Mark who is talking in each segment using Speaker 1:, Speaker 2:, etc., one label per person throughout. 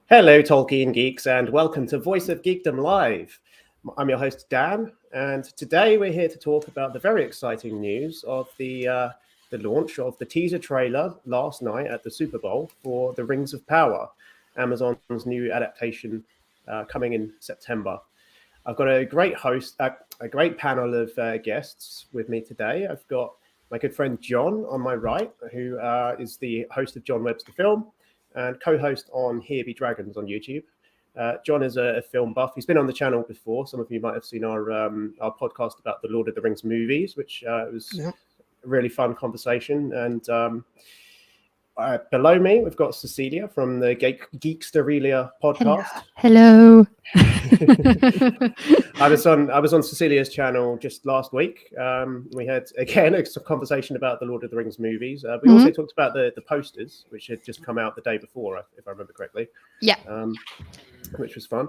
Speaker 1: Hello, Tolkien geeks, and welcome to Voice of Geekdom Live. I'm your host, Dan, and today we're here to talk about the very exciting news of the launch of the teaser trailer last night at the Super Bowl for The Rings of Power, Amazon's new adaptation coming in September. I've got a great great panel of guests with me today. I've got my good friend John on my right, who is the host of John Webster Film and co-host on Here Be Dragons on YouTube. John is a film buff. He's been on the channel before. Some of you might have seen our podcast about the Lord of the Rings movies, which was a really fun conversation. And below me, we've got Cecilia from the Geeksterelia podcast.
Speaker 2: Hello.
Speaker 1: I was on Cecilia's channel just last week. We had again a conversation about the Lord of the Rings movies. We also talked about the posters, which had just come out the day before, if I remember correctly.
Speaker 2: Yeah.
Speaker 1: Which was fun.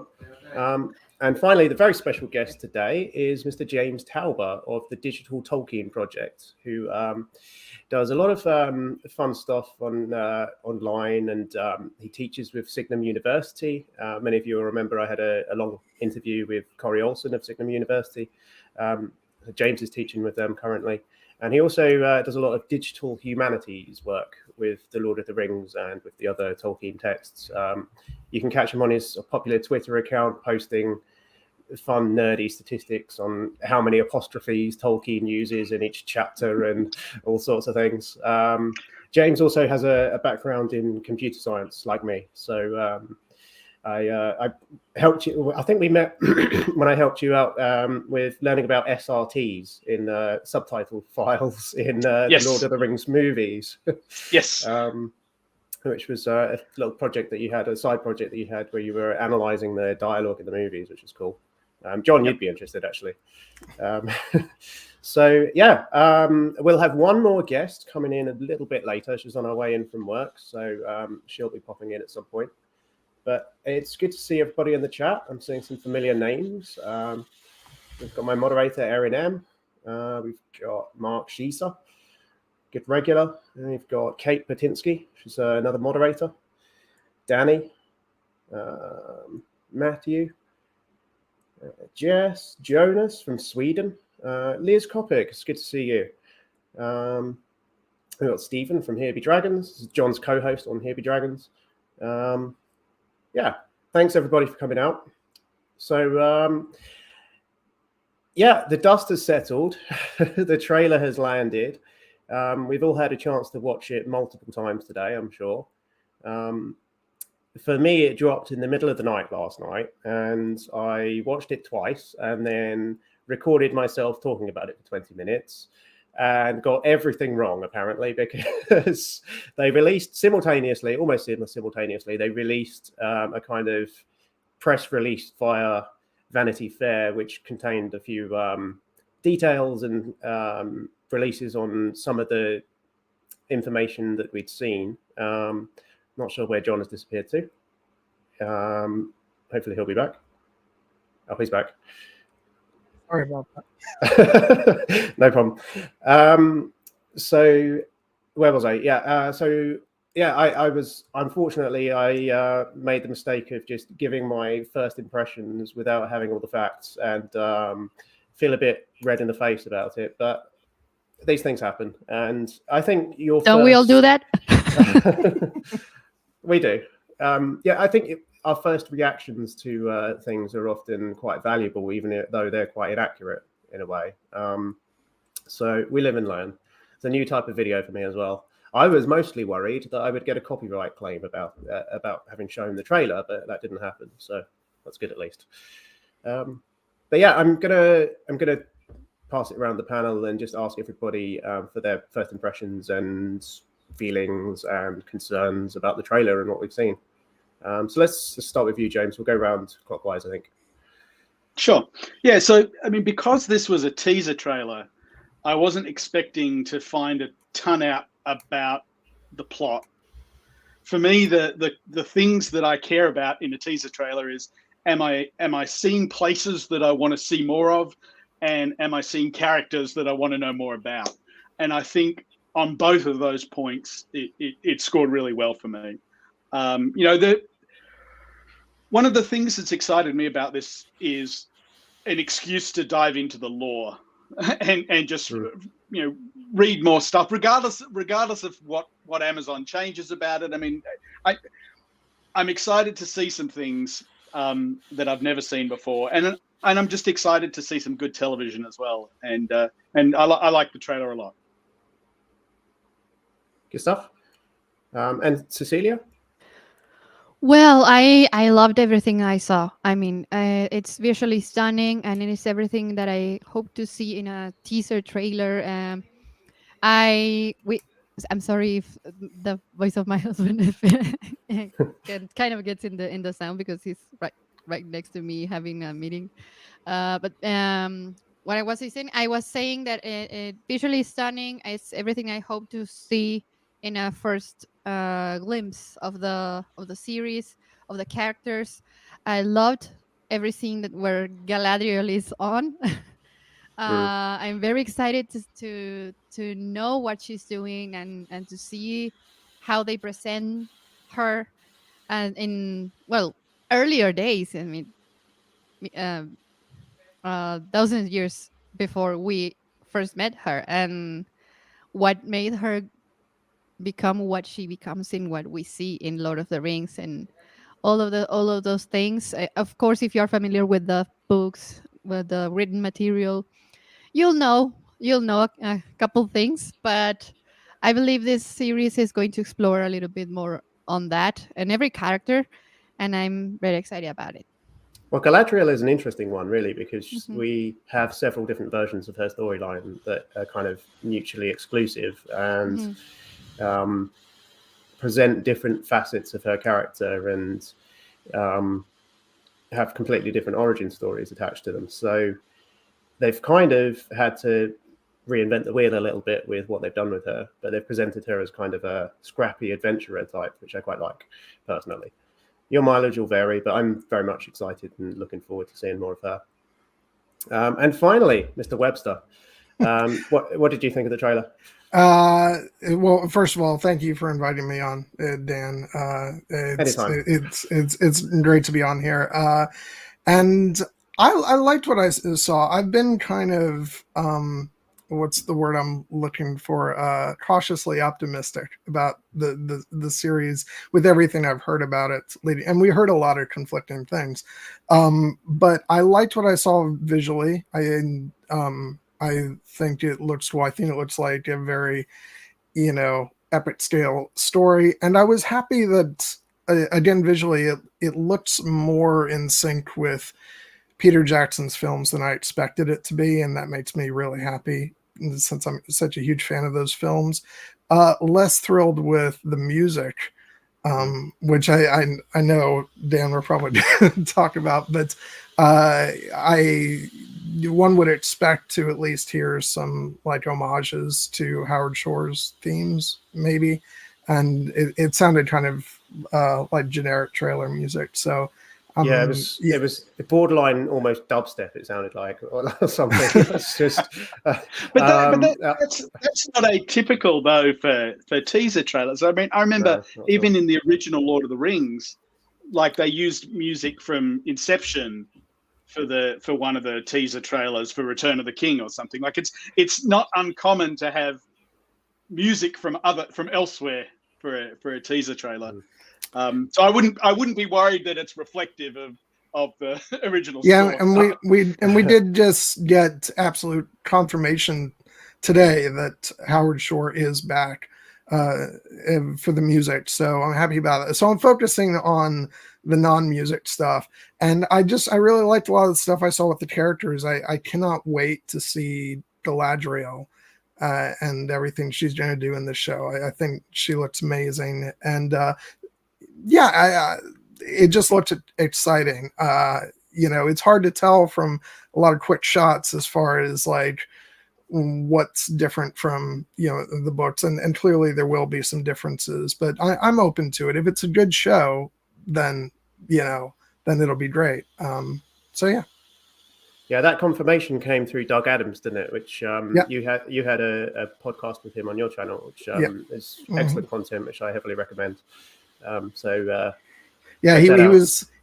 Speaker 1: And finally, the very special guest today is Mr. James Tauber of the Digital Tolkien Project, who does a lot of fun stuff online, and he teaches with Signum University. Many of you will remember I had a long interview with Corey Olsen of Signum University. James is teaching with them currently. And he also does a lot of digital humanities work with the Lord of the Rings and with the other Tolkien texts. You can catch him on his popular Twitter account posting fun, nerdy statistics on how many apostrophes Tolkien uses in each chapter and all sorts of things. James also has a background in computer science, like me. So I helped you. I think we met when I helped you out with learning about SRTs in subtitle files in the Lord of the Rings movies.
Speaker 3: Yes.
Speaker 1: Which was a little project that you had, a side project that you had where you were analysing the dialogue in the movies, which is cool. John, you'd be interested, actually. So, yeah, we'll have one more guest coming in a little bit later. She's on her way in from work, so she'll be popping in at some point. But it's good to see everybody in the chat. I'm seeing some familiar names. We've got my moderator, Erin M. We've got Mark Sheeser, good regular. And we've got Kate Patinsky. She's another moderator. Danny. Matthew. Jess. Jonas from Sweden. Liz Kopic. It's good to see you. We've got Stephen from Here Be Dragons. This is John's co-host on Here Be Dragons. Yeah, thanks everybody for coming out. So, yeah, the dust has settled. The trailer has landed. We've all had a chance to watch it multiple times today, I'm sure. For me, it dropped in the middle of the night last night, and I watched it twice and then recorded myself talking about it for 20 minutes. And got everything wrong, apparently, because they released simultaneously, almost simultaneously, they released a kind of press release via Vanity Fair, which contained a few details and releases on some of the information that we'd seen. Not sure where John has disappeared to. Hopefully he'll be back. Oh, he's back.
Speaker 3: Sorry about that.
Speaker 1: No problem. So where was I? Yeah. So yeah, I was, unfortunately, I made the mistake of just giving my first impressions without having all the facts, and feel a bit red in the face about it. But these things happen, and I think
Speaker 2: Don't we all do that?
Speaker 1: We do. Yeah, I think our first reactions to things are often quite valuable, even though they're quite inaccurate in a way. So we live and learn. It's a new type of video for me as well. I was mostly worried that I would get a copyright claim about having shown the trailer, but that didn't happen. So that's good at least. But yeah, I'm gonna pass it around the panel and just ask everybody for their first impressions and feelings and concerns about the trailer and what we've seen. So let's just start with you, James. We'll go round clockwise, I think.
Speaker 3: Sure. Yeah, so, I mean, because this was a teaser trailer, I wasn't expecting to find a ton out about the plot. For me, the things that I care about in a teaser trailer is, am I seeing places that I want to see more of, and am I seeing characters that I want to know more about? And I think on both of those points, it scored really well for me. You know, one of the things that's excited me about this is an excuse to dive into the lore and just read more stuff, regardless of what Amazon changes about it. I mean, I'm excited to see some things that I've never seen before, and I'm just excited to see some good television as well. And I like the trailer a lot.
Speaker 1: Good stuff. And Cecilia?
Speaker 2: Well, I loved everything I saw. I mean, it's visually stunning, and it is everything that I hope to see in a teaser trailer. I'm sorry if the voice of my husband kind of gets in the sound because he's right next to me having a meeting. But what I was saying that it visually stunning. It's everything I hope to see in a first glimpse of the series, of the characters. I loved every scene that where Galadriel is on. I'm very excited to know what she's doing and to see how they present her and in earlier days. I mean, thousands of years before we first met her, and what made her become what she becomes in what we see in Lord of the Rings and all of those things. Of course, if you're familiar with the books, with the written material, you'll know a couple things. But I believe this series is going to explore a little bit more on that and every character, and I'm very excited about it.
Speaker 1: Well, Galadriel is an interesting one, really, because
Speaker 2: Mhm.
Speaker 1: we have several different versions of her storyline that are kind of mutually exclusive and present different facets of her character and have completely different origin stories attached to them. So they've kind of had to reinvent the wheel a little bit with what they've done with her, but they've presented her as kind of a scrappy adventurer type, which I quite like personally. Your mileage will vary, but I'm very much excited and looking forward to seeing more of her. And finally, Mr. Webster, what did you think of the trailer?
Speaker 4: Well, first of all, thank you for inviting me on, Dan.
Speaker 1: Anytime.
Speaker 4: It's great to be on here. And I liked what I saw. I've been kind of what's the word I'm looking for? Cautiously optimistic about the series with everything I've heard about it leading, and we heard a lot of conflicting things. But I liked what I saw visually. I think it looks well. I think it looks like a very, epic scale story. And I was happy that again visually it looks more in sync with Peter Jackson's films than I expected it to be, and that makes me really happy since I'm such a huge fan of those films. Less thrilled with the music, which I know Dan will probably talk about, but one would expect to at least hear some like homages to Howard Shore's themes, maybe, and it sounded kind of like generic trailer music. So
Speaker 1: it was borderline almost dubstep. It sounded like or something. It's just,
Speaker 3: but that's not atypical though for teaser trailers. I mean, I remember even in the original Lord of the Rings, like they used music from Inception for one of the teaser trailers for Return of the King or something. Like it's not uncommon to have music from elsewhere for a teaser trailer. So I wouldn't be worried that it's reflective of the original story.
Speaker 4: Yeah, and we did just get absolute confirmation today that Howard Shore is back for the music. So I'm happy about it. So I'm focusing on the non-music stuff, and I really liked a lot of the stuff I saw with the characters. I cannot wait to see Galadriel and everything she's going to do in this show. I think she looks amazing, and it just looked exciting. It's hard to tell from a lot of quick shots as far as like what's different from the books, and clearly there will be some differences, but I'm open to it. If it's a good show, then it'll be great. So
Speaker 1: yeah, that confirmation came through Doug Adams, didn't it? Which you had a podcast with him on your channel, which is excellent content, which I heavily recommend.
Speaker 4: Yeah,
Speaker 1: check that out.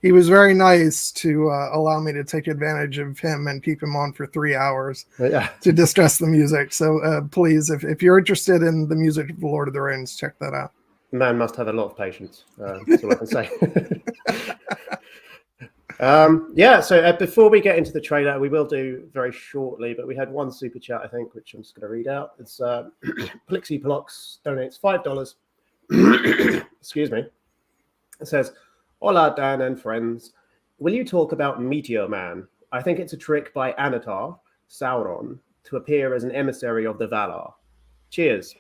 Speaker 4: he was very nice to allow me to take advantage of him and keep him on for 3 hours
Speaker 1: Yeah.
Speaker 4: to discuss the music. So please, if you're interested in the music of the Lord of the Rings, check that out.
Speaker 1: Man must have a lot of patience. That's all I can say. So before we get into the trailer, we will do very shortly, but we had one super chat, I think, which I'm just going to read out. It's Plixiplox donates $5. Excuse me. It says, "Hola, Dan and friends. Will you talk about Meteor Man? I think it's a trick by Anatar, Sauron, to appear as an emissary of the Valar. Cheers."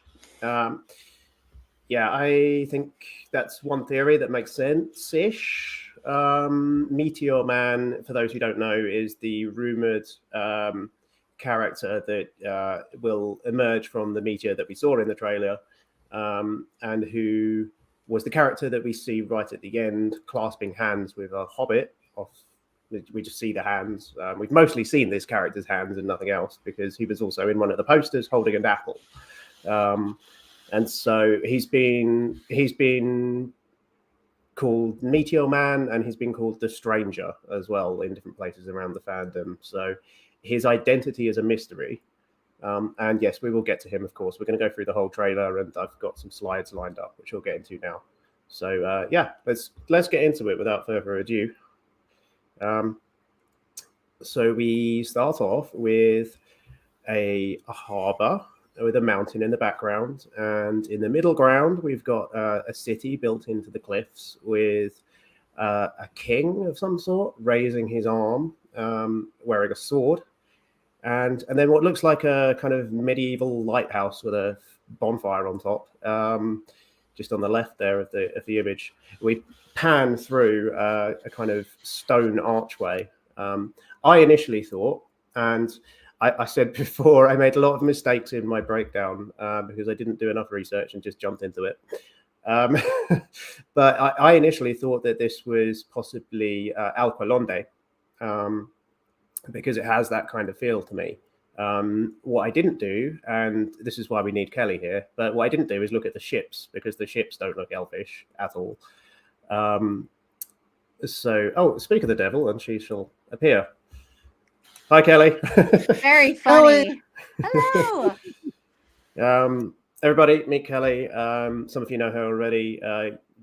Speaker 1: Yeah, I think that's one theory that makes sense-ish. Meteor Man, for those who don't know, is the rumored character that will emerge from the meteor that we saw in the trailer, and who was the character that we see right at the end, clasping hands with a hobbit. We just see the hands. We've mostly seen this character's hands and nothing else, because he was also in one of the posters holding an apple. And so he's been called Meteor Man, and he's been called the Stranger as well in different places around the fandom. So his identity is a mystery. And yes, we will get to him, of course. We're going to go through the whole trailer, and I've got some slides lined up, which we'll get into now. So let's get into it without further ado. So we start off with a harbor with a mountain in the background, and in the middle ground we've got a city built into the cliffs with a king of some sort raising his arm, wearing a sword, and then what looks like a kind of medieval lighthouse with a bonfire on top, just on the left there of the image. We pan through a kind of stone archway. I initially thought, and I said before, I made a lot of mistakes in my breakdown because I didn't do enough research and just jumped into it. But I initially thought that this was possibly Alqualonde, because it has that kind of feel to me. What I didn't do, and this is why we need Kelly here, but what I didn't do is look at the ships, because the ships don't look elfish at all. Speak of the devil, and she shall appear. Hi, Kelly.
Speaker 5: Very funny. Hello.
Speaker 1: Everybody, meet Kelly. Some of you know her already.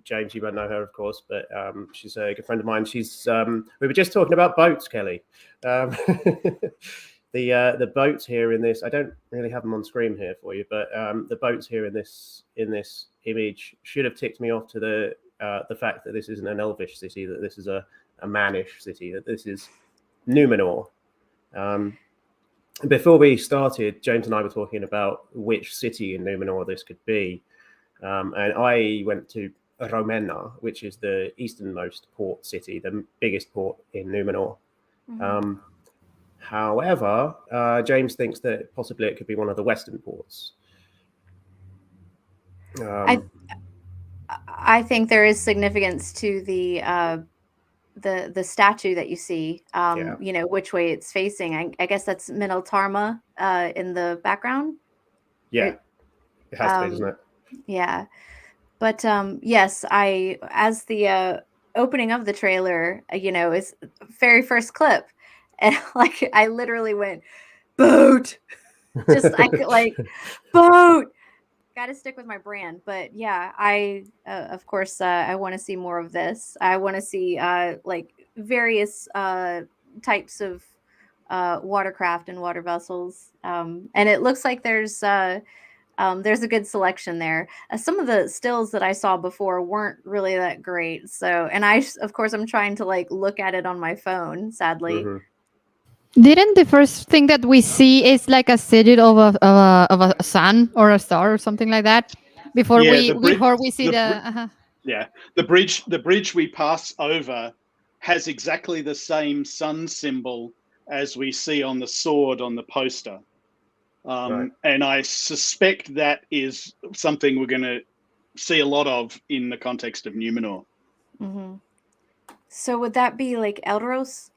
Speaker 1: James, you won't know her, of course, but she's a good friend of mine. She's we were just talking about boats, Kelly. The boats here in this, I don't really have them on screen here for you, but the boats here in this image should have ticked me off to the fact that this isn't an elvish city, that this is a mannish city, that this is Numenor. Before we started, James and I were talking about which city in Numenor this could be, and I went to Romena, which is the easternmost port city, the biggest port in Numenor. Mm-hmm. However, James thinks that possibly it could be one of the western ports.
Speaker 5: I think there is significance to the statue that you see, you know, which way it's facing. I guess that's Minaltarma in the background.
Speaker 1: Yeah, it has to be, doesn't it?
Speaker 5: Yeah. But yes, as the opening of the trailer, you know, is very first clip. And like, I literally went, boat, just like boat. Got to stick with my brand. But yeah, of course, I want to see more of this. I want to see like various types of watercraft and water vessels. And it looks like there's a good selection there. Some of the stills that I saw before weren't really that great. So, and of course, I'm trying to like look at it on my phone, sadly.
Speaker 1: Mm-hmm.
Speaker 2: Didn't the first thing that we see is like a city of a sun or a star or something like that before we see the
Speaker 3: bridge we pass over has exactly the same sun symbol as we see on the sword on the poster.
Speaker 1: Right.
Speaker 3: And I suspect that is something we're going to see a lot of in the context of Numenor.
Speaker 5: Mm-hmm. So would that be like Elros?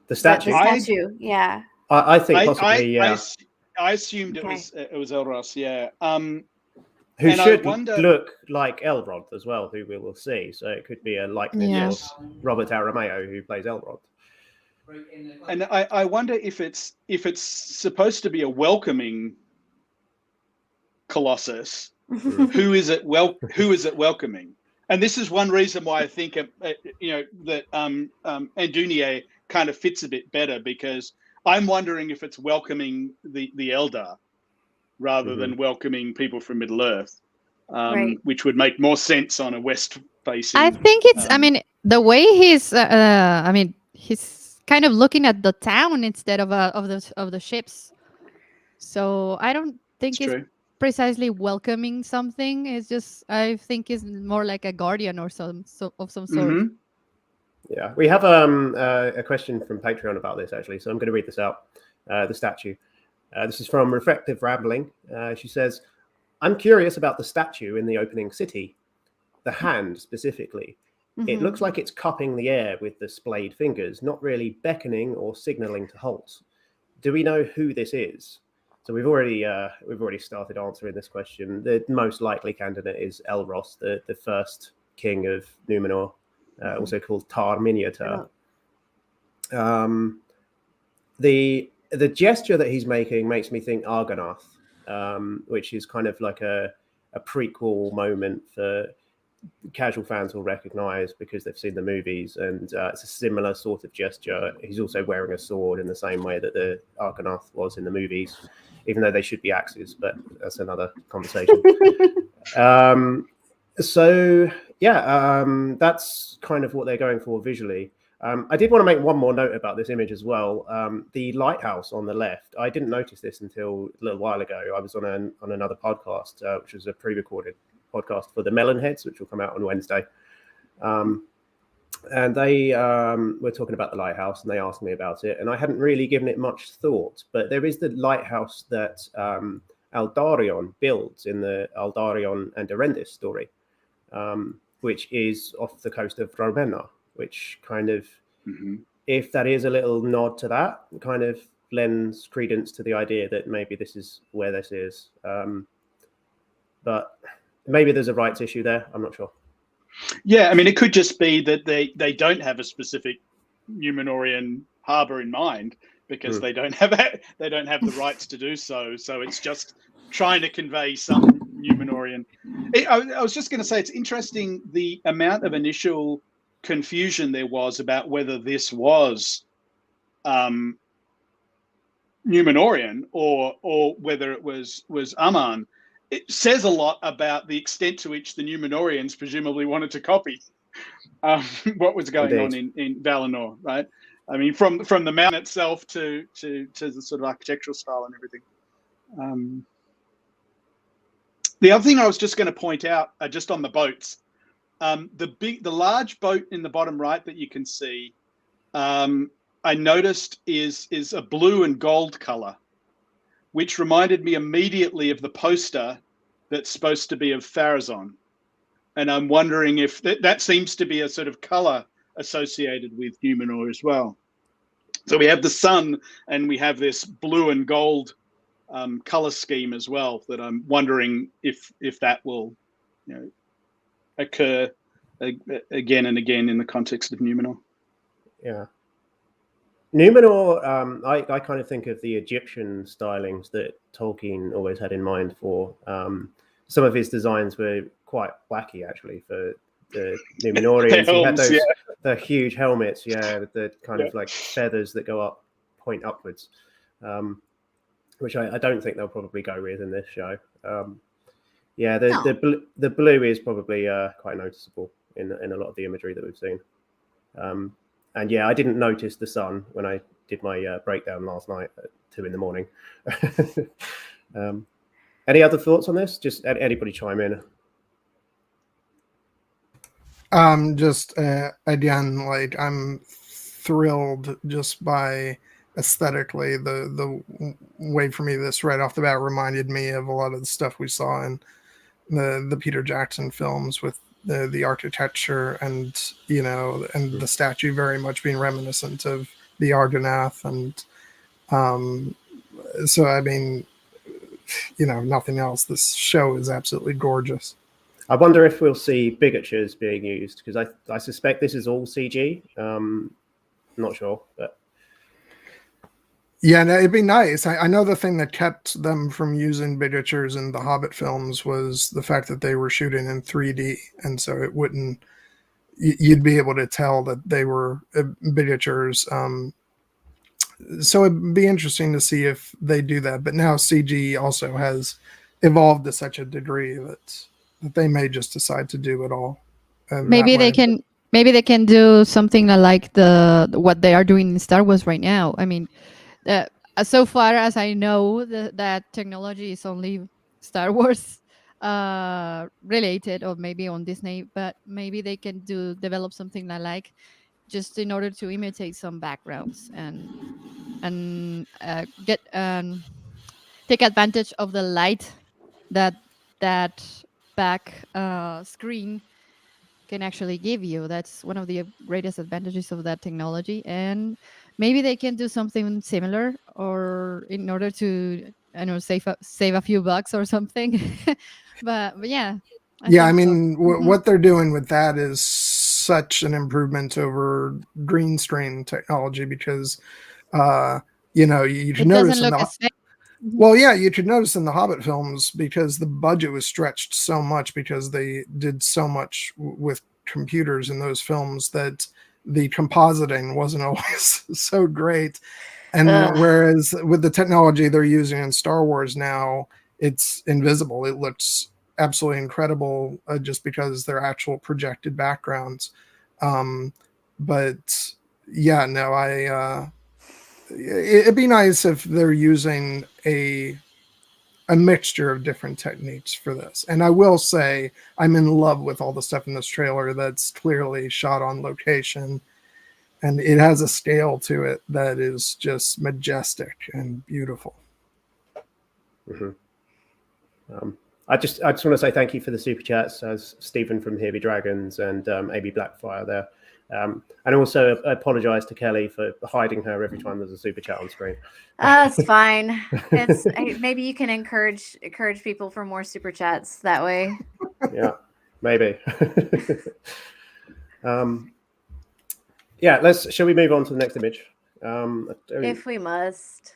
Speaker 1: The statue.
Speaker 5: Yeah.
Speaker 1: I think possibly.
Speaker 3: I assumed it was Elros. Yeah.
Speaker 1: Who
Speaker 3: And I
Speaker 1: should
Speaker 3: wonder-
Speaker 1: look like Elrond as well, who we will see. So it could be a likeness
Speaker 2: Yes.
Speaker 1: of Robert Aramayo, who plays Elrond.
Speaker 3: And I wonder if it's supposed to be a welcoming Colossus. Who is it welcoming? And this is one reason why I think that Andunier kind of fits a bit better, because I'm wondering if it's welcoming the Eldar rather than welcoming people from Middle Earth,
Speaker 5: Right.
Speaker 3: which would make more sense on a west facing.
Speaker 2: I think it's. I mean, the way he's. I mean, he's kind of looking at the town instead of the ships. So I don't think it's
Speaker 3: true.
Speaker 2: precisely welcoming something. It's just, I think it's more like a guardian or some sort.
Speaker 3: Mhm.
Speaker 1: Yeah, we have a question from Patreon about this, actually. So I'm going to read this out. The statue. This is from Reflective Rambling. She says, I'm curious about the statue in the opening city, the hand specifically. It looks like it's cupping the air with the splayed fingers, not really beckoning or signaling to halt. Do we know who this is? So we've already started answering this question. The most likely candidate is Elros, the first king of Numenor, also called Tar Miniatur. The gesture that he's making makes me think Argonath, which is kind of like a prequel moment for casual fans will recognize because they've seen the movies, and it's a similar sort of gesture. He's also wearing a sword in the same way that the Argonath was in the movies, even though they should be axes, but that's another conversation. That's kind of what they're going for visually. I did want to make one more note about this image as well. The lighthouse on the left, I didn't notice this until a little while ago. I was on another podcast, which was a pre-recorded podcast for the Melonheads, which will come out on Wednesday. And they were talking about the lighthouse, and they asked me about it, and I hadn't really given it much thought. But there is the lighthouse that Aldarion builds in the Aldarion and Erendis story, which is off the coast of Rowena, which kind of, if that is a little nod to that, kind of lends credence to the idea that maybe this is where this is. But maybe there's a rights issue there. I'm not sure.
Speaker 3: Yeah, I mean, it could just be that they don't have a specific Numenorian harbor in mind because they don't have the rights to do so. So it's just trying to convey some Numenorian. I was just going to say, it's interesting the amount of initial confusion there was about whether this was Numenorian or whether it was Aman. It says a lot about the extent to which the Numenorians presumably wanted to copy what was going on in Valinor, right? I mean, from the mountain itself to the sort of architectural style and everything. The other thing I was just going to point out, just on the boats, the large boat in the bottom right that you can see, I noticed is a blue and gold color, which reminded me immediately of the poster that's supposed to be of Pharazôn. And I'm wondering if that seems to be a sort of color associated with Numenor as well. So we have the sun and we have this blue and gold color scheme as well, that I'm wondering if that will, occur again and again in the context of Numenor.
Speaker 1: Yeah. Numenor, I kind of think of the Egyptian stylings that Tolkien always had in mind for. Some of his designs were quite wacky, actually, for the Numenorians. He had those the huge helmets, the kind of like feathers that point upwards, which I don't think they'll probably go with in this show. The blue is probably quite noticeable in a lot of the imagery that we've seen. And I didn't notice the sun when I did my breakdown last night at 2 a.m. Any other thoughts on this? Just anybody chime in.
Speaker 4: Again, like, I'm thrilled just by aesthetically the way, for me, this right off the bat reminded me of a lot of the stuff we saw in the Peter Jackson films with the architecture and the statue very much being reminiscent of the Argonath. And so, I mean, nothing else, this show is absolutely gorgeous.
Speaker 1: I wonder if we'll see bigatures being used, because I suspect this is all CG. Not sure, but
Speaker 4: yeah, no, it'd be nice. I know the thing that kept them from using bigatures in the Hobbit films was the fact that they were shooting in 3D, and so it wouldn't. You'd be able to tell that they were bigatures. So it'd be interesting to see if they do that. But now CG also has evolved to such a degree that they may just decide to do it all.
Speaker 2: Maybe they can. Maybe they can do something like what they are doing in Star Wars right now. I mean, so far as I know, that technology is only Star Wars related, or maybe on Disney. But maybe they can develop something like just in order to imitate some backgrounds and get take advantage of the light that back screen can actually give you. That's one of the greatest advantages of that technology, and maybe they can do something similar, or in order to save a few bucks or something. but yeah.
Speaker 4: I mean, what they're doing with that is such an improvement over green screen technology, because you should notice you should notice in the Hobbit films, because the budget was stretched so much because they did so much with computers in those films, that the compositing wasn't always so great. And whereas with the technology they're using in Star Wars now, it's invisible. It looks absolutely incredible, just because they're actual projected backgrounds. But yeah, no, it'd be nice if they're using a mixture of different techniques for this. And I will say, I'm in love with all the stuff in this trailer that's clearly shot on location, and it has a scale to it that is just majestic and beautiful.
Speaker 1: Mm-hmm. I just want to say thank you for the super chats, as Stephen from Here Be Dragons and AB Blackfire there. And also apologize to Kelly for hiding her every time there's a super chat on screen.
Speaker 5: It's fine. Maybe you can encourage people for more super chats that way.
Speaker 1: Yeah, maybe. Yeah, shall we move on to the next image?
Speaker 5: If we must.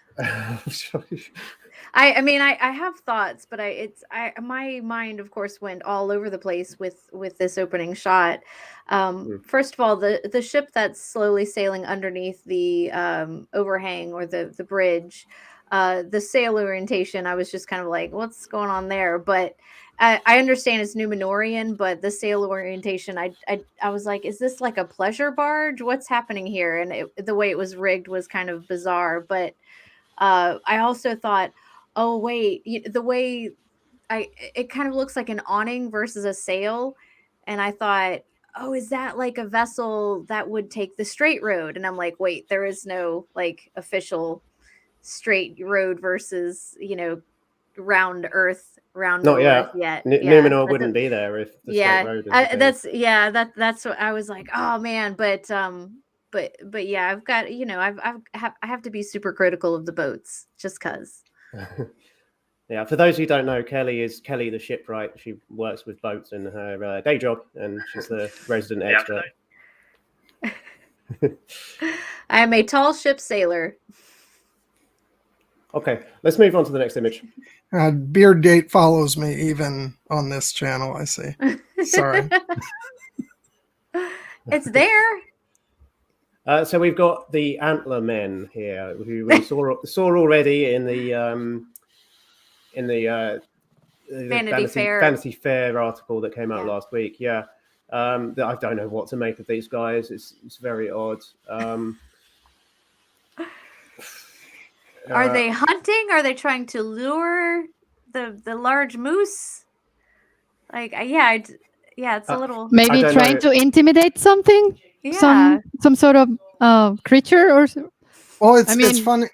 Speaker 5: I mean, I have thoughts, but my mind, of course, went all over the place with this opening shot. First of all, the ship that's slowly sailing underneath the overhang or the bridge, the sail orientation, I was just kind of like, what's going on there? But I understand it's Numenorian, but the sail orientation, I was like, is this like a pleasure barge? What's happening here? And the way it was rigged was kind of bizarre. But I also thought, oh wait, the way it kind of looks like an awning versus a sail, and I thought, oh, is that like a vessel that would take the straight road? And I'm like, wait, there is no like official straight road versus round earth, round
Speaker 1: not
Speaker 5: yet.
Speaker 1: Numenor wouldn't be there if the straight road is
Speaker 5: that's what I was like, oh man, but yeah, I've got I have to be super critical of the boats just because.
Speaker 1: Yeah, for those who don't know, Kelly is Kelly the shipwright. She works with boats in her day job, and she's the resident expert.
Speaker 5: I am a tall ship sailor.
Speaker 1: Okay, let's move on to the next image.
Speaker 4: Beardgate follows me even on this channel, I see. Sorry.
Speaker 5: It's there.
Speaker 1: So we've got the Antler Men here, who we saw already in the Vanity Fair article that came out last week. Yeah, I don't know what to make of these guys. It's very odd.
Speaker 5: Are they hunting? Are they trying to lure the large moose? Like, it's a little
Speaker 2: maybe trying to intimidate something.
Speaker 5: Yeah,
Speaker 2: some sort of creature or.
Speaker 4: Well, it's funny.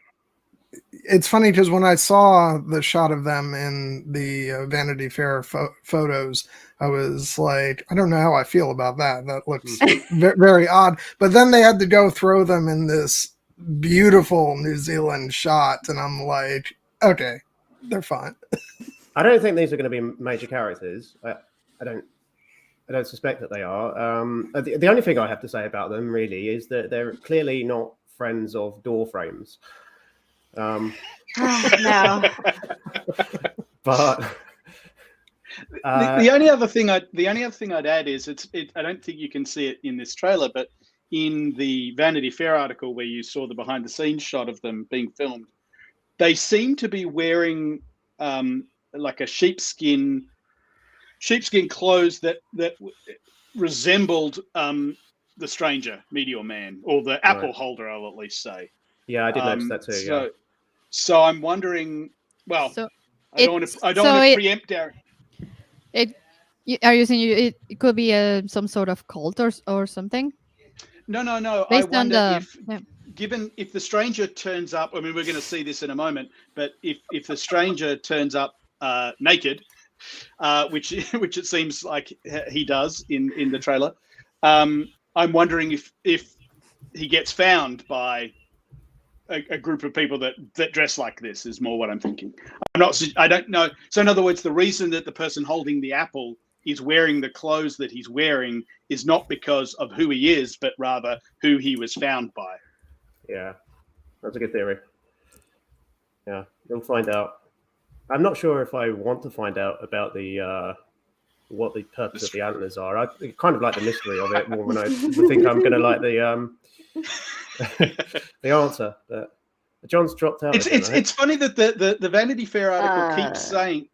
Speaker 4: It's funny because when I saw the shot of them in the Vanity Fair photos, I was like, I don't know how I feel about that. That looks very odd. But then they had to go throw them in this beautiful New Zealand shot, and I'm like, okay, they're fine.
Speaker 1: I don't think these are going to be major characters. I don't suspect that they are. The only thing I have to say about them really is that they're clearly not friends of door frames.
Speaker 5: No.
Speaker 1: But
Speaker 3: the only other thing I'd add is I don't think you can see it in this trailer, but in the Vanity Fair article where you saw the behind the scenes shot of them being filmed, they seem to be wearing like a sheepskin clothes that resembled the Stranger, Meteor Man, or the apple holder, I'll at least say.
Speaker 1: Yeah, I did notice that too.
Speaker 3: So I'm wondering. Well,
Speaker 2: So
Speaker 3: I don't want to preempt Darren.
Speaker 2: Are you saying it could be some sort of cult or something?
Speaker 3: No.
Speaker 2: Based
Speaker 3: I wonder
Speaker 2: on
Speaker 3: if the Stranger turns up. I mean, we're going to see this in a moment. But if the Stranger turns up naked, which it seems like he does in the trailer, I'm wondering if he gets found by a group of people that dress like this is more what I'm thinking. I don't know. So in other words, the reason that the person holding the apple is wearing the clothes that he's wearing is not because of who he is, but rather who he was found by.
Speaker 1: Yeah, that's a good theory. Yeah, we'll find out. I'm not sure if I want to find out about the what the purpose of the antlers are. I kind of like the mystery of it more than I think I'm going to like the the answer. But John's dropped out.
Speaker 3: It's funny that the Vanity Fair article keeps saying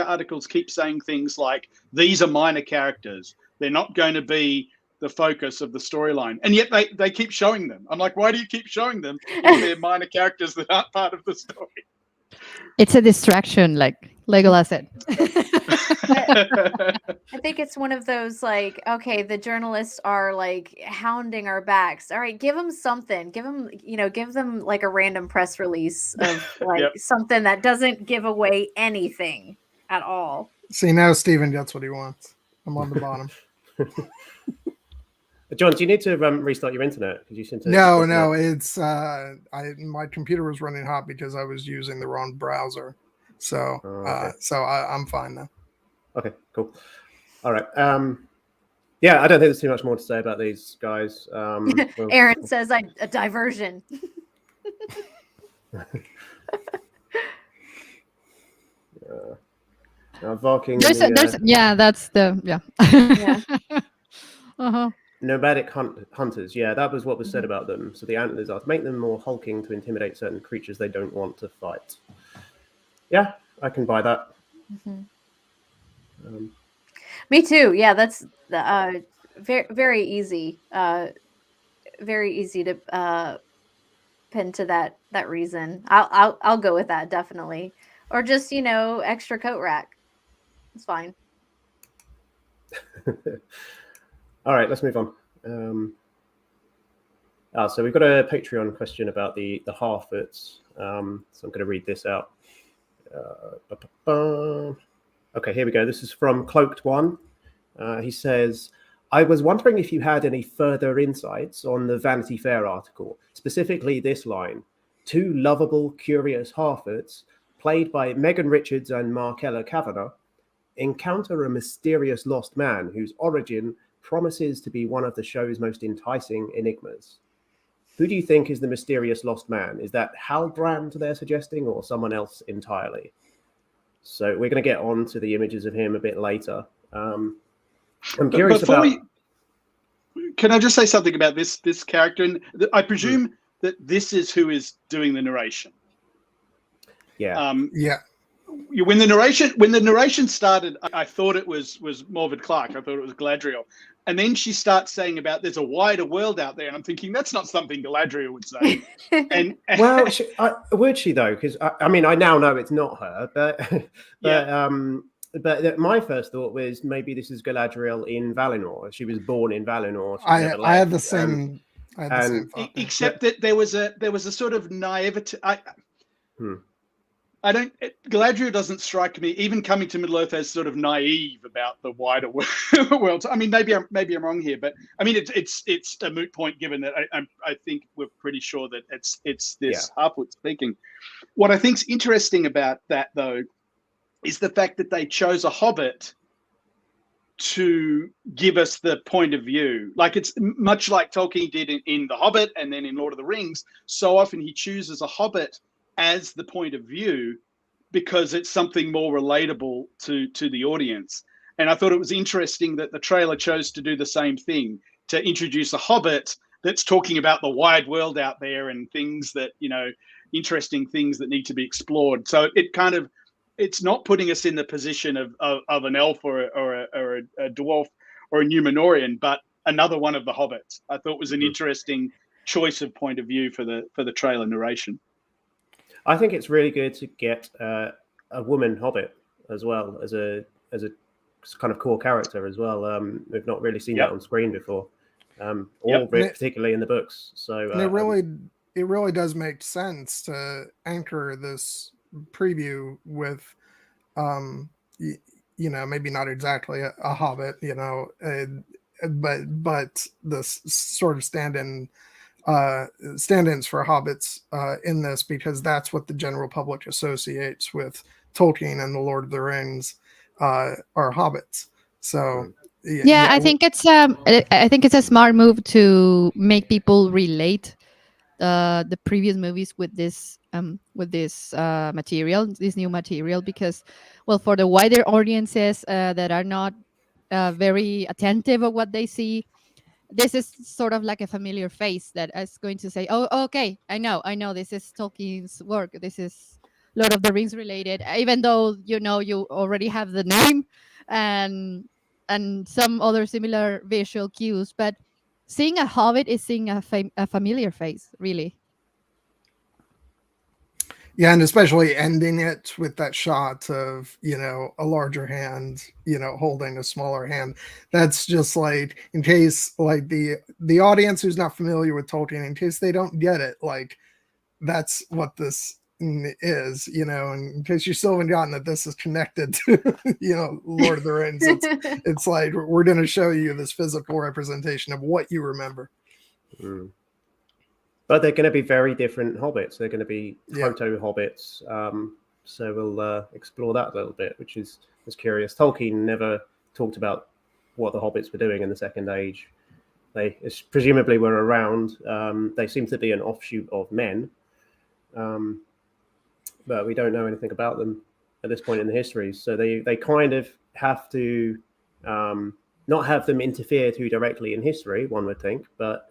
Speaker 3: articles keep saying things like these are minor characters. They're not going to be the focus of the storyline, and yet they keep showing them. I'm like, why do you keep showing them if they're minor characters that aren't part of the story?
Speaker 2: It's a distraction, like Legolas said.
Speaker 5: I think it's one of those like, okay, the journalists are like hounding our backs. All right, give them something. Give them like a random press release of like something that doesn't give away anything at all.
Speaker 4: See, now Steven gets what he wants. I'm on the bottom.
Speaker 1: John, do you need to restart your internet? Because you seem to.
Speaker 4: No, it's my computer was running hot because I was using the wrong browser. So I'm fine now.
Speaker 1: Okay, cool. All right. Yeah, I don't think there's too much more to say about these guys.
Speaker 5: Aaron says a diversion.
Speaker 1: Viking.
Speaker 2: That's the uh-huh.
Speaker 1: Nomadic hunters. Yeah, that was what was said about them. So the antlers are to make them more hulking to intimidate certain creatures they don't want to fight. Yeah, I can buy that.
Speaker 5: Mm-hmm. Me too. Yeah, that's very very easy. Very easy to pin to that reason. I'll go with that definitely. Or just extra coat rack. It's fine.
Speaker 1: All right, let's move on. So we've got a Patreon question about the Harfoots. So I'm going to read this out. Okay, here we go. This is from Cloaked One. He says, I was wondering if you had any further insights on the Vanity Fair article, specifically this line: two lovable, curious Harfoots, played by Megan Richards and Markella Kavanagh, encounter a mysterious lost man whose origin promises to be one of the show's most enticing enigmas. Who do you think is the mysterious lost man? Is that Halbrand they're suggesting, or someone else entirely? So we're going to get on to the images of him a bit later. I'm curious about...
Speaker 3: Can I just say something about this character? And I presume that this is who is doing the narration.
Speaker 1: Yeah.
Speaker 3: When the narration started, I thought it was Morvid Clark. I thought it was Galadriel. And then she starts saying about there's a wider world out there, and I'm thinking that's not something Galadriel would say.
Speaker 1: Well, would she though? Because I mean, I now know it's not her, but my first thought was maybe this is Galadriel in Valinor. She was born in Valinor.
Speaker 4: I had the same.
Speaker 3: Except that there was a sort of naivety. Galadriel doesn't strike me, even coming to Middle Earth, as sort of naive about the wider world. I mean, maybe I'm wrong here, but I mean, it's a moot point given that I think we're pretty sure that it's this Harfoot speaking. What I think's interesting about that, though, is the fact that they chose a hobbit to give us the point of view. Like, it's much like Tolkien did in The Hobbit and then in Lord of the Rings. So often he chooses a hobbit as the point of view because it's something more relatable to the audience. And I thought it was interesting that the trailer chose to do the same thing, to introduce a hobbit that's talking about the wide world out there and things that, interesting things that need to be explored. So it's not putting us in the position of an elf or a dwarf or a Numenorian, but another one of the hobbits. I thought was an interesting choice of point of view for the trailer narration.
Speaker 1: I think it's really good to get a woman hobbit as well as a kind of core character as well. We've not really seen that on screen before, particularly in the books. So
Speaker 4: it really does make sense to anchor this preview with maybe not exactly a hobbit, but the sort of stand-ins for hobbits in this, because that's what the general public associates with Tolkien and the Lord of the Rings are hobbits. So
Speaker 2: I think it's a smart move to make people relate the previous movies with this material, this new material, because, well, for the wider audiences that are not very attentive of what they see, this is sort of like a familiar face that is going to say, oh, okay, I know this is Tolkien's work, this is Lord of the Rings related, even though you already have the name and some other similar visual cues. But seeing a hobbit is seeing a familiar face, really.
Speaker 4: Yeah, and especially ending it with that shot of, a larger hand, holding a smaller hand. That's just like, in case, like, the audience who's not familiar with Tolkien, in case they don't get it, like, that's what this is, and in case you still haven't gotten that this is connected to, Lord of the Rings. It's like, we're going to show you this physical representation of what you remember.
Speaker 1: But they're going to be very different hobbits. They're going to be proto-hobbits. So we'll explore that a little bit, which is curious. Tolkien never talked about what the hobbits were doing in the Second Age. They presumably were around. They seem to be an offshoot of men. But we don't know anything about them at this point in the history. So they kind of have to not have them interfere too directly in history, one would think, but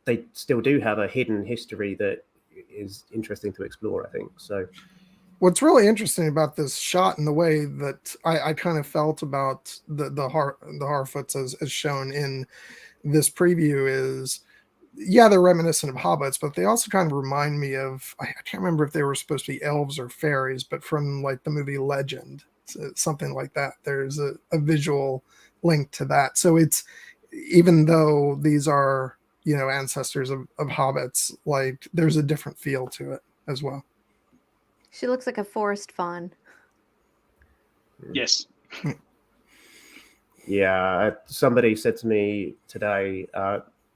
Speaker 1: they still do have a hidden history that is interesting to explore, I think. So
Speaker 4: what's really interesting about this shot and the way that I kind of felt about the Harfoots as shown in this preview is, they're reminiscent of hobbits, but they also kind of remind me of, I can't remember if they were supposed to be elves or fairies, but from like the movie Legend, something like that. There's a visual link to that. So it's, even though these are, ancestors of hobbits, like, there's a different feel to it as well.
Speaker 5: She looks like a forest fawn.
Speaker 3: Yes.
Speaker 1: Yeah, somebody said to me today,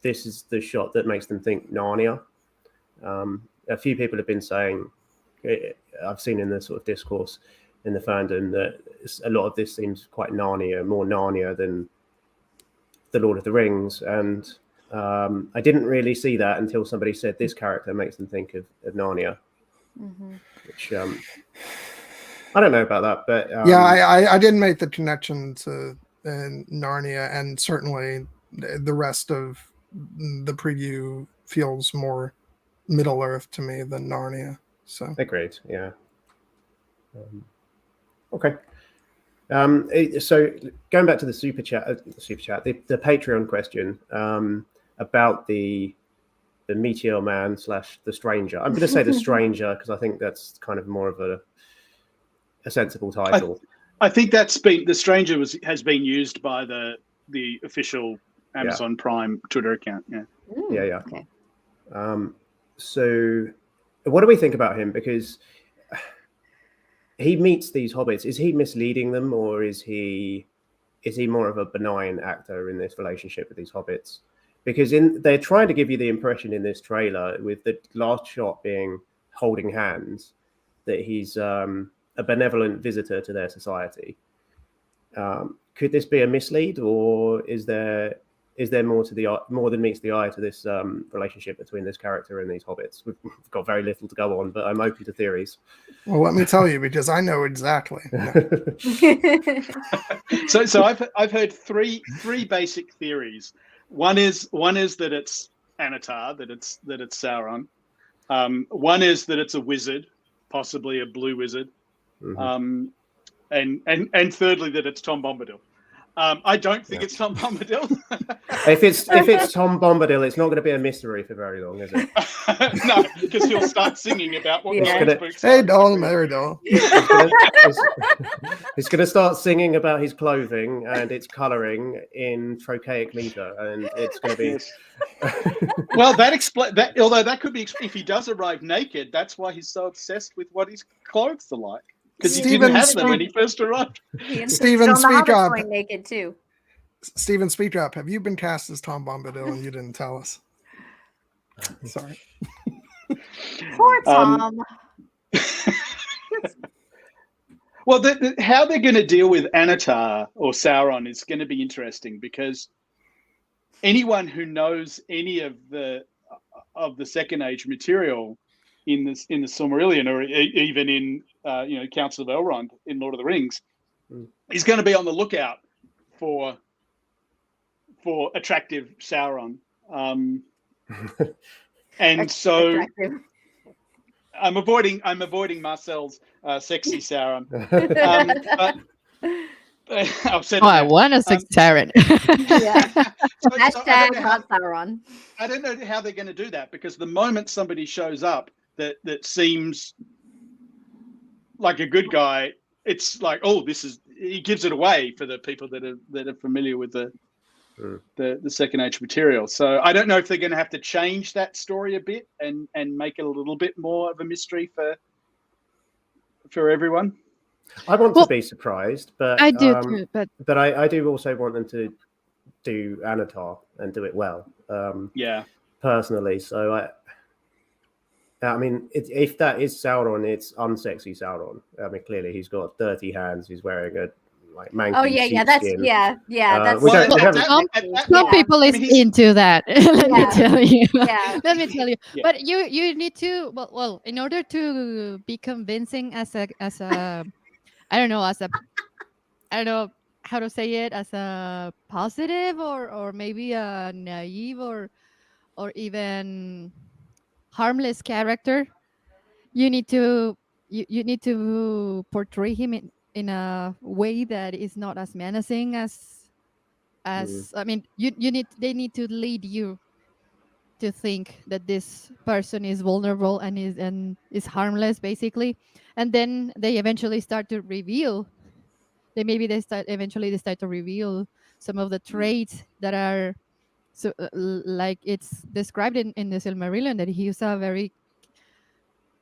Speaker 1: this is the shot that makes them think Narnia. A few people have been saying, I've seen in the sort of discourse in the fandom, that a lot of this seems quite Narnia, more Narnia than the Lord of the Rings. And I didn't really see that until somebody said this character makes them think of Narnia. Which I don't know about that, but
Speaker 4: I didn't make the connection to Narnia, and certainly the rest of the preview feels more Middle Earth to me than Narnia. So
Speaker 1: agreed. Yeah. Okay. So going back to the super chat, the Patreon question about the Meteor Man / the Stranger. I'm going to say the Stranger because I think that's kind of more of a sensible title.
Speaker 3: I think that's been, the Stranger has been used by the official Amazon Prime Twitter account. Yeah.
Speaker 1: Yeah.
Speaker 5: Okay.
Speaker 1: So what do we think about him? Because he meets these hobbits. Is he misleading them, or is he more of a benign actor in this relationship with these hobbits? Because they're trying to give you the impression in this trailer, with the last shot being holding hands, that he's a benevolent visitor to their society. Could this be a mislead, or is there more than meets the eye to this relationship between this character and these hobbits? We've got very little to go on, but I'm open to theories.
Speaker 4: Well, let me tell you, because I know exactly.
Speaker 3: So I've heard three basic theories. One is that it's Anatar, that it's Sauron. One is that it's a wizard, possibly a blue wizard. Mm-hmm. And thirdly, that it's Tom Bombadil. I don't think it's Tom Bombadil.
Speaker 1: If it's Tom Bombadil, it's not going to be a mystery for very long, is it?
Speaker 3: No, because he'll start singing about what
Speaker 4: Hey, Doll, Mary Doll.
Speaker 1: He's going to start singing about his clothing and its colouring in trochaic meter, and it's going to be.
Speaker 3: Well, that. Although that could be, if he does arrive naked, that's why he's so obsessed with what his clothes are like. Because he didn't have them when he first arrived.
Speaker 4: Steven, speak up.
Speaker 5: Naked too.
Speaker 4: Steven, speak up. Have you been cast as Tom Bombadil and you didn't tell us? Sorry.
Speaker 5: Poor Tom.
Speaker 3: Well, how they're going to deal with Anatar or Sauron is going to be interesting, because anyone who knows any of the Second Age material in the Silmarillion, or even in Council of Elrond in Lord of the Rings, is going to be on the lookout for attractive Sauron, and so attractive. I'm avoiding Marcel's sexy Sauron. I've said
Speaker 2: I want a sexy Sauron.
Speaker 5: Hashtag hot Sauron.
Speaker 3: I don't know how they're going to do that, because the moment somebody shows up that seems like a good guy, it's like, oh, he gives it away for the people that are familiar with the Second Age material. So I don't know if they're going to have to change that story a bit and make it a little bit more of a mystery for everyone.
Speaker 1: I want to be surprised, but
Speaker 2: I do too.
Speaker 1: But I do also want them to do Anatar and do it well. Personally, so I mean, if that is Sauron, it's unsexy Sauron. I mean, clearly he's got dirty hands. He's wearing a manky
Speaker 2: some people is into that. Let me tell you. Let me tell you. Yeah. But you need to well, in order to be convincing as a I don't know how to say it, as a positive or maybe a naive or even harmless character, you need to portray him in a way that is not as menacing as I mean, they need to lead you to think that this person is vulnerable and is harmless, basically, and then they eventually start to reveal. They start to reveal some of the traits that are so like it's described in the Silmarillion, that he's a very,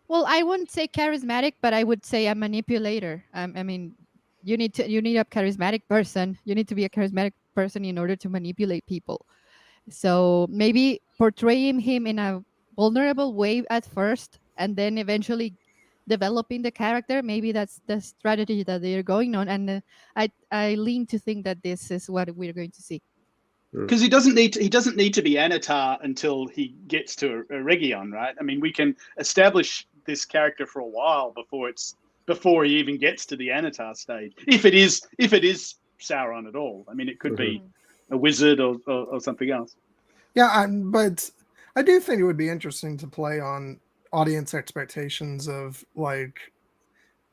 Speaker 2: well, I wouldn't say charismatic, but I would say a manipulator. I mean, you need a charismatic person. You need to be a charismatic person in order to manipulate people. So maybe portraying him in a vulnerable way at first, and then eventually developing the character. Maybe that's the strategy that they're going on, and I lean to think that this is what we're going to see.
Speaker 3: Because he doesn't need to be Anatar until he gets to Eregion, right? I mean, we can establish this character for a while before he even gets to the Anatar stage. If it is Sauron at all, I mean, it could be a wizard or something else.
Speaker 4: Yeah, but I do think it would be interesting to play on audience expectations of like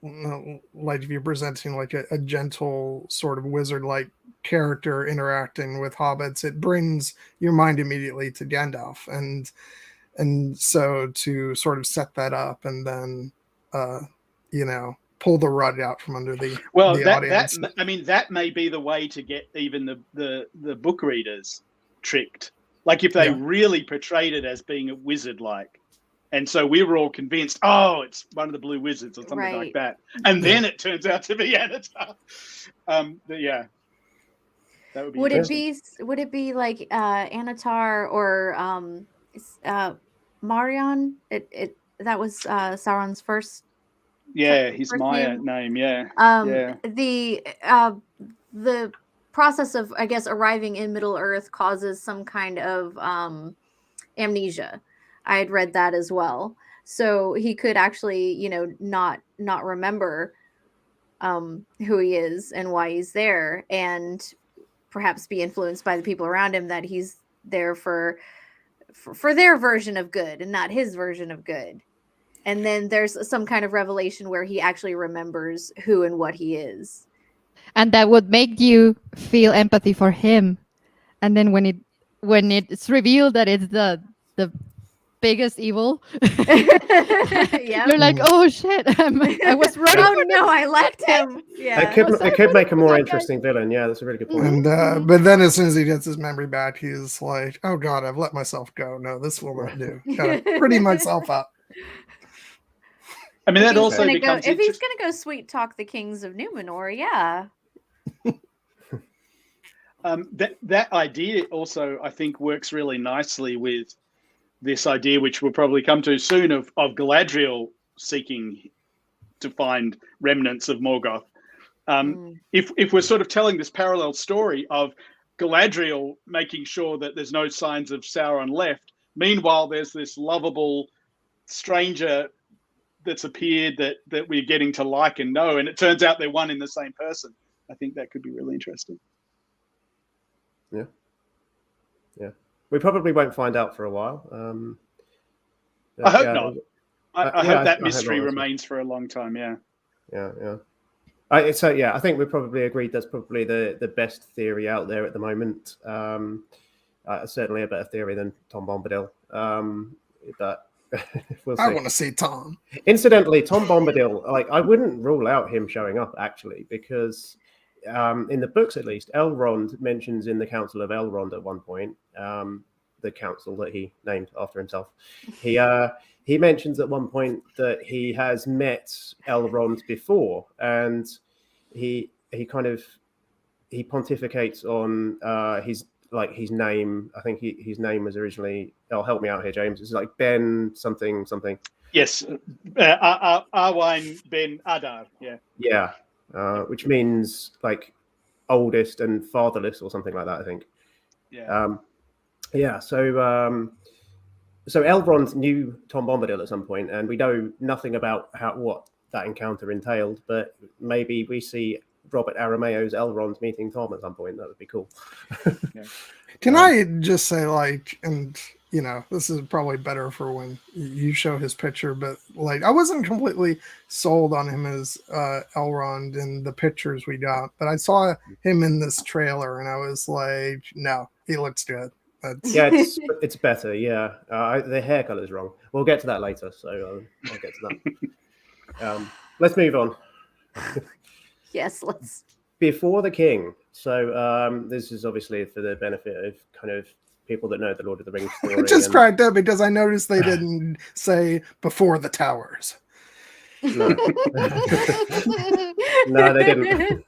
Speaker 4: if you're presenting like a gentle sort of wizard-like character interacting with hobbits, it brings your mind immediately to Gandalf, and so to sort of set that up and then pull the rug out from under the audience.
Speaker 3: I mean, that may be the way to get even the book readers tricked. Like if they really portrayed it as being a wizard-like, And so we were all convinced, oh, it's one of the Blue Wizards or something like
Speaker 5: Right.
Speaker 3: that. And then it turns out to be Anatar. But yeah, that would be interesting.
Speaker 5: Would it be like Anatar or Marion? That was Sauron's first.
Speaker 3: Yeah, his
Speaker 5: first
Speaker 3: Maya name. Yeah.
Speaker 5: The process of, I guess, arriving in Middle Earth causes some kind of amnesia. I had read that as well. So he could actually, you know, not remember who he is and why he's there, and perhaps be influenced by the people around him, that he's there for their version of good and not his version of good. And then there's some kind of revelation where he actually remembers who and what he is.
Speaker 2: And that would make you feel empathy for him. And then when it's revealed that it's the biggest evil, you're like, oh shit, I was running.
Speaker 5: Oh no, I liked him. Yeah,
Speaker 1: it could make a more interesting villain. Yeah, that's a really good point.
Speaker 4: And but then as soon as he gets his memory back, he's like, oh god, I've let myself go. No, this will not do. Gotta pretty myself up.
Speaker 3: I mean, that also becomes
Speaker 5: if he's gonna go sweet talk the kings of Numenor, yeah.
Speaker 3: That idea also, I think, works really nicely with this idea, which we'll probably come to soon, of Galadriel seeking to find remnants of Morgoth. If we're sort of telling this parallel story of Galadriel making sure that there's no signs of Sauron left, meanwhile there's this lovable stranger that's appeared that we're getting to like and know, and it turns out they're one in the same person. I think that could be really interesting.
Speaker 1: Yeah. We probably won't find out for a while.
Speaker 3: I hope not. I hope that mystery remains for a long time.
Speaker 1: Yeah. I think we probably agreed that's probably the best theory out there at the moment. Certainly a better theory than Tom Bombadil. But we'll see.
Speaker 4: I want to see Tom.
Speaker 1: Incidentally, Tom Bombadil, like, I wouldn't rule out him showing up actually, because in the books, at least, Elrond mentions in the Council of Elrond at one point, the council that he named after himself. He mentions at one point that he has met Elrond before, and he pontificates on his name. I think his name was originally. Oh, help me out here, James. It's like Ben something.
Speaker 3: Yes, Arwain Ben Adar. Yeah.
Speaker 1: Yeah. Which means like oldest and fatherless or something like that, I think.
Speaker 3: Yeah.
Speaker 1: So Elrond knew Tom Bombadil at some point, and we know nothing about what that encounter entailed, but maybe we see Robert Arameo's Elrond meeting Tom at some point. That would be cool.
Speaker 3: Yeah.
Speaker 4: Can I just say, like, and you know, this is probably better for when you show his picture, but like, I wasn't completely sold on him as Elrond in the pictures we got, but I saw him in this trailer and I was like, no, he looks good.
Speaker 1: Yeah, it's better. Yeah, the hair color is wrong. We'll get to that later, so I'll get to that. Let's move on.
Speaker 5: Yes, let's.
Speaker 1: Before the King. So this is obviously for the benefit of kind of people that know the Lord of the Rings story.
Speaker 4: I just cracked up because I noticed they didn't say before the towers.
Speaker 1: No, no, they didn't.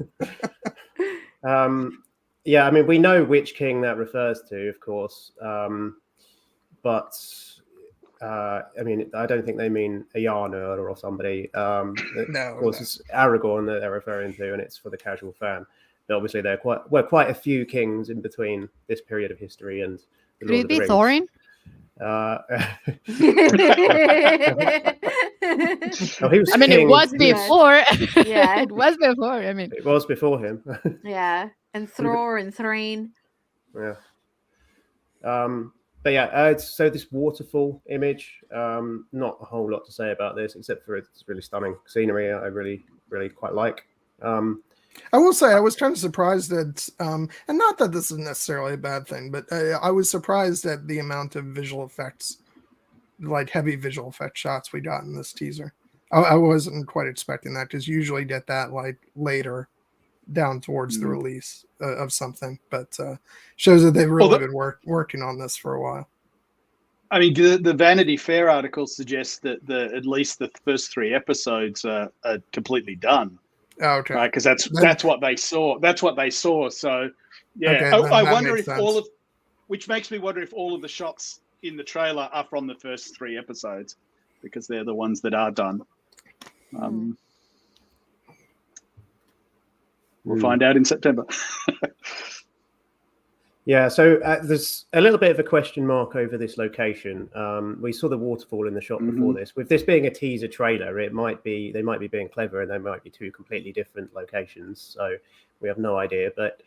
Speaker 1: Yeah, I mean, we know which king that refers to, of course, but I mean, I don't think they mean Ayana or somebody.
Speaker 4: No,
Speaker 1: of course, it's Aragorn that they're referring to, and it's for the casual fan. But obviously, there were quite a few kings in between this period of history and the Lord of the Rings.
Speaker 2: Thorin?
Speaker 1: He was king.
Speaker 2: It was before.
Speaker 5: Yeah,
Speaker 2: it was before. I mean,
Speaker 1: it was before him.
Speaker 5: Yeah, and Thror and Thrain.
Speaker 1: Yeah. But yeah, so this waterfall image, not a whole lot to say about this, except for it's really stunning scenery. I really, really quite like.
Speaker 4: I will say I was kind of surprised at, and not that this is necessarily a bad thing, but I was surprised at the amount of visual effects, like heavy visual effect shots we got in this teaser. I wasn't quite expecting that, because usually get that like later down towards the release of something, but shows that they've really been working on this for a while.
Speaker 3: I mean, the Vanity Fair article suggests that at least the first 3 episodes are completely done.
Speaker 4: Okay.
Speaker 3: Right, because that's what they saw. That's what they saw. So, yeah,
Speaker 4: Okay,
Speaker 3: I
Speaker 4: that
Speaker 3: wonder
Speaker 4: makes
Speaker 3: if
Speaker 4: sense.
Speaker 3: which makes me wonder if all of the shots in the trailer are from the first 3 episodes, because they're the ones that are done. We'll find out in September.
Speaker 1: Yeah, so there's a little bit of a question mark over this location. We saw the waterfall in the shot before this. With this being a teaser trailer, they might be being clever, and they might be 2 completely different locations. So we have no idea. But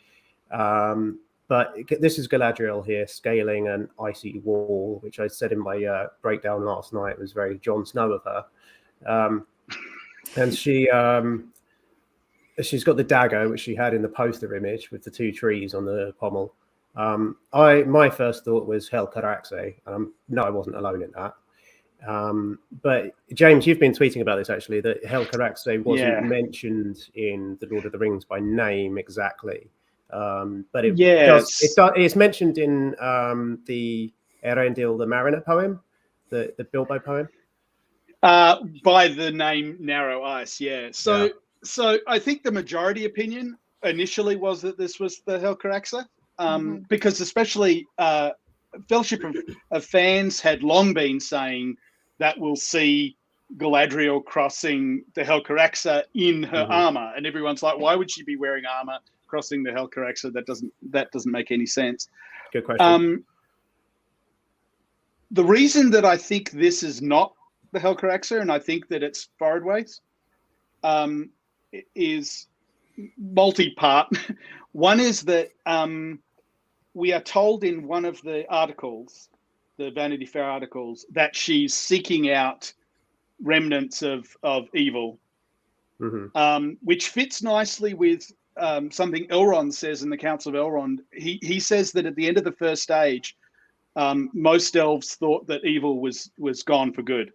Speaker 1: this is Galadriel here scaling an icy wall, which I said in my breakdown last night was very Jon Snow of her. And she's got the dagger, which she had in the poster image with the 2 trees on the pommel. My first thought was Helcaraxe. No, I wasn't alone in that. But James, you've been tweeting about this actually, that Helcaraxe wasn't mentioned in the Lord of the Rings by name exactly. But it's mentioned in the Erendil the Mariner poem, the Bilbo poem.
Speaker 3: By the name Narrow Ice, yeah. So I think the majority opinion initially was that this was the Helcaraxe. Because especially Fellowship of Fans had long been saying that we'll see Galadriel crossing the Helcaraxe in her armor, and everyone's like, "Why would she be wearing armor crossing the Helcaraxe? That doesn't make any sense."
Speaker 1: Good question.
Speaker 3: The reason that I think this is not the Helcaraxe, and I think that it's Forodwaith, is multi-part. One is that we are told in one of the articles, the Vanity Fair articles, that she's seeking out remnants of evil, which fits nicely with something Elrond says in the Council of Elrond. He says that at the end of the first age, most elves thought that evil was gone for good.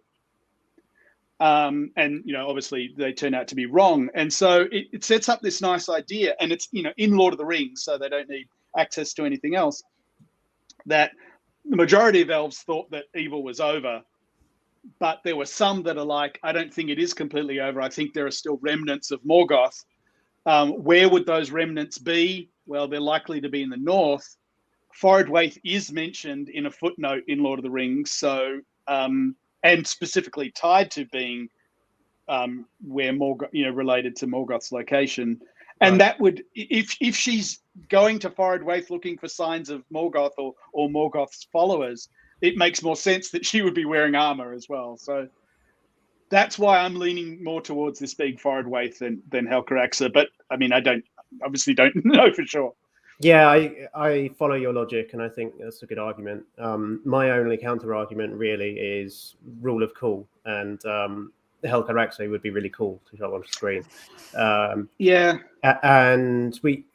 Speaker 3: And obviously they turn out to be wrong. And so it sets up this nice idea, and it's in Lord of the Rings, so they don't need access to anything else, that the majority of elves thought that evil was over, but there were some that are like, I don't think it is completely over. I think there are still remnants of Morgoth. Where would those remnants be? Well, they're likely to be in the north. Forodwaith is mentioned in a footnote in Lord of the Rings, so and specifically tied to being where Morgoth, related to Morgoth's location. And that would, if she's going to Forodwaith looking for signs of Morgoth or Morgoth's followers, it makes more sense that she would be wearing armor as well. So that's why I'm leaning more towards this being Forodwaith than Helcaraxe. But I mean, I obviously don't know for sure.
Speaker 1: Yeah, I follow your logic, and I think that's a good argument. My only counter argument really is rule of cool, and Helcaraxe would be really cool to show on screen. And we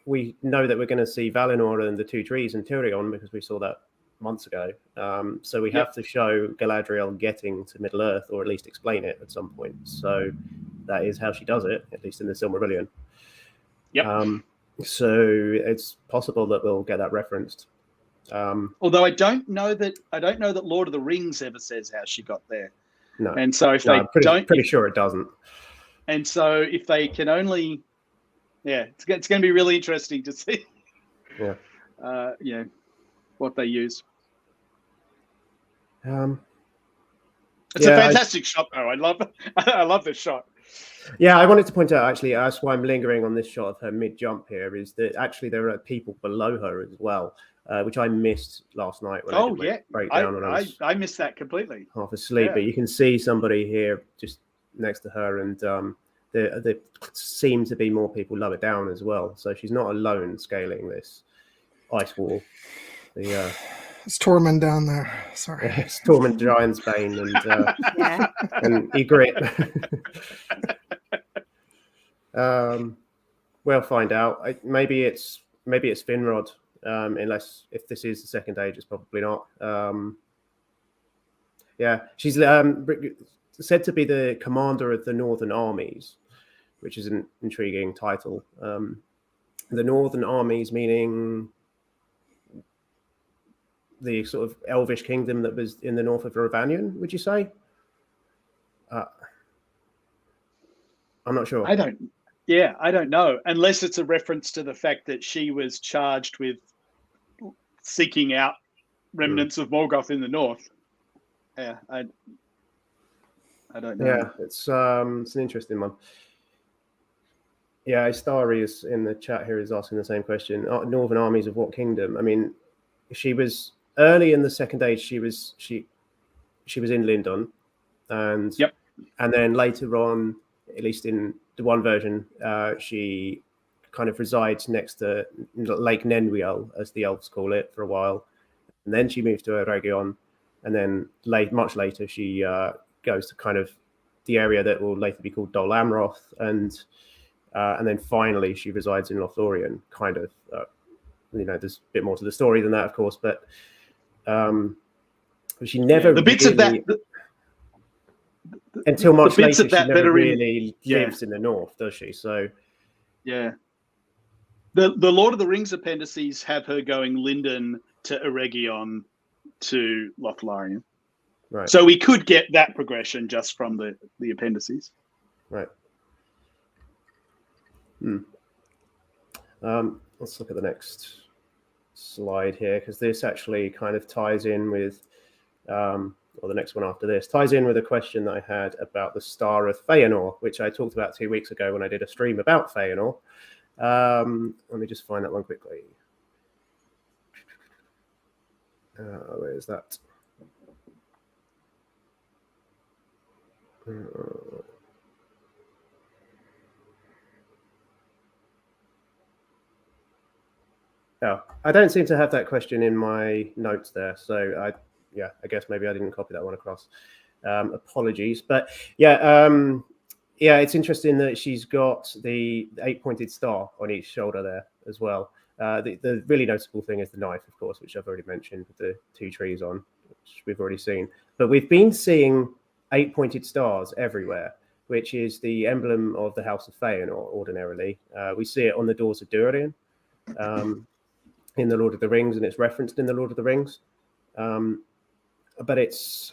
Speaker 1: know that we're going to see Valinor and the 2 trees and Tirion because we saw that months ago. So we have to show Galadriel getting to Middle Earth, or at least explain it at some point. So that is how she does it, at least in the Silmarillion. So it's possible that we'll get that referenced.
Speaker 3: Although I don't know that Lord of the Rings ever says how she got there.
Speaker 1: No.
Speaker 3: And so if
Speaker 1: I'm pretty sure it doesn't.
Speaker 3: And so if they can only, it's going to be really interesting to see. What they use. It's a fantastic shot, though. I love this shot.
Speaker 1: Yeah, I wanted to point out, actually, that's why I'm lingering on this shot of her mid-jump here, is that actually there are people below her as well, which I missed last night when I did my breakdown.
Speaker 3: I missed that completely.
Speaker 1: Half asleep, but you can see somebody here just next to her, and there seem to be more people lower down as well. So she's not alone scaling this ice wall.
Speaker 4: It's Tormund down there. Sorry.
Speaker 1: It's Tormund, Giantsbane, and Ygritte. We'll find out. Maybe it's Finrod. Unless if this is the second age, it's probably not. She's said to be the commander of the Northern Armies, which is an intriguing title. The Northern Armies meaning the sort of elvish kingdom that was in the north of Ravanion, would you say? I'm not sure.
Speaker 3: I don't know, unless it's a reference to the fact that she was charged with seeking out remnants of Morgoth in the north. Yeah, I don't know.
Speaker 1: Yeah, it's an interesting one. Yeah, Istari is in the chat here is asking the same question. Northern armies of what kingdom? I mean, she was early in the Second Age. She was in Lindon, and then later on, at least in the one version, she kind of resides next to Lake Nenwiel, as the elves call it, for a while, and then she moves to Eregion, and then much later she goes to kind of the area that will later be called Dol Amroth, and then finally she resides in Lothlorien. Kind of, there's a bit more to the story than that, of course, but she never
Speaker 3: the bits
Speaker 1: really,
Speaker 3: of that.
Speaker 1: Until much later, she never
Speaker 3: that
Speaker 1: really lives in the north, does she? So,
Speaker 3: yeah, the Lord of the Rings appendices have her going Lindon to Eregion to Lothlorien.
Speaker 1: Right.
Speaker 3: So we could get that progression just from the appendices.
Speaker 1: Right. Let's look at the next slide here, because this actually kind of ties in with, or the next one after this, ties in with a question that I had about the Star of Feanor, which I talked about 2 weeks ago when I did a stream about Feanor. Let me just find that one quickly. Where is that? I don't seem to have that question in my notes there, so I guess maybe I didn't copy that one across. Apologies, but it's interesting that she's got the 8-pointed star on each shoulder there as well. The really noticeable thing is the knife, of course, which I've already mentioned, with the 2 trees on, which we've already seen. But we've been seeing 8-pointed stars everywhere, which is the emblem of the House of Feanor ordinarily. We see it on the doors of Durin in the Lord of the Rings, and it's referenced in the Lord of the Rings. But it's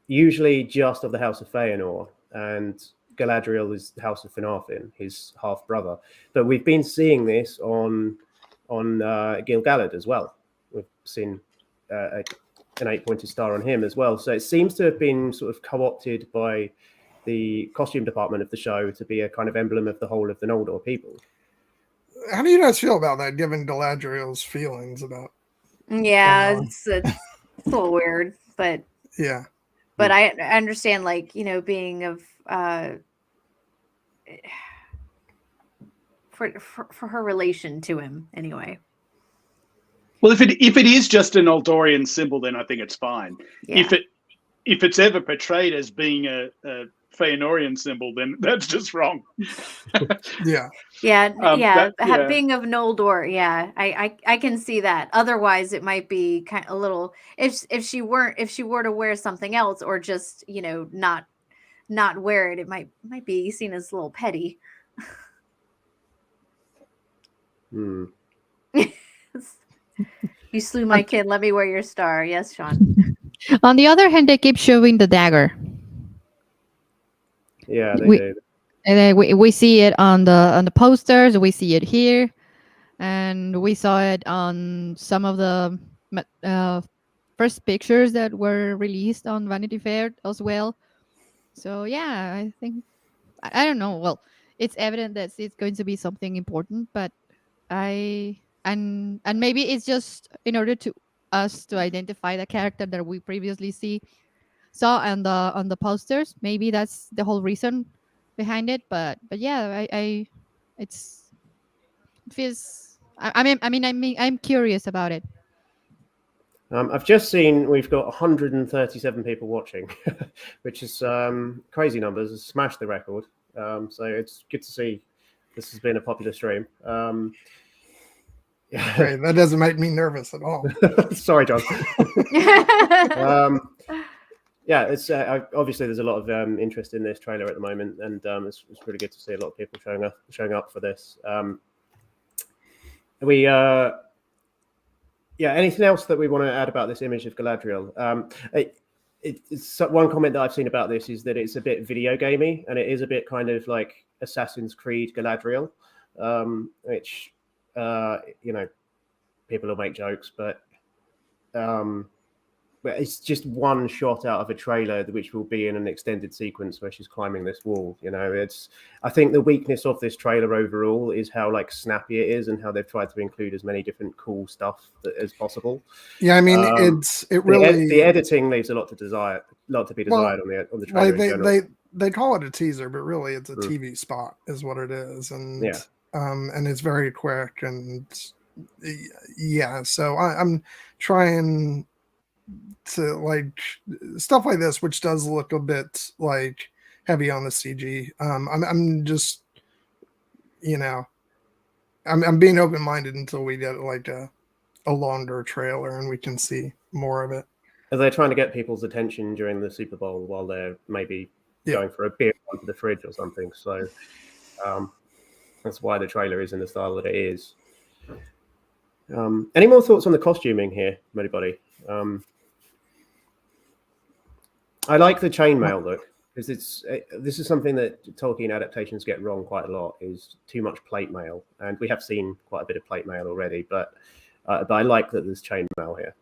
Speaker 1: usually just of the House of Feanor, and Galadriel is the House of Finarfin, his half-brother. But we've been seeing this on Gil-galad as well. We've seen an 8-pointed star on him as well. So it seems to have been sort of co-opted by the costume department of the show to be a kind of emblem of the whole of the Noldor people.
Speaker 4: How do you guys feel about that, given Galadriel's feelings about?
Speaker 5: Yeah, it's a little weird, but
Speaker 4: yeah.
Speaker 5: But I understand, like, being of for her relation to him anyway.
Speaker 3: Well, if it is just an Noldorian symbol, then I think it's fine.
Speaker 5: Yeah.
Speaker 3: If it's ever portrayed as being a Feanorian symbol, then that's just wrong.
Speaker 4: Yeah.
Speaker 5: Being of Noldor, I can see that. Otherwise, it might be kind of a little, if she were to wear something else, or just not wear it, it might be seen as a little petty. You slew my kid, let me wear your star. Yes, Sean.
Speaker 2: On the other hand, they keep showing the dagger.
Speaker 1: Yeah, they do.
Speaker 2: And then we see it on the posters. We see it here, and we saw it on some of the first pictures that were released on Vanity Fair as well. So yeah, I think I don't know. Well, it's evident that it's going to be something important, but and maybe it's just in order to us to identify the character that we previously saw on the posters. Maybe that's the whole reason behind it. But yeah, it feels. I'm curious about it.
Speaker 1: I've just seen we've got 137 people watching, which is crazy numbers. It's smashed the record. So it's good to see this has been a popular stream.
Speaker 4: Hey, that doesn't make me nervous at all.
Speaker 1: Sorry, John. It's obviously there's a lot of interest in this trailer at the moment, and it's really good to see a lot of people showing up for this. Yeah. Anything else that we want to add about this image of Galadriel? It's one comment that I've seen about this is that it's a bit video gamey, and it is a bit kind of like Assassin's Creed Galadriel, which people will make jokes, but it's just one shot out of a trailer which will be in an extended sequence where she's climbing this wall. I think the weakness of this trailer overall is how like snappy it is and how they've tried to include as many different cool stuff as possible.
Speaker 4: Yeah, I mean,
Speaker 1: the editing leaves a lot to be desired on the trailer in general.
Speaker 4: They call it a teaser, but really it's a TV spot is what it is, and it's very quick, and so I'm trying to like stuff like this, which does look a bit like heavy on the CG. I'm just, I'm being open-minded until we get like a longer trailer and we can see more of it.
Speaker 1: Are they trying to get people's attention during the Super Bowl while they're maybe going for a beer onto the fridge or something? So that's why the trailer is in the style that it is. Any more thoughts on the costuming here, anybody? I like the chainmail look because this is something that Tolkien adaptations get wrong quite a lot, is too much plate mail, and we have seen quite a bit of plate mail already. But I like that there's chainmail here.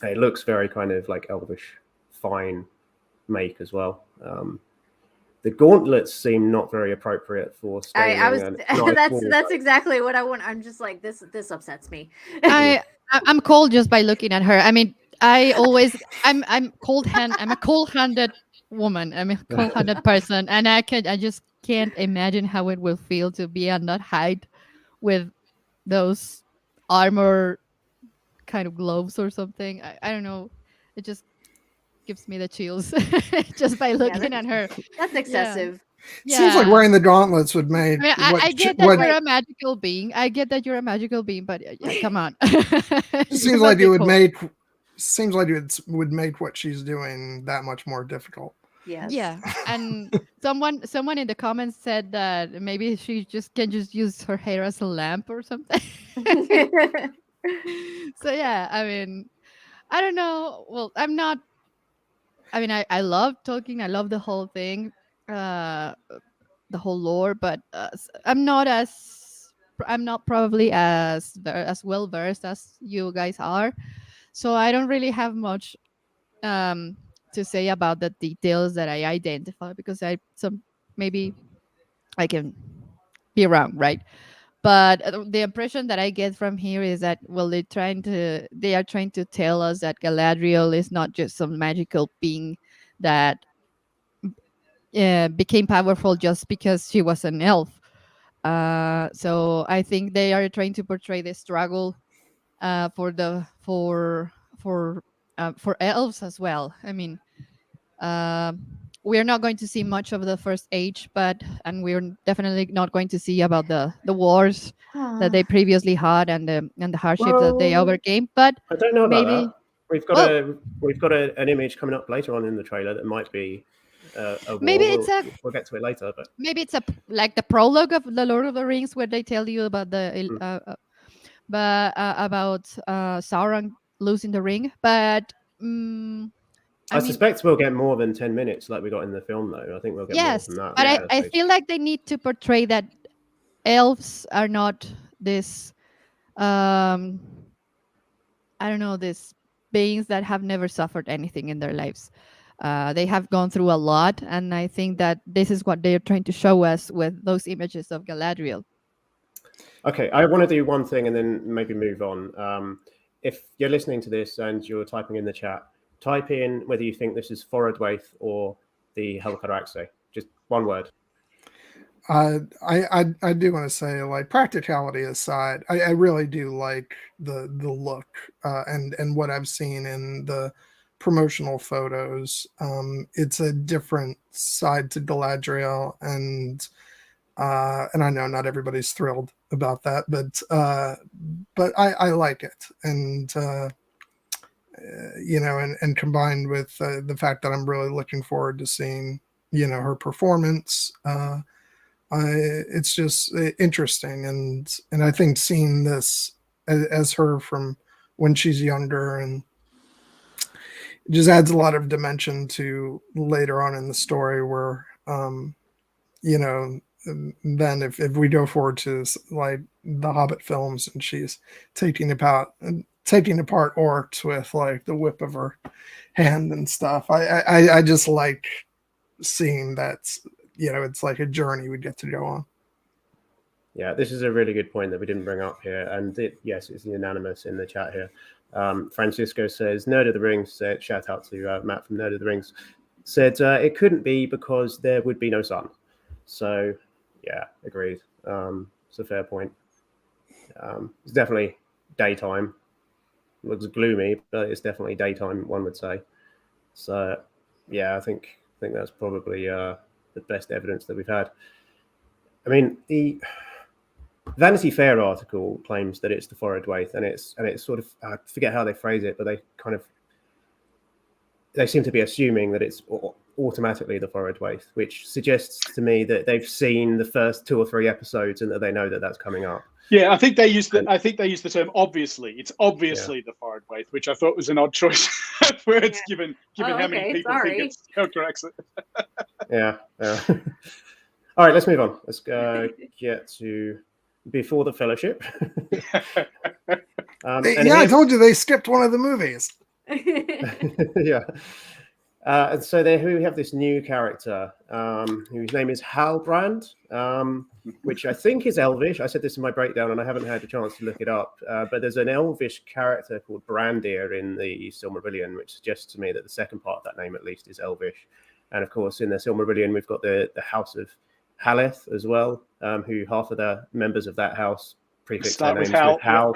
Speaker 1: It looks very kind of like elvish, fine make as well. The gauntlets seem not very appropriate for scaling.
Speaker 5: That's exactly what I want. I'm just like this upsets me.
Speaker 2: I'm cold just by looking at her. I mean, I'm cold-handed. I'm a cold-handed woman. I'm a cold-handed person, and I just can't imagine how it will feel to be on that height with those armor kind of gloves or something. I don't know. It just gives me the chills just by looking at her.
Speaker 5: That's excessive.
Speaker 4: Yeah. Seems like wearing the gauntlets would make.
Speaker 2: I get that you're a magical being. But come on.
Speaker 4: Seems like it would make. Seems like it would make what she's doing that much more difficult.
Speaker 5: Yes.
Speaker 2: Yeah. And someone in the comments said that maybe she can use her hair as a lamp or something. So yeah, I mean, I don't know. Well, I'm not. I mean, I love Tolkien. I love the whole thing, the whole lore. But I'm not probably as well versed as you guys are. So I don't really have much to say about the details that I identify, because maybe I can be wrong, right? But the impression that I get from here is that, well, they are trying to tell us that Galadriel is not just some magical being that became powerful just because she was an elf. So I think they are trying to portray the struggle for elves as well. I mean, we are not going to see much of the First Age, and we're definitely not going to see about the wars that they previously had and the hardships that they overcame. But
Speaker 1: I don't know about
Speaker 2: maybe
Speaker 1: that. We've got an image coming up later on in the trailer that might be a war.
Speaker 2: Maybe
Speaker 1: we'll get to it later, but
Speaker 2: maybe it's like the prologue of the Lord of the Rings, where they tell you about about Sauron losing the ring. But
Speaker 1: I suspect we'll get more than 10 minutes like we got in the film, though. I think we'll get more than that.
Speaker 2: But I feel like they need to portray that elves are not this, I don't know, these beings that have never suffered anything in their lives. They have gone through a lot, and I think that this is what they're trying to show us with those images of Galadriel.
Speaker 1: Okay, I want to do one thing and then maybe move on. If you're listening to this and you're typing in the chat, type in whether you think this is Forodwaith or the Helcaraxe. Just one word.
Speaker 4: I do want to say, like, practicality aside, I really do like the look and what I've seen in the promotional photos. It's a different side to Galadriel, and I know not everybody's thrilled about that, but I like it, and and combined with the fact that I'm really looking forward to seeing her performance. It's just interesting, and I think seeing this as her from when she's younger, and it just adds a lot of dimension to later on in the story where then if we go forward to like the Hobbit films and she's taking apart orcs with like the whip of her hand and stuff, I just like seeing that, it's like a journey we get to go on.
Speaker 1: Yeah, this is a really good point that we didn't bring up here, and yes, it's unanimous in the chat here. Francisco says, Nerd of the Rings, shout out to Matt from Nerd of the Rings, said it couldn't be because there would be no sun. So, yeah, agreed. It's a fair point. It's definitely daytime. It looks gloomy, but it's definitely daytime, one would say. So, yeah, I think that's probably the best evidence that we've had. I mean, the Vanity Fair article claims that it's the Forodwaith, and it's sort of, I forget how they phrase it, but they seem to be assuming that it's automatically the Forodwaith, which suggests to me that they've seen the first 2 or 3 episodes and that they know that that's coming up.
Speaker 3: Yeah, I think they use the term obviously. It's obviously the Forodwaith, which I thought was an odd choice of words given how many people think it's correct.
Speaker 1: Yeah. All right, let's move on. Let's get to Before the Fellowship.
Speaker 4: I told you they skipped one of the movies.
Speaker 1: Yeah. And so there we have this new character whose name is Halbrand, which I think is Elvish. I said this in my breakdown and I haven't had a chance to look it up. But there's an Elvish character called Brandir in the Silmarillion, which suggests to me that the second part of that name at least is Elvish. And of course, in the Silmarillion, we've got the House of Haleth as well, who half of the members of that house prefix their names with Hal.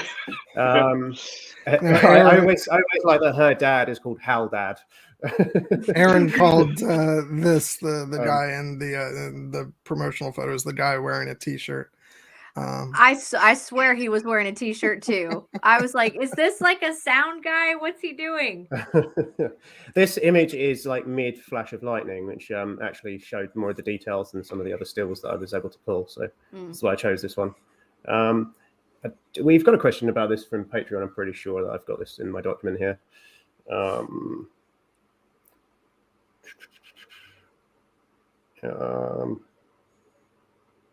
Speaker 1: I always like that her dad is called Haldad.
Speaker 4: Aaron called the guy in the promotional photos the guy wearing a t-shirt.
Speaker 5: I swear he was wearing a t-shirt too. I was like, is this like a sound guy? What's he doing?
Speaker 1: This image is like mid flash of lightning, which actually showed more of the details than some of the other stills that I was able to pull. So that's why I chose this one. We've got a question about this from Patreon. I'm pretty sure that I've got this in my document here.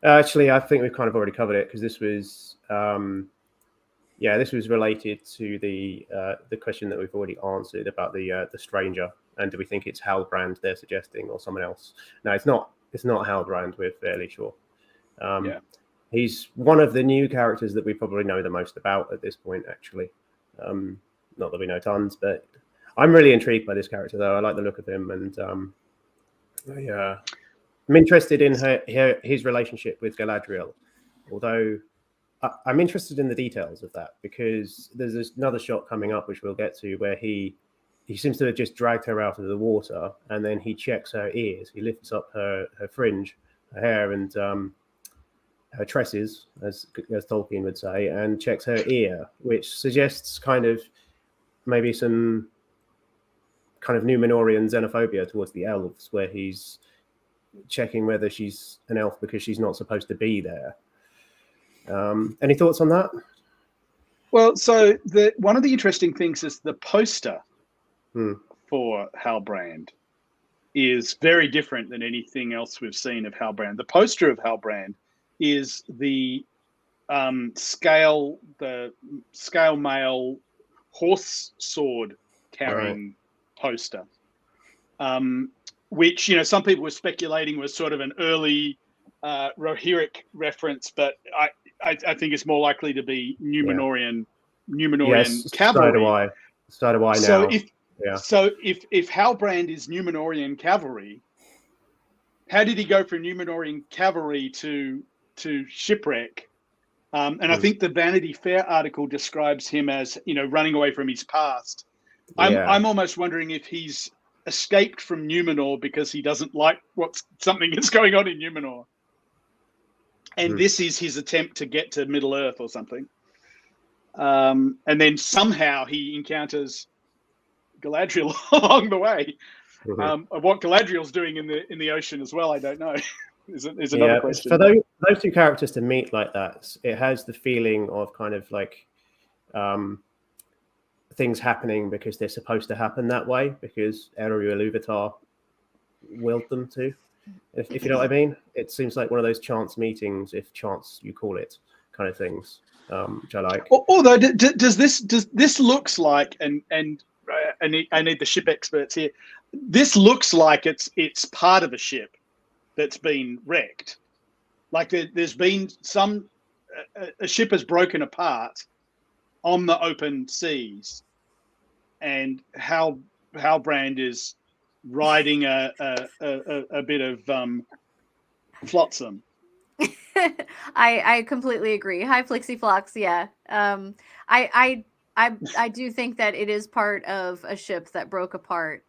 Speaker 1: Actually, I think we've kind of already covered it because this was, this was related to the question that we've already answered about the stranger, and do we think it's Halbrand they're suggesting or someone else? No, it's not. It's not Halbrand. We're fairly sure. He's one of the new characters that we probably know the most about at this point. Actually, not that we know tons, but I'm really intrigued by this character though. I like the look of him, and I'm interested in his relationship with Galadriel, although I'm interested in the details of that because there's another shot coming up, which we'll get to, where he seems to have just dragged her out of the water, and then he checks her ears. He lifts up her fringe, her hair, and her tresses, as Tolkien would say, and checks her ear, which suggests kind of maybe some kind of Númenórean xenophobia towards the elves, where he's checking whether she's an elf because she's not supposed to be there. Any thoughts on that?
Speaker 3: Well, so one of the interesting things is the poster for Halbrand is very different than anything else we've seen of Halbrand. The poster of Halbrand is the scale mail horse sword carrying poster. Which, some people were speculating was sort of an early Rohirric reference, but I think it's more likely to be Númenórean cavalry.
Speaker 1: So do I now.
Speaker 3: So if Halbrand is Númenórean cavalry, how did he go from Númenórean cavalry to shipwreck? And I think the Vanity Fair article describes him as running away from his past. I'm almost wondering if he's escaped from Númenor because he doesn't like something that's going on in Númenor, and this is his attempt to get to Middle Earth or something. And then somehow he encounters Galadriel along the way. What Galadriel's doing in the ocean as well, I don't know. is another question.
Speaker 1: For those two characters to meet like that, it has the feeling of kind of like things happening because they're supposed to happen that way, because Eru Iluvatar willed them to. If you know what I mean, it seems like one of those chance meetings, if chance you call it, kind of things, which I like.
Speaker 3: Although, does this looks like, and I need the ship experts here. This looks like it's part of a ship that's been wrecked. Like there's been a ship has broken apart on the open seas, and Halbrand is riding a bit of flotsam.
Speaker 5: I completely agree. Hi, Flixie yeah. I do think that it is part of a ship that broke apart.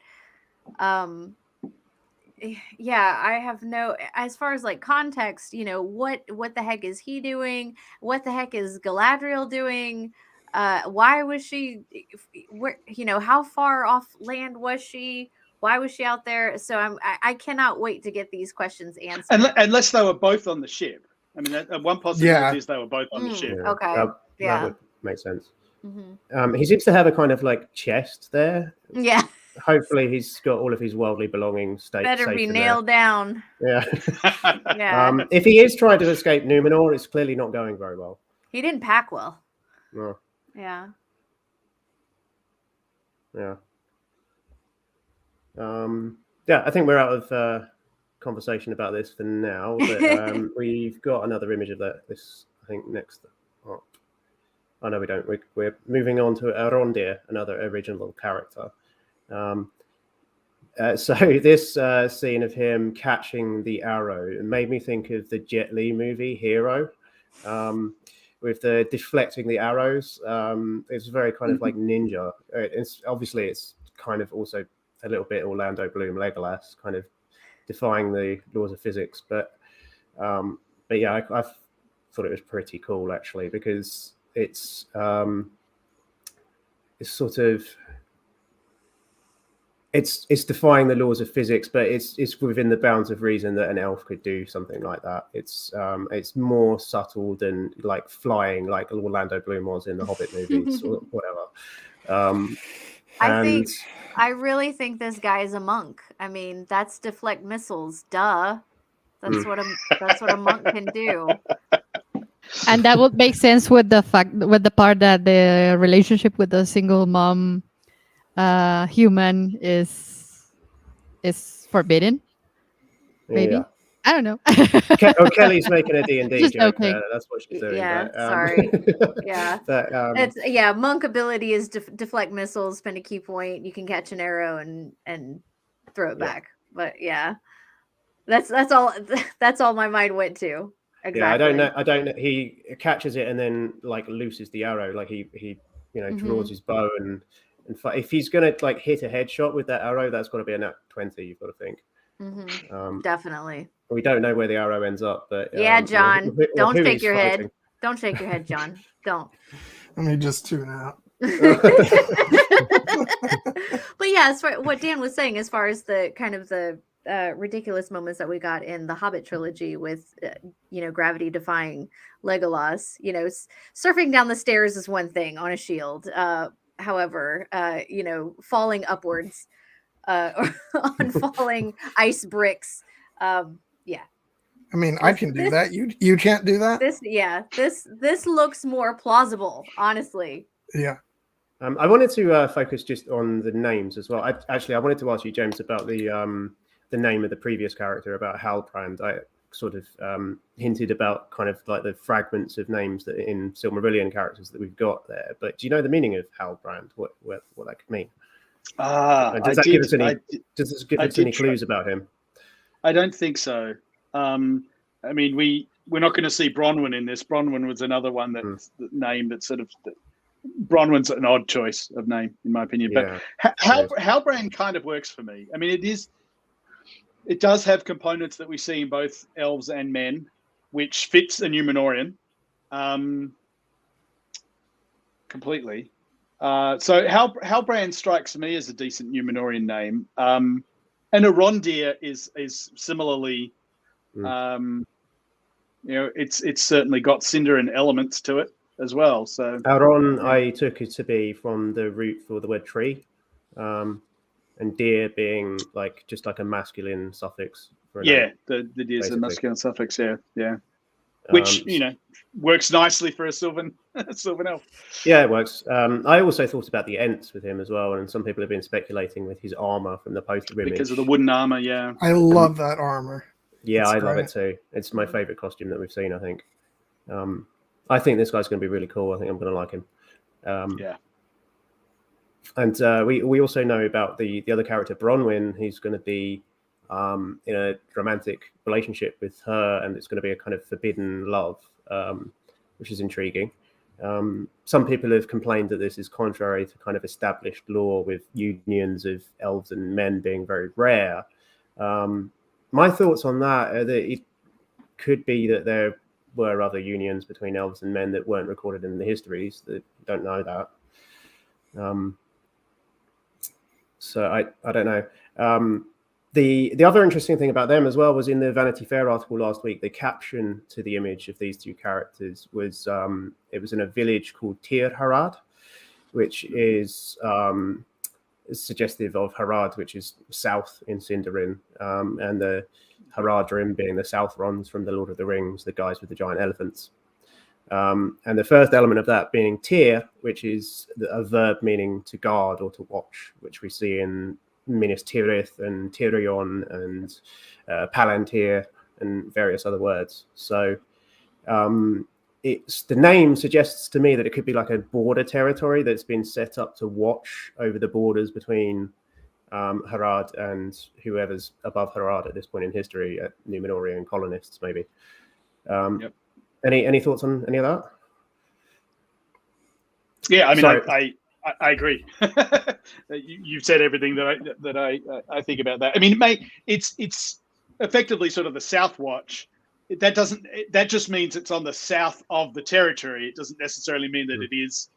Speaker 5: Yeah, I have no, as far as like context, what the heck is he doing? What the heck is Galadriel doing? Why was she, where, how far off land was she? Why was she out there? So I cannot wait to get these questions answered.
Speaker 3: Unless they were both on the ship. I mean, one possibility is they were both on the ship.
Speaker 5: Okay.
Speaker 1: That would make sense.
Speaker 5: Mm-hmm.
Speaker 1: He seems to have a kind of like chest there.
Speaker 5: Yeah.
Speaker 1: Hopefully he's got all of his worldly belongings
Speaker 5: Better be nailed down.
Speaker 1: Yeah.
Speaker 5: Yeah.
Speaker 1: If he is trying to escape Numenor, it's clearly not going very well.
Speaker 5: He didn't pack well.
Speaker 1: No.
Speaker 5: Yeah.
Speaker 1: Yeah. Yeah, I think we're out of conversation about this for now, but we've got another image of this, I think, next up. Oh, no, we don't. We're moving on to Arondir, another original character. So this scene of him catching the arrow made me think of the Jet Li movie Hero, with the deflecting the arrows. It's very kind of like ninja. It's kind of also a little bit Orlando Bloom, Legolas, kind of defying the laws of physics. But yeah, I thought it was pretty cool actually, because it's sort of. It's defying the laws of physics, but it's within the bounds of reason that an elf could do something like that. It's more subtle than like flying, like Orlando Bloom was in the Hobbit movies or whatever.
Speaker 5: I really think this guy is a monk. I mean, that's deflect missiles. Duh. That's what a monk can do.
Speaker 2: And that would make sense with the part that the relationship with the single mom human is forbidden. Maybe. Yeah. I don't know.
Speaker 1: Kelly's making a D&D joke.
Speaker 2: Okay.
Speaker 1: That's what she's doing.
Speaker 5: Yeah,
Speaker 1: but,
Speaker 5: sorry. Yeah.
Speaker 1: But,
Speaker 5: it's monk ability is deflect missiles, spend a key point. You can catch an arrow and throw it back. But yeah, that's all my mind went to. Exactly.
Speaker 1: Yeah, I don't know. He catches it and then like looses the arrow. Like he draws his bow and if he's gonna like hit a headshot with that arrow, that's got to be a nat 20. You've got to think.
Speaker 5: Definitely.
Speaker 1: We don't know where the arrow ends up, but
Speaker 5: yeah, John, don't shake your head. Don't shake your head, John. Don't.
Speaker 4: Let me just tune out.
Speaker 5: But yeah, as far what Dan was saying, as far as the kind of the ridiculous moments that we got in the Hobbit trilogy with gravity defying Legolas, surfing down the stairs is one thing on a shield. However, falling upwards or on falling ice bricks. Yeah.
Speaker 4: I mean, I can do that. You can't do that?
Speaker 5: This looks more plausible, honestly.
Speaker 4: Yeah.
Speaker 1: I wanted to focus just on the names as well. I wanted to ask you, James, about the name of the previous character, about Halbrand. I sort of hinted about kind of like the fragments of names that in Silmarillion characters that we've got there. But do you know the meaning of Halbrand? What that could mean? Does this give us any clues about him?
Speaker 3: I don't think so. I mean, we're not going to see Bronwyn in this. Bronwyn was another one that's the name that sort of. Bronwyn's an odd choice of name, in my opinion.
Speaker 1: Yeah,
Speaker 3: but Halbrand kind of works for me. I mean, it does have components that we see in both elves and men, which fits a Numenorian completely. So Halbrand strikes me as a decent Numenorian name. And Arondir is similarly, it's certainly got Sindarin elements to it. as well. So
Speaker 1: Auron, I took it to be from the root for the word tree, and deer being just like a masculine suffix. For a name,
Speaker 3: the deer's a
Speaker 1: basically.
Speaker 3: masculine suffix. Yeah. Which works nicely for a Sylvan elf.
Speaker 1: Yeah, it works. I also thought about the Ents with him as well, and some people have been speculating with his armor from the poster image
Speaker 3: Because of the wooden armor. Yeah,
Speaker 4: I love that armor.
Speaker 1: Yeah,
Speaker 4: That's
Speaker 1: love
Speaker 4: great.
Speaker 1: it too. It's my favorite costume that we've seen, I think. I think this guy's going to be really cool. I think I'm going to like him.
Speaker 3: Yeah.
Speaker 1: And we also know about the other character, Bronwyn. He's going to be in a romantic relationship with her, and it's going to be a kind of forbidden love, which is intriguing. Some people have complained that this is contrary to kind of established law, with unions of elves and men being very rare. My thoughts on that are that it could be that there were other unions between elves and men that weren't recorded in the histories, that don't know that. So I don't know. The other interesting thing about them as well was in the Vanity Fair article last week, the caption to the image of these two characters was it was in a village called Tir Harad, which is suggestive of Harad, which is south in Sindarin, and the Haradrim being the Southrons from the Lord of the Rings, the guys with the giant elephants. And the first element of that being Tir, which is a verb meaning to guard or to watch, which we see in Minas Tirith and Tirion and Palantir and various other words. So the name suggests to me that it could be like a border territory that's been set up to watch over the borders between Harad and whoever's above Harad at this point in history, at Numenorian colonists, maybe.
Speaker 3: Yep.
Speaker 1: Any thoughts on any of that?
Speaker 3: Yeah, I mean, I agree. You've said everything that I think about that. I mean, it's effectively sort of the South Watch. That just means it's on the south of the territory. It doesn't necessarily mean that it is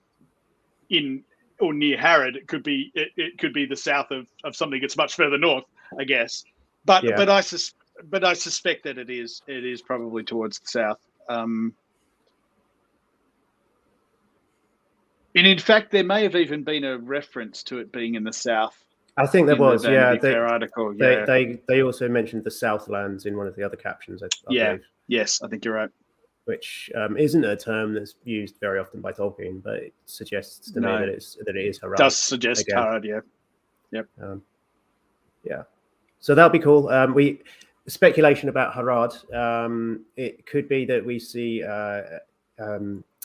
Speaker 3: in or near Harad. It could be the south of something that's much further north, I guess. But I suspect that it is probably towards the south. And in fact, there may have even been a reference to it being in the south.
Speaker 1: I think there was,
Speaker 3: article.
Speaker 1: They also mentioned the Southlands in one of the other captions, I believe.
Speaker 3: Yes, I think you're right.
Speaker 1: Which isn't a term that's used very often by Tolkien, but it suggests to me that it is Harad.
Speaker 3: Does suggest again. Harad, yeah. Yep.
Speaker 1: Yeah. So that'll be cool. Speculation about Harad. It could be that we see a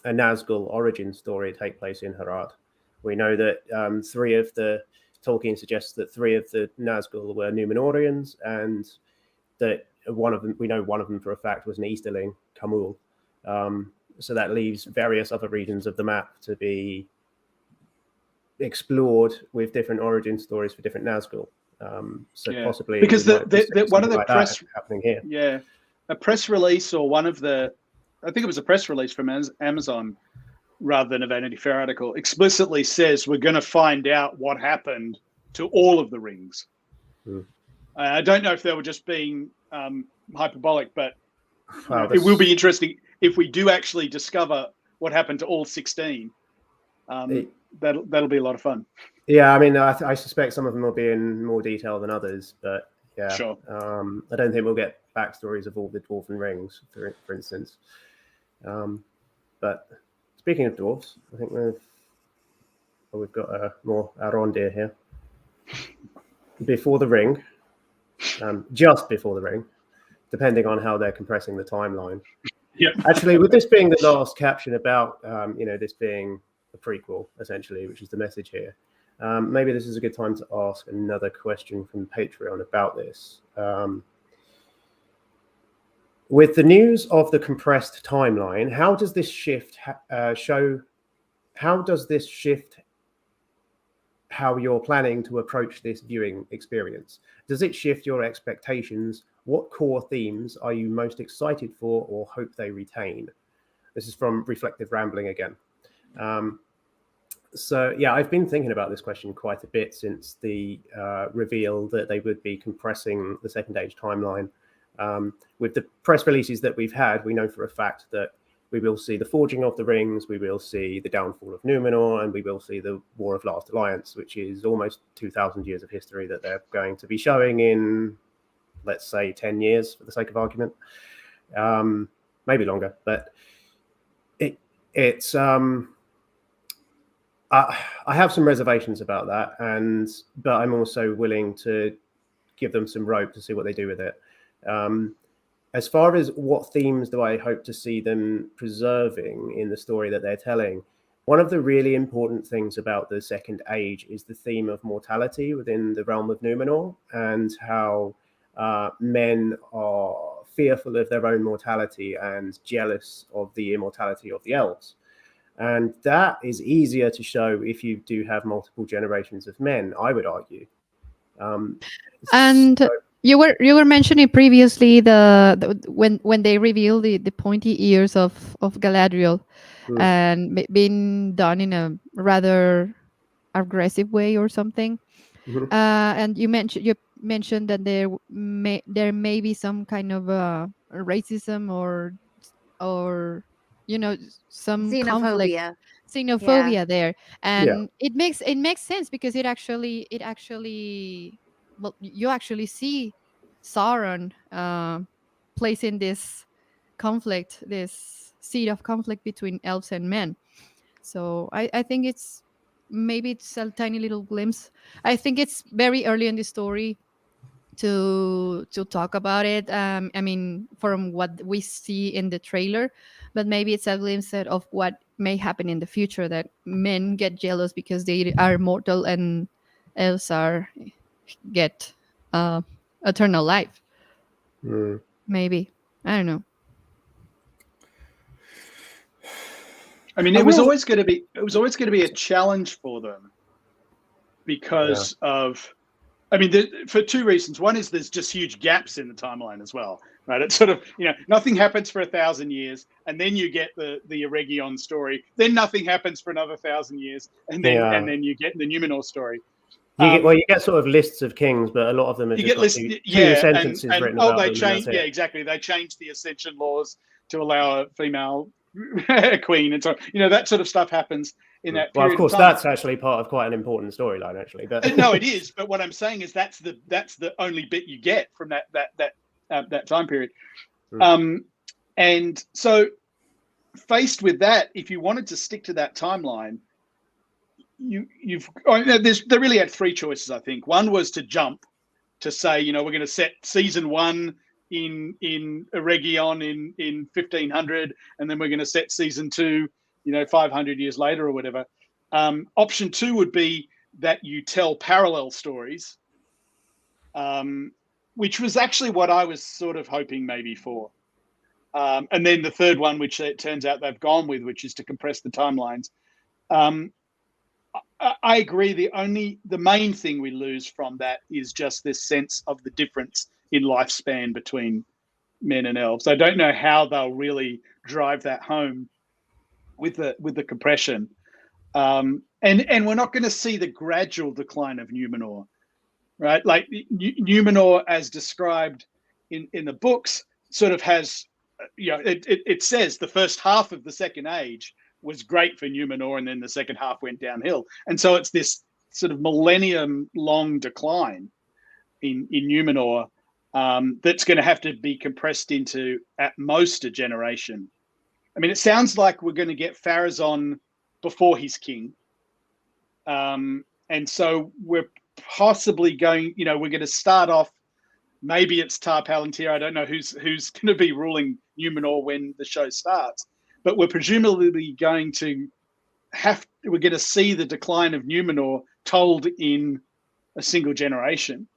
Speaker 1: Nazgul origin story take place in Harad. We know that Tolkien suggests that 3 of the Nazgul were Numenorians, and that one of them for a fact was an Easterling, Kamul. So that leaves various other regions of the map to be explored with different origin stories for different Nazgul. Possibly
Speaker 3: because one of the press
Speaker 1: happening here.
Speaker 3: Yeah, a press release or I think it was a press release from Amazon rather than a Vanity Fair article, explicitly says we're going to find out what happened to all of the rings. I don't know if they were just being hyperbolic, but it will be interesting if we do actually discover what happened to all 16. That'll be a lot of fun.
Speaker 1: Yeah, I mean, I suspect some of them will be in more detail than others, but yeah,
Speaker 3: sure.
Speaker 1: I don't think we'll get backstories of all the dwarven rings, for instance. But speaking of dwarves, I think we've got more Arondir here. Before the ring, just before the ring, depending on how they're compressing the timeline.
Speaker 3: Yeah.
Speaker 1: Actually, with this being the last caption about this being a prequel, essentially, which is the message here, maybe this is a good time to ask another question from Patreon about this. With the news of the compressed timeline, how does this shift how you're planning to approach this viewing experience? Does it shift your expectations? What core themes are you most excited for or hope they retain? This is from Reflective Rambling again. So yeah, I've been thinking about this question quite a bit since the reveal that they would be compressing the Second Age timeline. With the press releases that we've had, we know for a fact that we will see the forging of the rings, we will see the downfall of Numenor, and we will see the War of Last Alliance, which is almost 2,000 years of history that they're going to be showing in, let's say, 10 years for the sake of argument. Maybe longer, but it's I have some reservations about that, but I'm also willing to give them some rope to see what they do with it. As far as what themes do I hope to see them preserving in the story that they're telling, one of the really important things about the Second Age is the theme of mortality within the realm of Numenor, and how men are fearful of their own mortality and jealous of the immortality of the elves. And that is easier to show if you do have multiple generations of men, I would argue.
Speaker 2: And you were mentioning previously when they reveal the pointy ears of Galadriel, and being done in a rather aggressive way or something. And you mentioned that there may be some kind of racism or some
Speaker 5: Xenophobia.
Speaker 2: xenophobia there, and it makes sense because it actually well, you actually see Sauron placing this conflict, this seed of conflict between elves and men. So I think maybe it's a tiny little glimpse. I think it's very early in the story to talk about it. I mean, from what we see in the trailer, but maybe it's a glimpse of what may happen in the future, that men get jealous because they are mortal and elves get eternal life. Maybe, I don't know.
Speaker 3: I mean, it was always going to be a challenge for them because of, I mean, for two reasons. One is there's just huge gaps in the timeline as well, right? It's sort of, nothing happens for 1,000 years, and then you get the Eregion story. Then nothing happens for another 1,000 years, and then you get the Numenor story.
Speaker 1: You get sort of lists of kings, but a lot of them are just two sentences written about them.
Speaker 3: Exactly. They changed the Ascension laws to allow a female queen, and so that sort of stuff happens in that period.
Speaker 1: Well, of course,
Speaker 3: of time.
Speaker 1: that's actually part of quite an important storyline, actually. But
Speaker 3: no, it is. But what I'm saying is that's the only bit you get from that time period. And so, faced with that, if you wanted to stick to that timeline, they really had three choices, I think. One was to jump to say, we're going to set season 1 in Eregion in 1500, and then we're going to set season 2, 500 years later or whatever. Option 2 would be that you tell parallel stories, which was actually what I was sort of hoping maybe for. And then the third one, which it turns out they've gone with, which is to compress the timelines. I agree. The main thing we lose from that is just this sense of the difference in lifespan between men and elves. I don't know how they'll really drive that home with the compression. And we're not going to see the gradual decline of Numenor, right? Like Numenor, as described in the books, sort of has, it says the first half of the Second Age was great for Numenor, and then the second half went downhill. And so it's this sort of millennium-long decline in Numenor that's going to have to be compressed into, at most, a generation. I mean, it sounds like we're going to get Pharazôn before he's king. And so we're possibly going, we're going to start off, maybe it's Tar Palantir. I don't know who's going to be ruling Numenor when the show starts. But we're presumably going to see the decline of Numenor told in a single generation.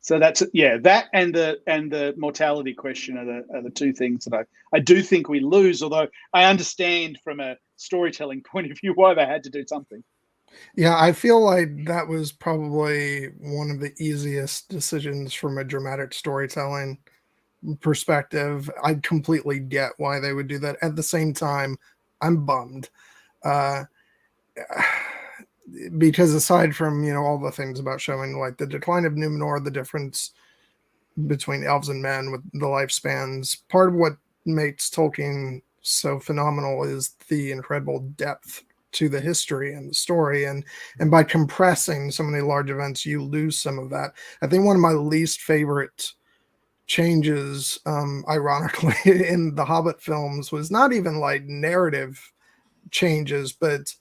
Speaker 3: So that's that and the mortality question are the two things that I do think we lose. Although I understand from a storytelling point of view why they had to do something.
Speaker 4: Yeah, I feel like that was probably one of the easiest decisions from a dramatic storytelling perspective. I completely get why they would do that. At the same time, I'm bummed because aside from all the things about showing like the decline of Numenor, the difference between elves and men with the lifespans, part of what makes Tolkien so phenomenal is the incredible depth to the history and the story, and by compressing so many large events, you lose some of that. I think one of my least favorite changes, ironically, in the Hobbit films was not even like narrative changes, but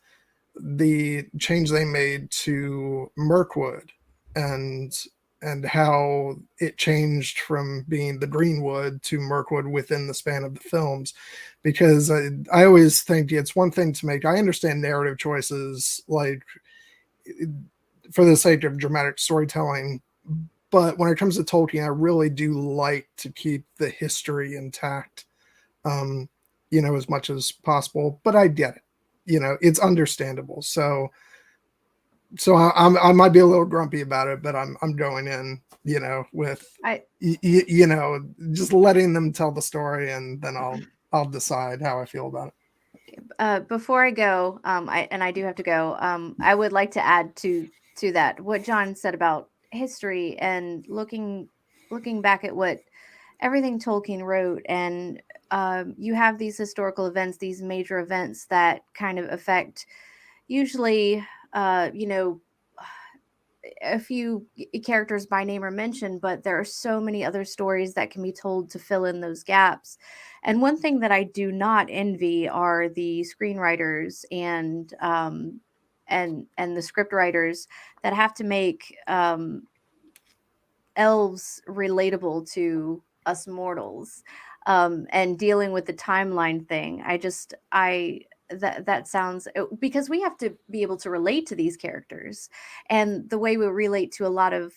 Speaker 4: the change they made to Mirkwood and how it changed from being the Greenwood to Mirkwood within the span of the films. Because I always think it's one thing to make, I understand narrative choices, like for the sake of dramatic storytelling, but when it comes to Tolkien, I really do like to keep the history intact, as much as possible. But I get it, it's understandable. So I might be a little grumpy about it, but I'm going in, with just letting them tell the story, and then I'll decide how I feel about it.
Speaker 5: Before I go, I do have to go. I would like to add to that what John said about history and looking back at what everything Tolkien wrote, and you have these historical events, these major events that kind of affect usually a few characters by name are mentioned, but there are so many other stories that can be told to fill in those gaps. And one thing that I do not envy are the screenwriters and the script writers that have to make elves relatable to us mortals, and dealing with the timeline thing. That sounds, because we have to be able to relate to these characters, and the way we relate to a lot of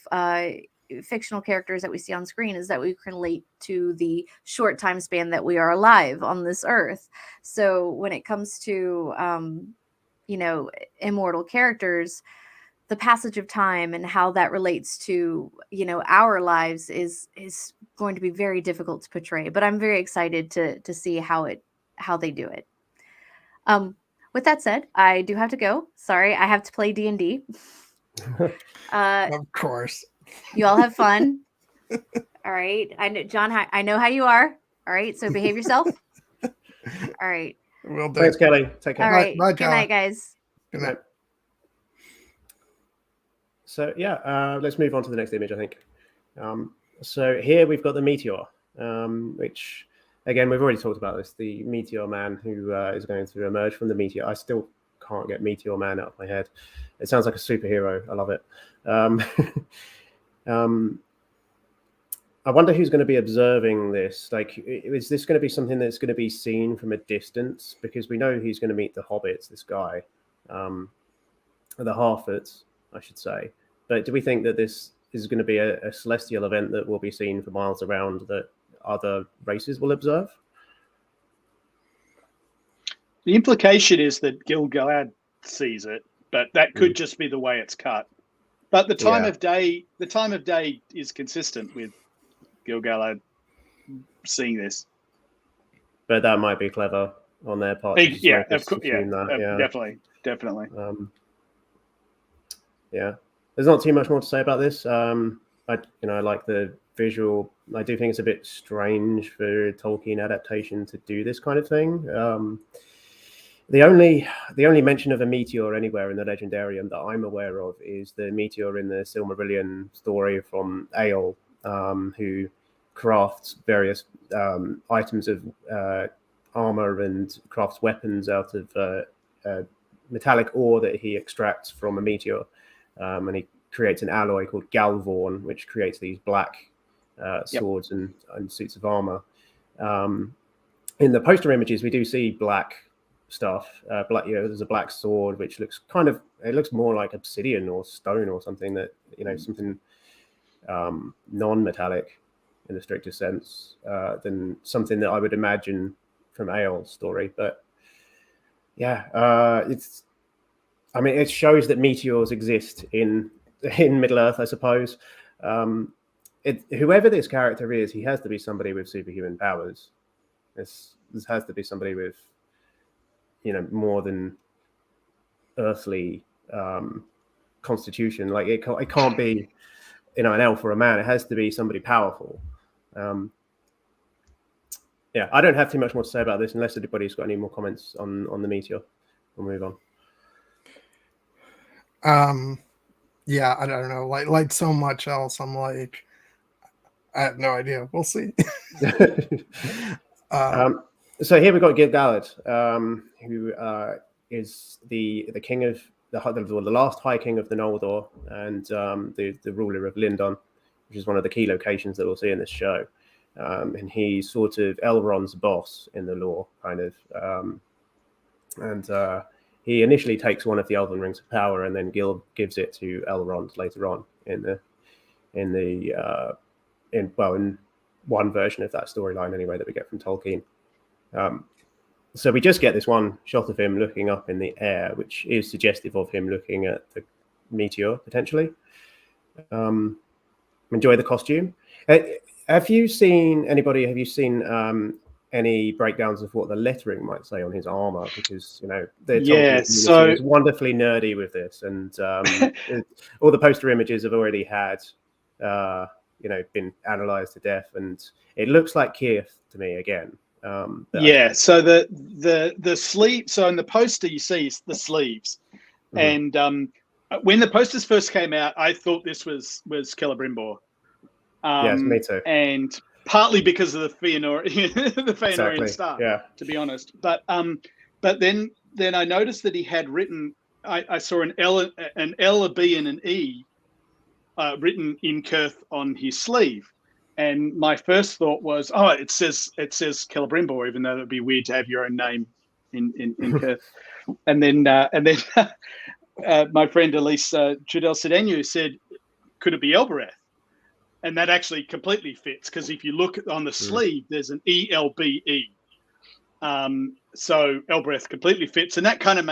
Speaker 5: fictional characters that we see on screen is that we can relate to the short time span that we are alive on this earth. So when it comes to immortal characters, the passage of time and how that relates to our lives is going to be very difficult to portray. But I'm very excited to see how they do it. With that said, I do have to go. Sorry, I have to play D&D.
Speaker 4: Of course.
Speaker 5: You all have fun. All right. I know, John, I know how you are. All right. So behave yourself. All right.
Speaker 4: Will do.
Speaker 1: Thanks, Kelly. Take care.
Speaker 5: All right.
Speaker 4: Bye,
Speaker 5: Good night, guys.
Speaker 4: Good night.
Speaker 1: So let's move on to the next image, I think. So here we've got the Meteor, which, again, we've already talked about this, the Meteor Man who is going to emerge from the meteor. I still can't get Meteor Man out of my head. It sounds like a superhero. I love it. I wonder who's going to be observing this. Like, is this going to be something that's going to be seen from a distance? Because we know he's going to meet the hobbits, this guy, the Harfoots, I should say. But do we think that this is going to be a celestial event that will be seen for miles around that other races will observe?
Speaker 3: The implication is that Gil-galad sees it, but that could just be the way it's cut. But the time of day is consistent with Gil-galad seeing this.
Speaker 1: But that might be clever on their part.
Speaker 3: Yeah, of course. Yeah, definitely.
Speaker 1: Yeah, there's not too much more to say about this. I like the visual. I do think it's a bit strange for a Tolkien adaptation to do this kind of thing. The only mention of a meteor anywhere in the Legendarium that I'm aware of is the meteor in the Silmarillion story from Eöl, who crafts various items of armor and crafts weapons out of metallic ore that he extracts from a meteor. And he creates an alloy called Galvorn, which creates these black swords and suits of armor. In the poster images, we do see black stuff. There's a black sword which looks more like obsidian or stone or something that something non-metallic in the strictest sense than something that I would imagine from Eöl's story. But it shows that meteors exist in Middle Earth, I suppose. Whoever this character is, he has to be somebody with superhuman powers. This has to be somebody with more than earthly constitution. Like it can't be an elf or a man. It has to be somebody powerful. yeah, I don't have too much more to say about this unless anybody's got any more comments on the Meteor. We'll move on.
Speaker 4: Yeah, I don't know. Like so much else, I'm like, I have no idea. We'll see.
Speaker 1: So here we've got Gil-galad, who is the king of the last High King of the Noldor, and the ruler of Lindon, which is one of the key locations that we'll see in this show. And he's sort of Elrond's boss in the lore, kind of. And he initially takes one of the Elven Rings of Power, and then Gil gives it to Elrond later on in one version of that storyline anyway that we get from Tolkien. So we just get this one shot of him looking up in the air, which is suggestive of him looking at the meteor potentially. Enjoy the costume. Have you seen any breakdowns of what the lettering might say on his armor? Because the Tolkien community is wonderfully nerdy with this, and all the poster images have already had been analyzed to death, and it looks like Keith to me again.
Speaker 3: So the sleeve. So in the poster you see the sleeves, and when the posters first came out, I thought this was Celebrimbor.
Speaker 1: Yes, me too.
Speaker 3: And partly because of the Feanorian star, to be honest. But then I noticed that he had written. I saw an L, a B, and an E written in Kurth on his sleeve. And my first thought was, it says Celebrimbor, even though it'd be weird to have your own name in Kurth. And then my friend Elise Trudel Cedenu said, could it be Elbereth? And that actually completely fits, because if you look on the sleeve, there's an ELBE. So Elbereth completely fits, and that kind of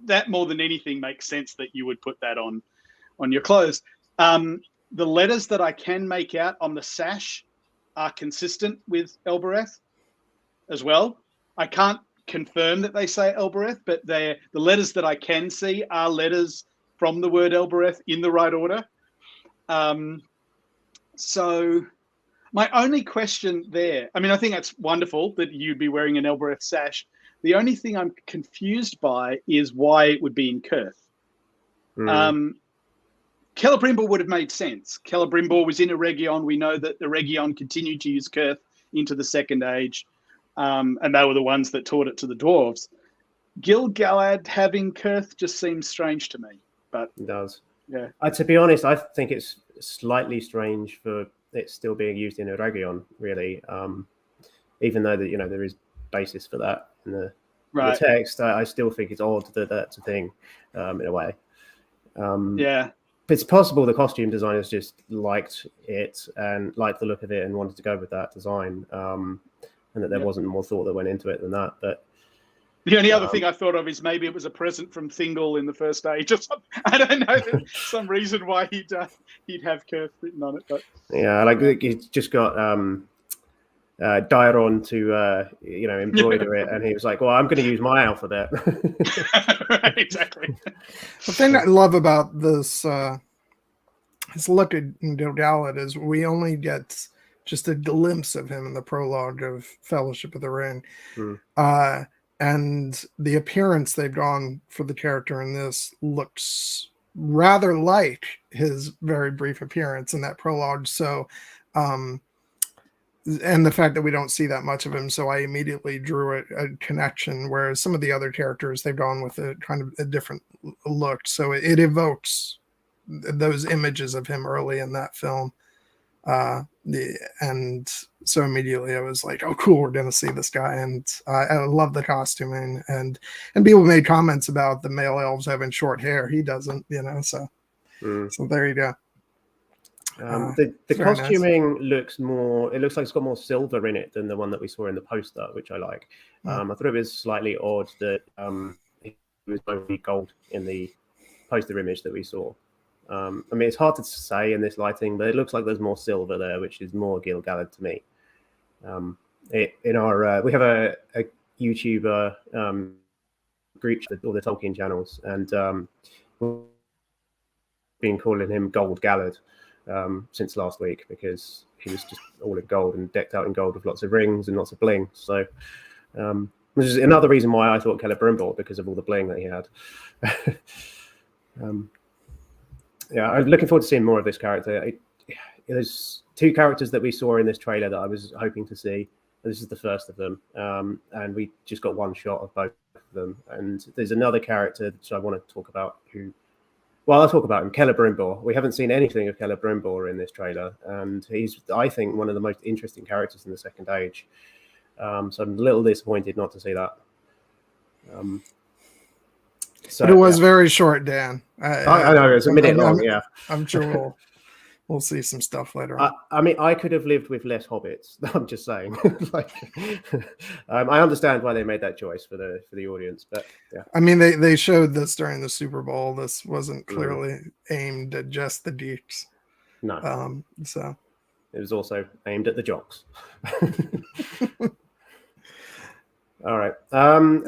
Speaker 3: that more than anything makes sense that you would put that on your clothes. The letters that I can make out on the sash are consistent with Elbereth as well. I can't confirm that they say Elbereth, but the letters that I can see are letters from the word Elbereth in the right order. So my only question there, I think that's wonderful that you'd be wearing an Elbereth sash. The only thing I'm confused by is why it would be in Kurth. Celebrimbor would have made sense. Celebrimbor was in Eregion. We know that Eregion continued to use Kurth into the Second Age, and they were the ones that taught it to the dwarves. Gil-galad having Kurth just seems strange to me. But
Speaker 1: it does.
Speaker 3: Yeah.
Speaker 1: To be honest, I think it's slightly strange for it still being used in Eregion, really. Even though that there is basis for that in the text, I still think it's odd that that's a thing in a way. It's possible the costume designers just liked it and liked the look of it and wanted to go with that design, and that there wasn't more thought that went into it than that. But
Speaker 3: the only other thing I thought of is maybe it was a present from Thingol in the First Age or something. I don't know. There's some reason why he'd have Kurth written on it. But
Speaker 1: he's just got Dairon to embroider it, and he was like, "Well, I'm going to use my alphabet."
Speaker 3: Right, exactly.
Speaker 4: The thing I love about this his look at Dodalet is we only get just a glimpse of him in the prologue of Fellowship of the Ring. And the appearance they've gone for the character in this looks rather like his very brief appearance in that prologue. So, and the fact that we don't see that much of him, so I immediately drew a connection, whereas some of the other characters, they've gone with a kind of a different look. So it evokes those images of him early in that film. And so immediately I was like, oh, cool, we're going to see this guy. And I love the costuming. And people made comments about the male elves having short hair. He doesn't, so there you go.
Speaker 1: The costuming looks like it's got more silver in it than the one that we saw in the poster, which I like. I thought it was slightly odd that it was mostly gold in the poster image that we saw. It's hard to say in this lighting, but it looks like there's more silver there, which is more Gil-galad to me. We have a YouTuber group, all the Tolkien channels, and we've been calling him Gold Galad. since last week, because he was just all in gold and decked out in gold with lots of rings and lots of bling. So which is another reason why I thought Celebrimbor, because of all the bling that he had. Yeah, I'm looking forward to seeing more of this character. There's 2 characters that we saw in this trailer that I was hoping to see. This is the first of them, and we just got one shot of both of them. And there's another character that I want to talk about well, I'll talk about him, Celebrimbor. We haven't seen anything of Celebrimbor in this trailer, and he's, I think, one of the most interesting characters in the Second Age. So I'm a little disappointed not to see that.
Speaker 4: But it was very short, Dan.
Speaker 1: I know, it was a minute long, yeah.
Speaker 4: I'm sure we'll see some stuff later on.
Speaker 1: I mean, I could have lived with less hobbits. I'm just saying. I understand why they made that choice for the audience, but yeah.
Speaker 4: I mean, they showed this during the Super Bowl. This wasn't clearly aimed at just the geeks.
Speaker 1: No.
Speaker 4: So
Speaker 1: it was also aimed at the jocks. All right.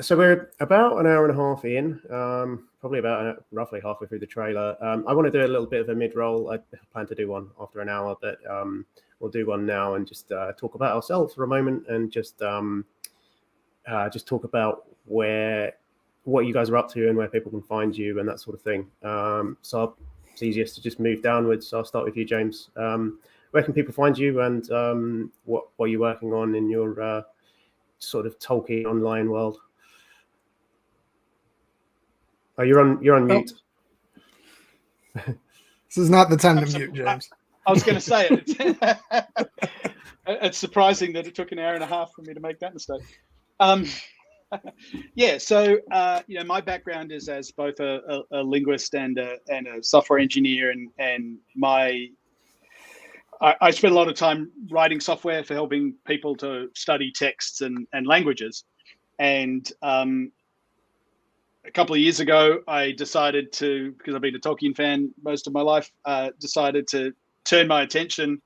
Speaker 1: So we're about an hour and a half in, probably about roughly halfway through the trailer. I want to do a little bit of a mid-roll. I plan to do one after an hour, but we'll do one now and just talk about ourselves for a moment, and just talk about what you guys are up to and where people can find you and that sort of thing. So it's easiest to just move downwards. So I'll start with you, James. Where can people find you, and what are you working on in your sort of Tolkien online world? Oh, you're on mute.
Speaker 4: This is not the time to mute, James.
Speaker 3: I was going to say it. It's surprising that it took an hour and a half for me to make that mistake. Yeah, so my background is as both a linguist and a software engineer, and I spend a lot of time writing software for helping people to study texts and languages. And a couple of years ago, I decided to, because I've been a Tolkien fan most of my life, decided to turn my attention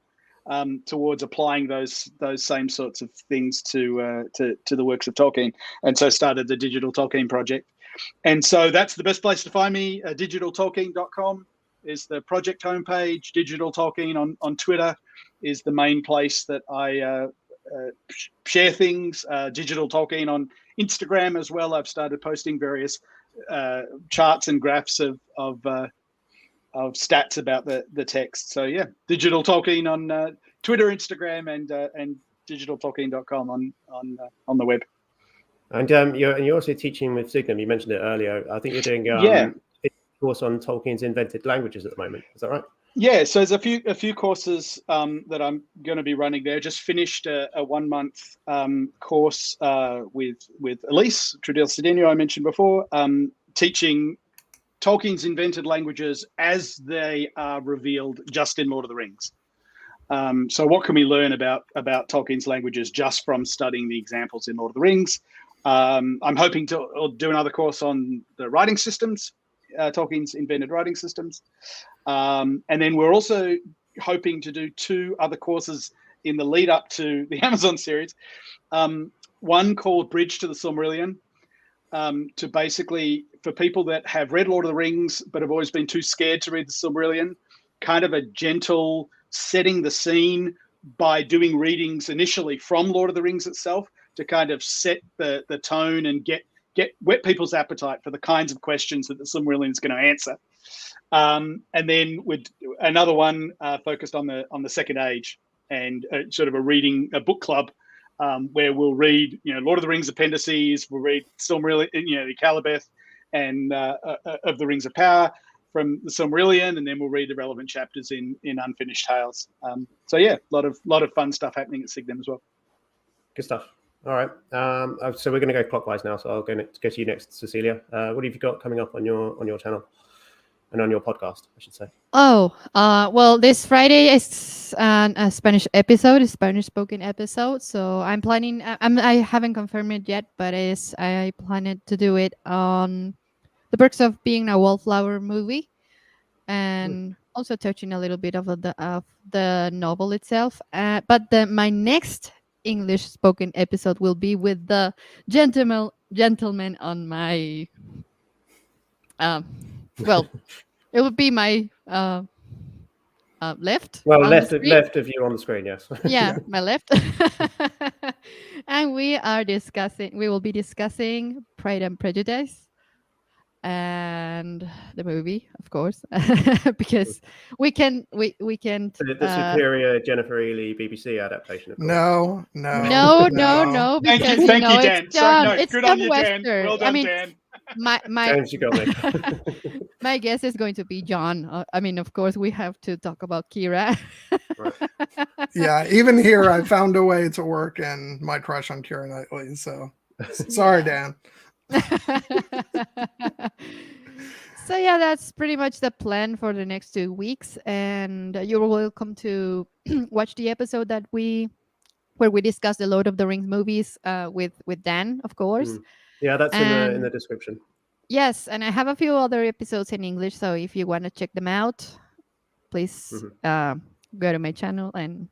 Speaker 3: towards applying those same sorts of things to the works of Tolkien, and so started the Digital Tolkien Project. And so that's the best place to find me. digitaltolkien.com is the project homepage. Digital Tolkien on Twitter is the main place that I share things. Digital Tolkien on Instagram as well. I've started posting various charts and graphs of stats about the text. So yeah, Digital Tolkien on Twitter, Instagram, and digitaltolkien.com on the web. And
Speaker 1: you're also teaching with Signum. You mentioned it earlier. I think you're doing a course on Tolkien's invented languages at the moment. Is that right?
Speaker 3: Yeah. So there's a few courses that I'm going to be running there. Just finished a 1 month course with Elise Trudel-Cedeno, I mentioned before, teaching Tolkien's invented languages as they are revealed just in Lord of the Rings. So what can we learn about Tolkien's languages just from studying the examples in Lord of the Rings? I'm hoping to do another course on the writing systems, Tolkien's invented writing systems. And then we're also hoping to do 2 other courses in the lead up to the Amazon series. One called Bridge to the Silmarillion, to basically, for people that have read Lord of the Rings but have always been too scared to read the Silmarillion, kind of a gentle setting the scene by doing readings initially from Lord of the Rings itself to kind of set the tone and get whet people's appetite for the kinds of questions that the Silmarillion is going to answer. And then with another one focused on the Second Age, and sort of a book club where we'll read, Lord of the Rings appendices, we'll read Silmarillion, the Calibeth and of the Rings of Power from the Silmarillion, and then we'll read the relevant chapters in Unfinished Tales. So yeah, a lot of fun stuff happening at Signum as well.
Speaker 1: Good stuff. All right. So we're going to go clockwise now. So I'll go to you next, Cecilia. What have you got coming up on your channel and on your podcast, I should say?
Speaker 2: Well, this Friday is a Spanish episode, a Spanish spoken episode. So I'm planning. I haven't confirmed it yet, but I planned to do it on the perks of being a wallflower movie, and also touching a little bit of the novel itself. But my next English spoken episode will be with the gentleman on my well, it would be my left.
Speaker 1: Well,
Speaker 2: on the
Speaker 1: left
Speaker 2: screen.
Speaker 1: of you on the screen, yes.
Speaker 2: Yeah, my left. And we will be discussing Pride and Prejudice and the movie, of course, because we can't
Speaker 1: The superior Jennifer Ely BBC adaptation, of course.
Speaker 2: no,
Speaker 3: Thank
Speaker 2: because
Speaker 3: you, thank you,
Speaker 2: it's
Speaker 3: Dan. So,
Speaker 2: John.
Speaker 3: no,
Speaker 2: It's
Speaker 3: good
Speaker 2: John
Speaker 3: on you, Dan.
Speaker 2: Wester.
Speaker 3: Well done, Dan.
Speaker 2: my
Speaker 1: James, you got me.
Speaker 2: my guess is going to be John. I mean, of course, we have to talk about Kira.
Speaker 1: Right.
Speaker 4: Yeah, even here, I found a way to work in my crush on Keira Knightley. So sorry, Dan.
Speaker 2: So yeah, that's pretty much the plan for the next 2 weeks, and you're welcome to watch the episode where we discuss the Lord of the Rings movies with Dan, of course.
Speaker 1: Yeah, that's in
Speaker 2: And
Speaker 1: the description.
Speaker 2: yes, and I have a few other episodes in English, so if you want to check them out, please go to my channel and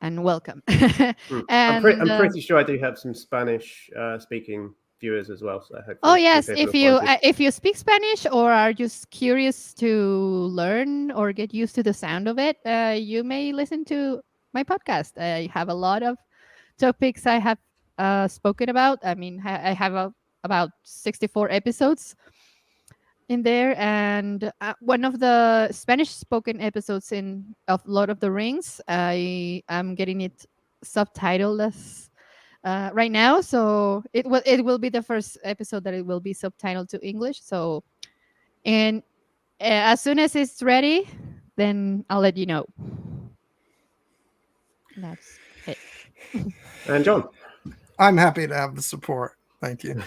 Speaker 2: welcome.
Speaker 1: I'm pretty sure I do have some Spanish speaking viewers as well. So hopefully
Speaker 2: oh yes,
Speaker 1: people will find
Speaker 2: if you speak Spanish or are just curious to learn or get used to the sound of it, you may listen to my podcast. I have a lot of topics I have spoken about. I mean, I have about 64 episodes in there, and one of the Spanish spoken episodes of Lord of the Rings, I am getting it subtitled as right now, so it will be the first episode that it will be subtitled to English. So, and as soon as it's ready, then I'll let you know. That's it.
Speaker 1: And John,
Speaker 4: I'm happy to have the support. Thank you.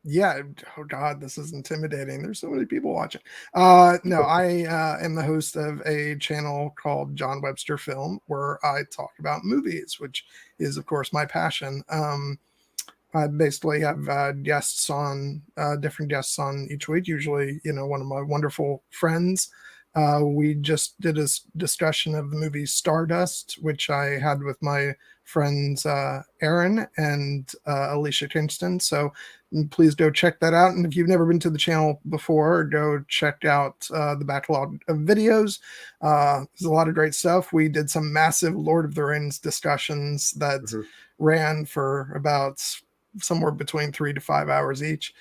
Speaker 4: Yeah. Oh God, this is intimidating. There's so many people watching. No, I am the host of a channel called John Webster Film, where I talk about movies, which is, of course, my passion. I basically have guests on, different guests on each week. Usually, one of my wonderful friends. We just did a discussion of the movie Stardust, which I had with my friends Aaron and Alicia Kingston. So please go check that out. And if you've never been to the channel before, go check out the backlog of videos. There's a lot of great stuff. We did some massive Lord of the Rings discussions that ran for about somewhere between 3 to 5 hours each.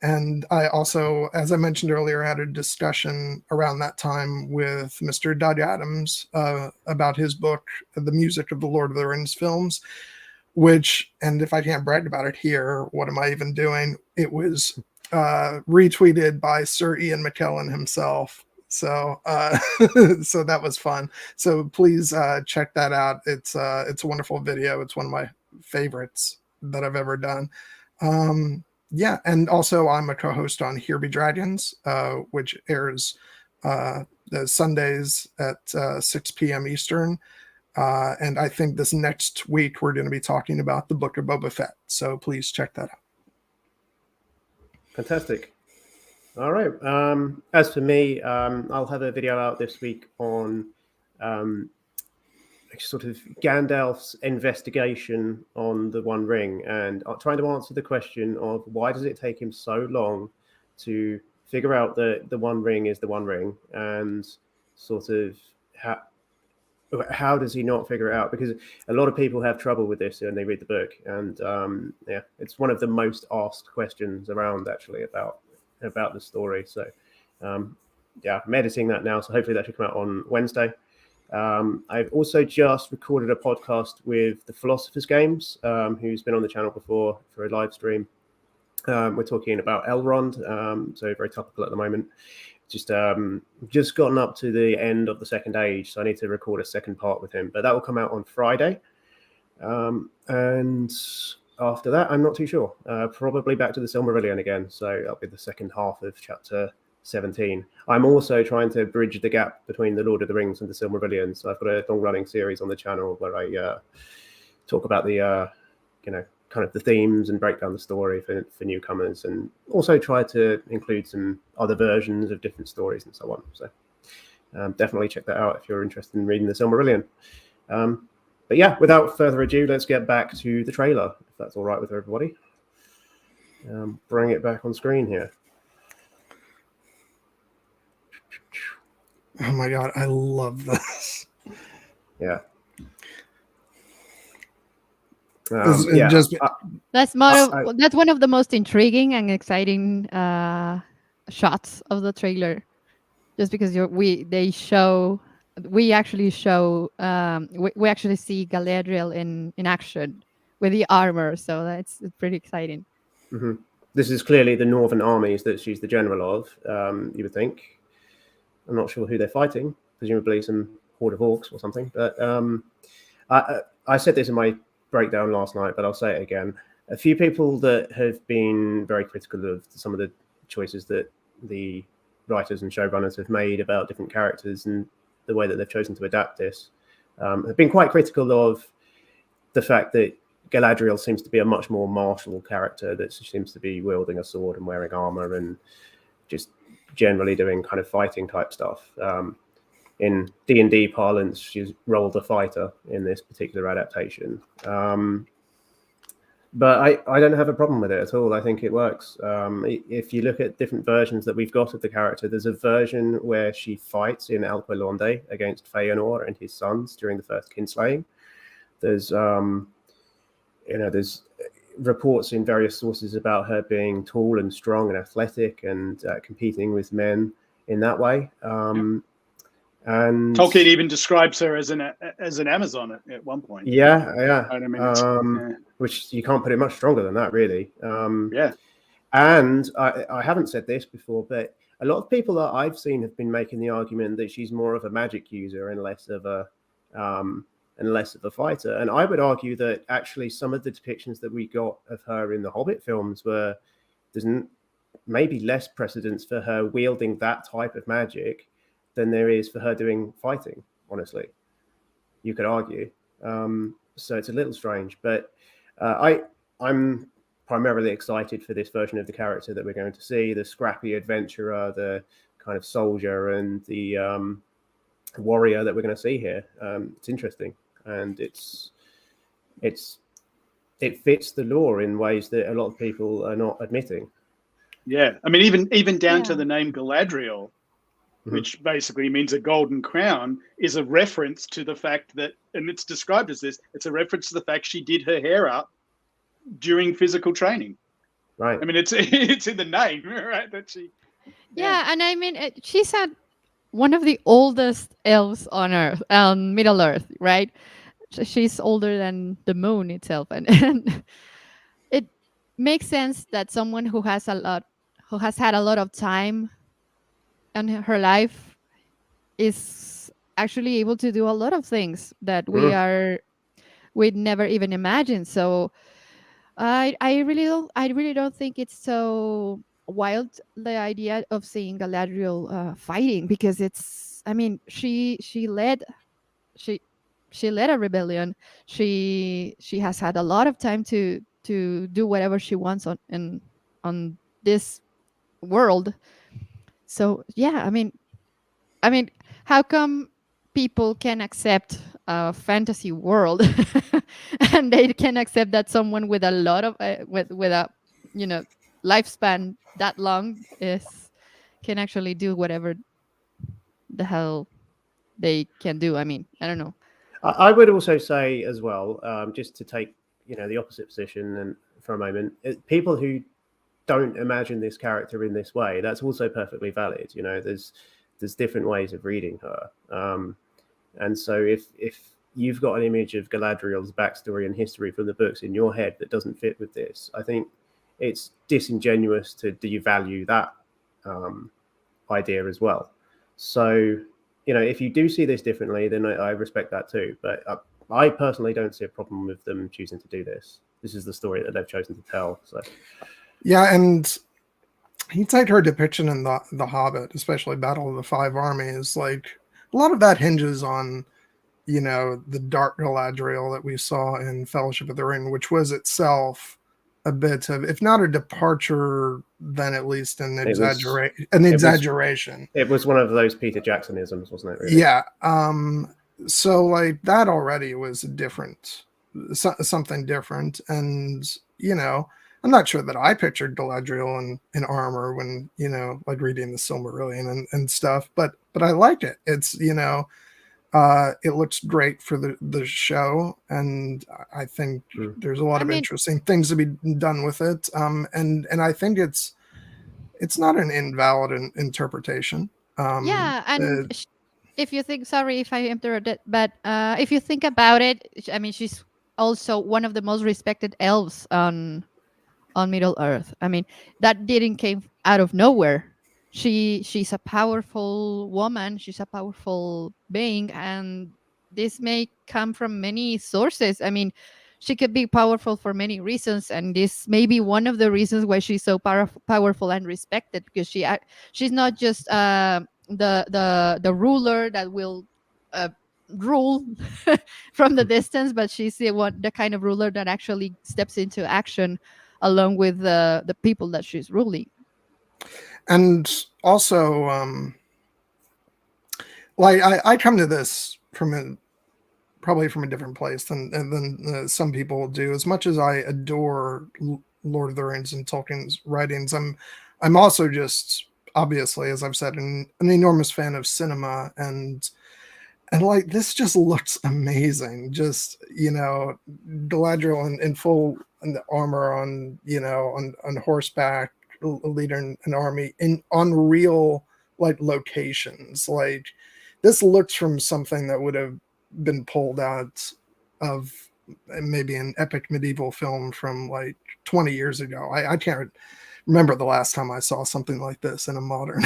Speaker 4: And I also, as I mentioned earlier, had a discussion around that time with Mr. Doug Adams about his book, The Music of the Lord of the Rings films, which, and if I can't brag about it here, what am I even doing? It was retweeted by Sir Ian McKellen himself. So so that was fun. So please check that out. It's a wonderful video. It's one of my favorites that I've ever done. Yeah, and also I'm a co-host on Here Be Dragons, which airs the Sundays at 6 p.m. Eastern. And I think this next week we're going to be talking about the Book of Boba Fett. So please check that out.
Speaker 1: Fantastic. All right. As for me, I'll have a video out this week on sort of Gandalf's investigation on the One Ring, and trying to answer the question of why does it take him so long to figure out that the One Ring is the One Ring, and sort of how does he not figure it out? Because a lot of people have trouble with this when they read the book, and yeah, it's one of the most asked questions around actually about the story. So yeah, I'm editing that now, so hopefully that should come out on Wednesday. I've also just recorded a podcast with the Philosopher's Games, who's been on the channel before for a live stream. We're talking about Elrond, so very topical at the moment. Just gotten up to the end of the Second Age, so I need to record a second part with him, but that will come out on Friday. And after that, I'm not too sure. Probably back to the Silmarillion again, so that'll be the second half of chapter 17. I'm also trying to bridge the gap between the Lord of the Rings and the Silmarillion. So I've got a long-running series on the channel where I talk about the kind of the themes and break down the story for newcomers, and also try to include some other versions of different stories and so on. So definitely check that out if you're interested in reading the Silmarillion. But yeah, without further ado, let's get back to the trailer, if that's all right with everybody. Bring it back on screen here.
Speaker 4: Oh my god, I love this.
Speaker 1: Yeah.
Speaker 4: It just
Speaker 2: That's one of the most intriguing and exciting shots of the trailer. Just because we actually see Galadriel in action with the armor, so it's pretty exciting.
Speaker 1: Mm-hmm. This is clearly the northern armies that she's the general of. You would think. I'm not sure who they're fighting. Presumably some horde of orcs or something. But I said this in my breakdown last night, but I'll say it again. A few people that have been very critical of some of the choices that the writers and showrunners have made about different characters and the way that they've chosen to adapt this have been quite critical of the fact that Galadriel seems to be a much more martial character, that she seems to be wielding a sword and wearing armor and just generally doing kind of fighting type stuff. In D&D parlance, she's rolled a fighter in this particular adaptation. But I don't have a problem with it at all. I think it works. If you look at different versions that we've got of the character, there's a version where she fights in Alquilonde against Feanor and his sons during the first kinslaying. There's there's reports in various sources about her being tall and strong and athletic and competing with men in that way. And
Speaker 3: Tolkien even describes her as an Amazon at one point.
Speaker 1: Yeah.
Speaker 3: I mean,
Speaker 1: which you can't put it much stronger than that, really.
Speaker 3: Yeah.
Speaker 1: And I haven't said this before, but a lot of people that I've seen have been making the argument that she's more of a magic user and less of a fighter. And I would argue that actually some of the depictions that we got of her in the Hobbit films there's maybe less precedence for her wielding that type of magic than there is for her doing fighting, honestly. You could argue. So it's a little strange, but I'm primarily excited for this version of the character that we're going to see, the scrappy adventurer, the kind of soldier, and the warrior that we're going to see here. It's interesting, and it fits the lore in ways that a lot of people are not admitting.
Speaker 3: Yeah, I mean, even down to the name Galadriel, which basically means a golden crown, is a reference to the fact that, and it's described as this, it's a reference to the fact she did her hair up during physical training.
Speaker 1: Right.
Speaker 3: I mean, it's in the name, right? That she.
Speaker 2: Yeah, and I mean, she's one of the oldest elves on Earth, Middle Earth, right? She's older than the moon itself, and it makes sense that someone who has had a lot of time in her life is actually able to do a lot of things that we'd never even imagined. So I really don't think it's so wild, the idea of seeing Galadriel fighting, because she led a rebellion. She has had a lot of time to do whatever she wants on this world. So yeah, I mean, how come people can accept a fantasy world and they can accept that someone with a lot of with a lifespan that long can actually do whatever the hell they can do? I mean, I don't know.
Speaker 1: I would also say as well, just to take the opposite position and for a moment, people who don't imagine this character in this way, that's also perfectly valid. There's different ways of reading her, and so if you've got an image of Galadriel's backstory and history from the books in your head that doesn't fit with this, I think it's disingenuous to devalue that idea as well. So if you do see this differently, then I respect that too. But I personally don't see a problem with them choosing to do this. This is the story that they've chosen to tell. So.
Speaker 4: Yeah, and you take her depiction in the Hobbit, especially Battle of the Five Armies, like a lot of that hinges on, the dark Galadriel that we saw in Fellowship of the Ring, which was itself a bit of, if not a departure, then at least an exaggeration.
Speaker 1: It was one of those Peter Jacksonisms, wasn't it? Really?
Speaker 4: Yeah. So like that already was something different, and I'm not sure that I pictured Galadriel in armor when, like reading the Silmarillion and stuff, but I liked it. It's, you know, it looks great for the show, and I think there's a lot of interesting things to be done with it. And I think it's not an invalid interpretation.
Speaker 2: Yeah, and if you think, sorry if I interrupted, but if you think about it, I mean, she's also one of the most respected elves on Middle Earth. I mean, that didn't came out of nowhere. She's a powerful woman. She's a powerful being, and this may come from many sources. I mean, she could be powerful for many reasons, and this may be one of the reasons why she's so powerful and respected, because she's not just the ruler that will rule from the distance, but she's the kind of ruler that actually steps into action along with the people that she's ruling.
Speaker 4: And also, like I come to this probably from a different place than some people do. As much as I adore Lord of the Rings and Tolkien's writings, I'm also just, obviously, as I've said, an enormous fan of cinema, and like, this just looks amazing. Just, you know, Galadriel in full armor, on, you know, on horseback, leading an army on real, like, locations. Like, this looks from something that would have been pulled out of maybe an epic medieval film from like 20 years ago. I can't remember the last time I saw something like this in a modern.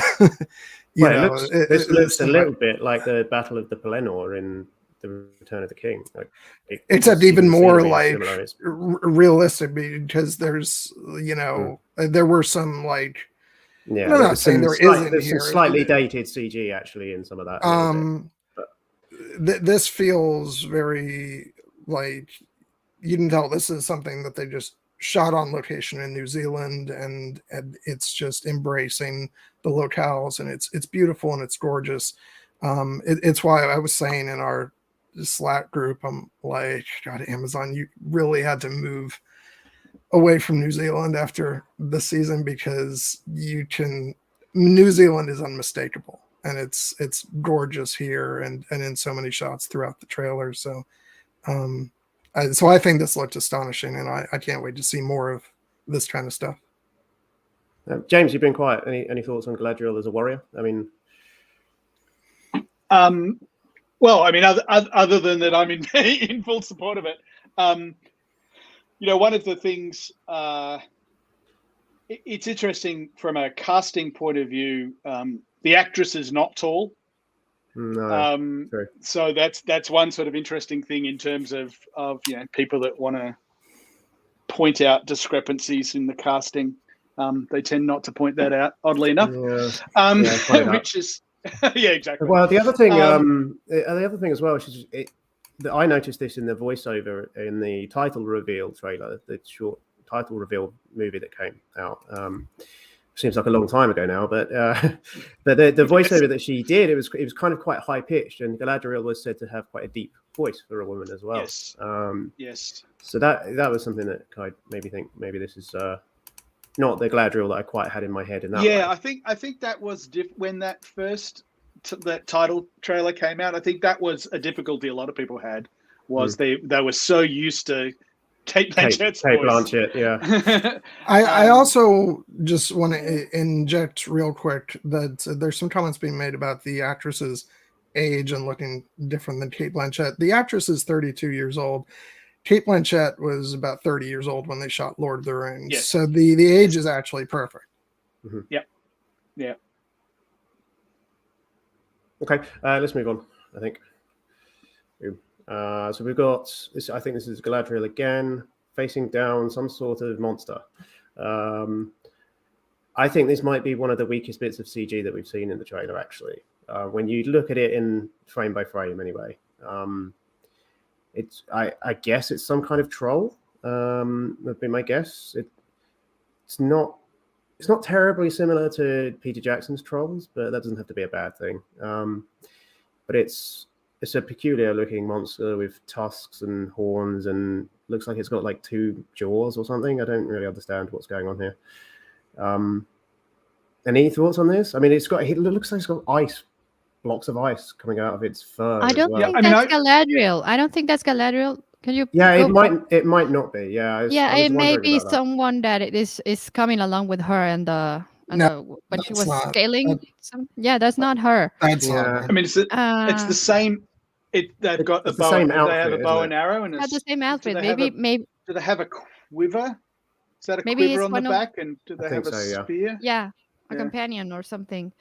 Speaker 1: This looks a little bit like the Battle of the Pelennor in The Return of the King. Like,
Speaker 4: except even more like realistic, because there's, you know, there were some, like,
Speaker 1: yeah,
Speaker 4: I'm not saying there isn't
Speaker 1: there's
Speaker 4: here.
Speaker 1: some slightly dated CG actually in some of that.
Speaker 4: This feels very, like, you can tell this is something that they just shot on location in New Zealand, and it's just embracing the locales, and it's beautiful and it's gorgeous. It's why I was saying in our Slack group, I'm like, God, Amazon, you really had to move away from New Zealand after the season, because New Zealand is unmistakable, and it's gorgeous here and in so many shots throughout the trailer. So so I think this looked astonishing, and I can't wait to see more of this kind of stuff.
Speaker 1: James, you've been quiet. Any thoughts on Galadriel as a warrior? I mean,
Speaker 3: well, I mean, other than that, I'm in full support of it. You know, one of the things, it's interesting from a casting point of view. The actress is not tall.
Speaker 1: No,
Speaker 3: so that's one sort of interesting thing in terms of you know, people that want to point out discrepancies in the casting. They tend not to point that out, oddly enough. Which is yeah, exactly.
Speaker 1: Well, the other thing, as well, I noticed this in the voiceover in the title reveal trailer, the short title reveal movie that came out. Seems like a long time ago now, but the voiceover that she did, it was kind of quite high pitched, and Galadriel was said to have quite a deep voice for a woman as well.
Speaker 3: Yes. Yes.
Speaker 1: So that was something that kind of made me think maybe this is not the Galadriel that I quite had in my head. In that way.
Speaker 3: I think that was when that first that title trailer came out. I think that was a difficulty a lot of people had, was they were so used to Kate Blanchett's voice.
Speaker 1: Blanchett, yeah.
Speaker 4: I also just want to inject real quick that there's some comments being made about the actress's age and looking different than Kate Blanchett. The actress is 32 years old. Kate Blanchett was about 30 years old when they shot Lord of the Rings.
Speaker 3: Yes.
Speaker 4: So the age is actually perfect.
Speaker 1: Mm-hmm.
Speaker 3: Yep. Yeah.
Speaker 1: Okay, let's move on, I think. So we've got this. I think this is Galadriel again, facing down some sort of monster. I think this might be one of the weakest bits of CG that we've seen in the trailer, actually. When you look at it in frame by frame, anyway. I guess it's some kind of troll. Would be my guess. It's not terribly similar to Peter Jackson's Trolls, but that doesn't have to be a bad thing. But it's a peculiar looking monster with tusks and horns, and looks like it's got like 2 jaws or something. I don't really understand what's going on here. Any thoughts on this? I mean, it looks like it's got ice blocks of ice coming out of its fur.
Speaker 2: I
Speaker 1: as
Speaker 2: don't
Speaker 1: well.
Speaker 2: think
Speaker 3: I mean,
Speaker 2: that's Galadriel. I don't think that's Galadriel. Can you?
Speaker 1: Yeah,
Speaker 2: go
Speaker 1: it might not be. Yeah, I was
Speaker 2: it may
Speaker 1: wondering
Speaker 2: be
Speaker 1: about that.
Speaker 2: someone that is coming along with her and when she
Speaker 4: that's
Speaker 2: was
Speaker 4: not-
Speaker 2: scaling. Yeah, that's not her.
Speaker 4: That's
Speaker 1: Yeah.
Speaker 4: not.
Speaker 3: I mean, it's the same. They've got the
Speaker 1: It's the
Speaker 3: bow.
Speaker 1: same
Speaker 3: Do they have a
Speaker 1: outfit,
Speaker 3: bow
Speaker 1: isn't
Speaker 3: and arrow and
Speaker 2: Not the same
Speaker 3: do
Speaker 2: outfit.
Speaker 3: they have
Speaker 2: Maybe
Speaker 3: do they have a quiver? Is that a
Speaker 2: Maybe
Speaker 3: quiver
Speaker 2: it's
Speaker 3: on the
Speaker 2: one of-
Speaker 3: back? And do they
Speaker 1: think
Speaker 3: have a
Speaker 1: so, yeah.
Speaker 3: spear?
Speaker 2: yeah, a
Speaker 3: Yeah.
Speaker 2: companion or something.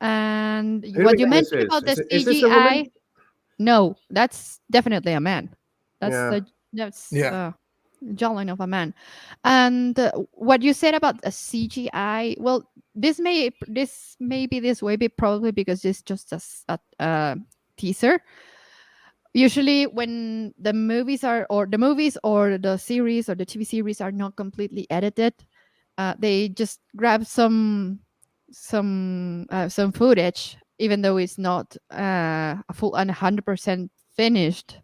Speaker 2: And
Speaker 1: Who do
Speaker 2: what
Speaker 1: we
Speaker 2: you
Speaker 1: think this
Speaker 2: mentioned
Speaker 1: is?
Speaker 2: about the
Speaker 1: Is this a woman?
Speaker 2: CGI, no, that's definitely a man.
Speaker 1: Yeah.
Speaker 2: That's
Speaker 4: Yeah.
Speaker 2: jawline of a man. And what you said about a CGI, well, this may be this way, probably because it's just a teaser. Usually, when the movies or the series or the TV series are not completely edited, they just grab some footage, even though it's not a full and 100% finished.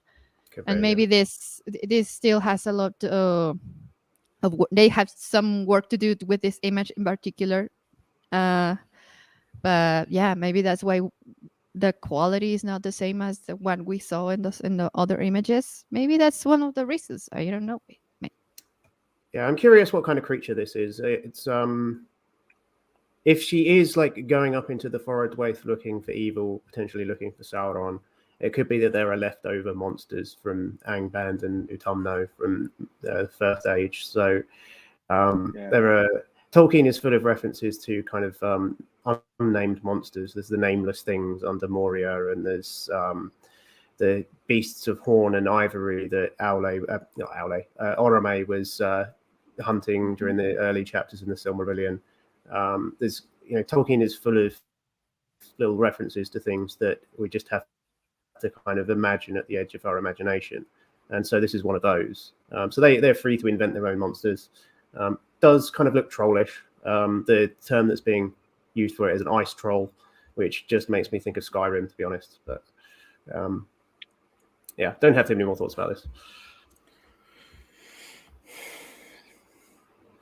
Speaker 1: Could
Speaker 2: And
Speaker 1: be,
Speaker 2: maybe this still has a lot they have some work to do with this image in particular. But yeah, maybe that's why the quality is not the same as the one we saw in the other images. Maybe that's one of the reasons. I don't know.
Speaker 1: Yeah, I'm curious what kind of creature this is. It's if she is like going up into the Forodwaith looking for evil, potentially looking for Sauron, it could be that there are leftover monsters from Angband and Utumno from the First Age. So there are Tolkien is full of references to kind of unnamed monsters. There's the nameless things under Moria, and there's the beasts of horn and ivory that Orome was hunting during the early chapters in the Silmarillion. There's Tolkien is full of little references to things that we just have to kind of imagine at the edge of our imagination, and so this is one of those. So they're free to invent their own monsters. Does kind of look trollish. The term that's being used for it is an ice troll, which just makes me think of Skyrim, to be honest. But yeah, don't have too many more thoughts about this.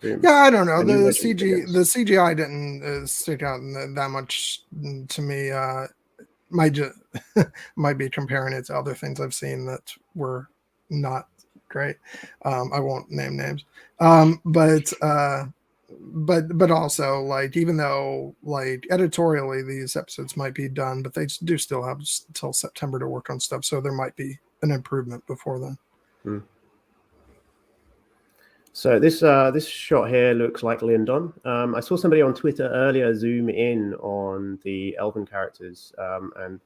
Speaker 4: Yeah, I don't know.
Speaker 1: And
Speaker 4: The
Speaker 1: you mentioned
Speaker 4: CGI didn't stick out that much to me. Might be comparing it to other things I've seen that were not great. I won't name names. But also, like, even though like editorially these episodes might be done, but they do still have until September to work on stuff, so there might be an improvement before then.
Speaker 1: So this shot here looks like Lindon. I saw somebody on Twitter earlier zoom in on the elven characters, and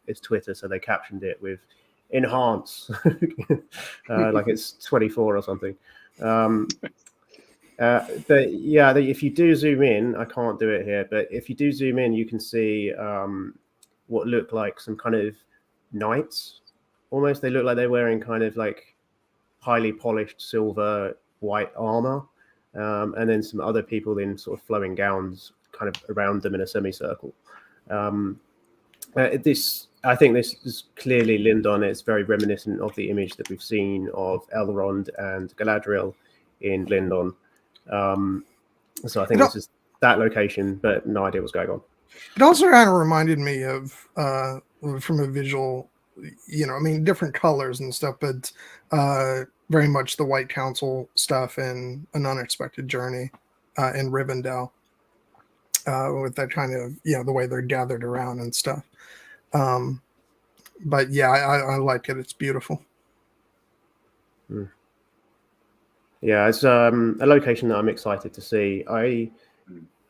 Speaker 1: it's Twitter, so they captioned it with enhance, like it's 24 or something. But yeah, if you do zoom in, I can't do it here, but if you do zoom in, you can see what look like some kind of knights. Almost, they look like they're wearing kind of like highly polished silver white armor, and then some other people in sort of flowing gowns kind of around them in a semicircle. I think this is clearly Lindon. It's very reminiscent of the image that we've seen of Elrond and Galadriel in Lindon. So I think this is that location, but no idea what's going on.
Speaker 4: It also kind of reminded me of from a visual, I mean, different colors and stuff, but very much the White Council stuff in An Unexpected Journey in Rivendell, with that kind of, the way they're gathered around and stuff. But yeah, I like it. It's beautiful.
Speaker 1: Yeah, it's a location that I'm excited to see.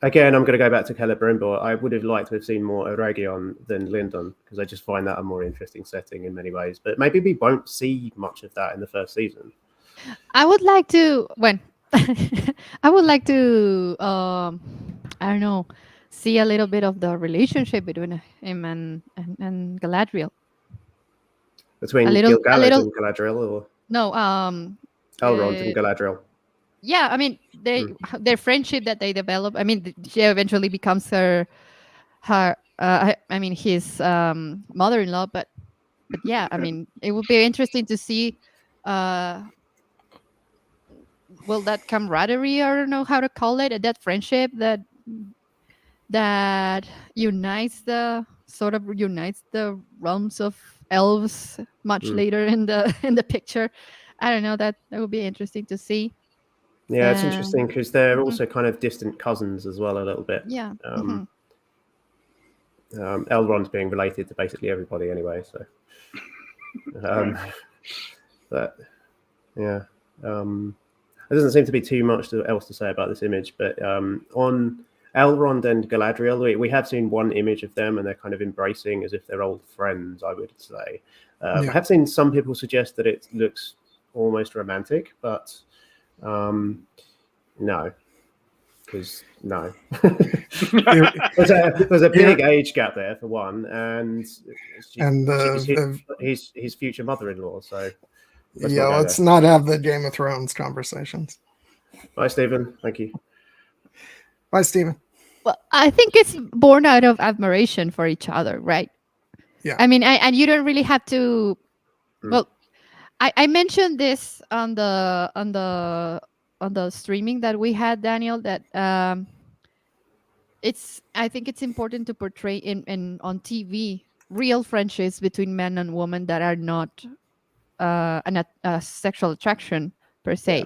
Speaker 1: Again, I'm going to go back to Celebrimbor. I would have liked to have seen more Eregion than Lindon, because I just find that a more interesting setting in many ways. But maybe we won't see much of that in the first season.
Speaker 2: I would like to I would like to I don't know, see a little bit of the relationship between him and Galadriel.
Speaker 1: Between Gil-galad and Galadriel, or
Speaker 2: no,
Speaker 1: Elrond and Galadriel.
Speaker 2: Yeah, I mean, their friendship that they develop. I mean, she eventually becomes his mother-in-law. But yeah, I mean, it would be interesting to see. That camaraderie, I don't know how to call it, that friendship that unites the sort of reunites the realms of elves much
Speaker 1: Mm.
Speaker 2: later in the picture. I don't know, that would be interesting to see.
Speaker 1: Yeah, it's interesting because they're
Speaker 2: Mhm.
Speaker 1: also kind of distant cousins as well, a little bit.
Speaker 2: Yeah.
Speaker 1: Elrond's being related to basically everybody anyway, so. But yeah, there doesn't seem to be too much else to say about this image. But on Elrond and Galadriel, we have seen one image of them, and they're kind of embracing as if they're old friends, I would say. I have seen some people suggest that it looks almost romantic, but no, because no. there's a big age gap there for one, and she's his future mother-in-law. So
Speaker 4: let's not have the Game of Thrones conversations.
Speaker 1: Bye, Stephen. Thank you.
Speaker 4: Bye, Stephen.
Speaker 2: Well, I think it's born out of admiration for each other, right?
Speaker 4: Yeah.
Speaker 2: I mean, and you don't really have to. Well, I mentioned this on the streaming that we had, Daniel, that I think it's important to portray on TV real friendships between men and women that are not a sexual attraction per se.
Speaker 1: Yeah.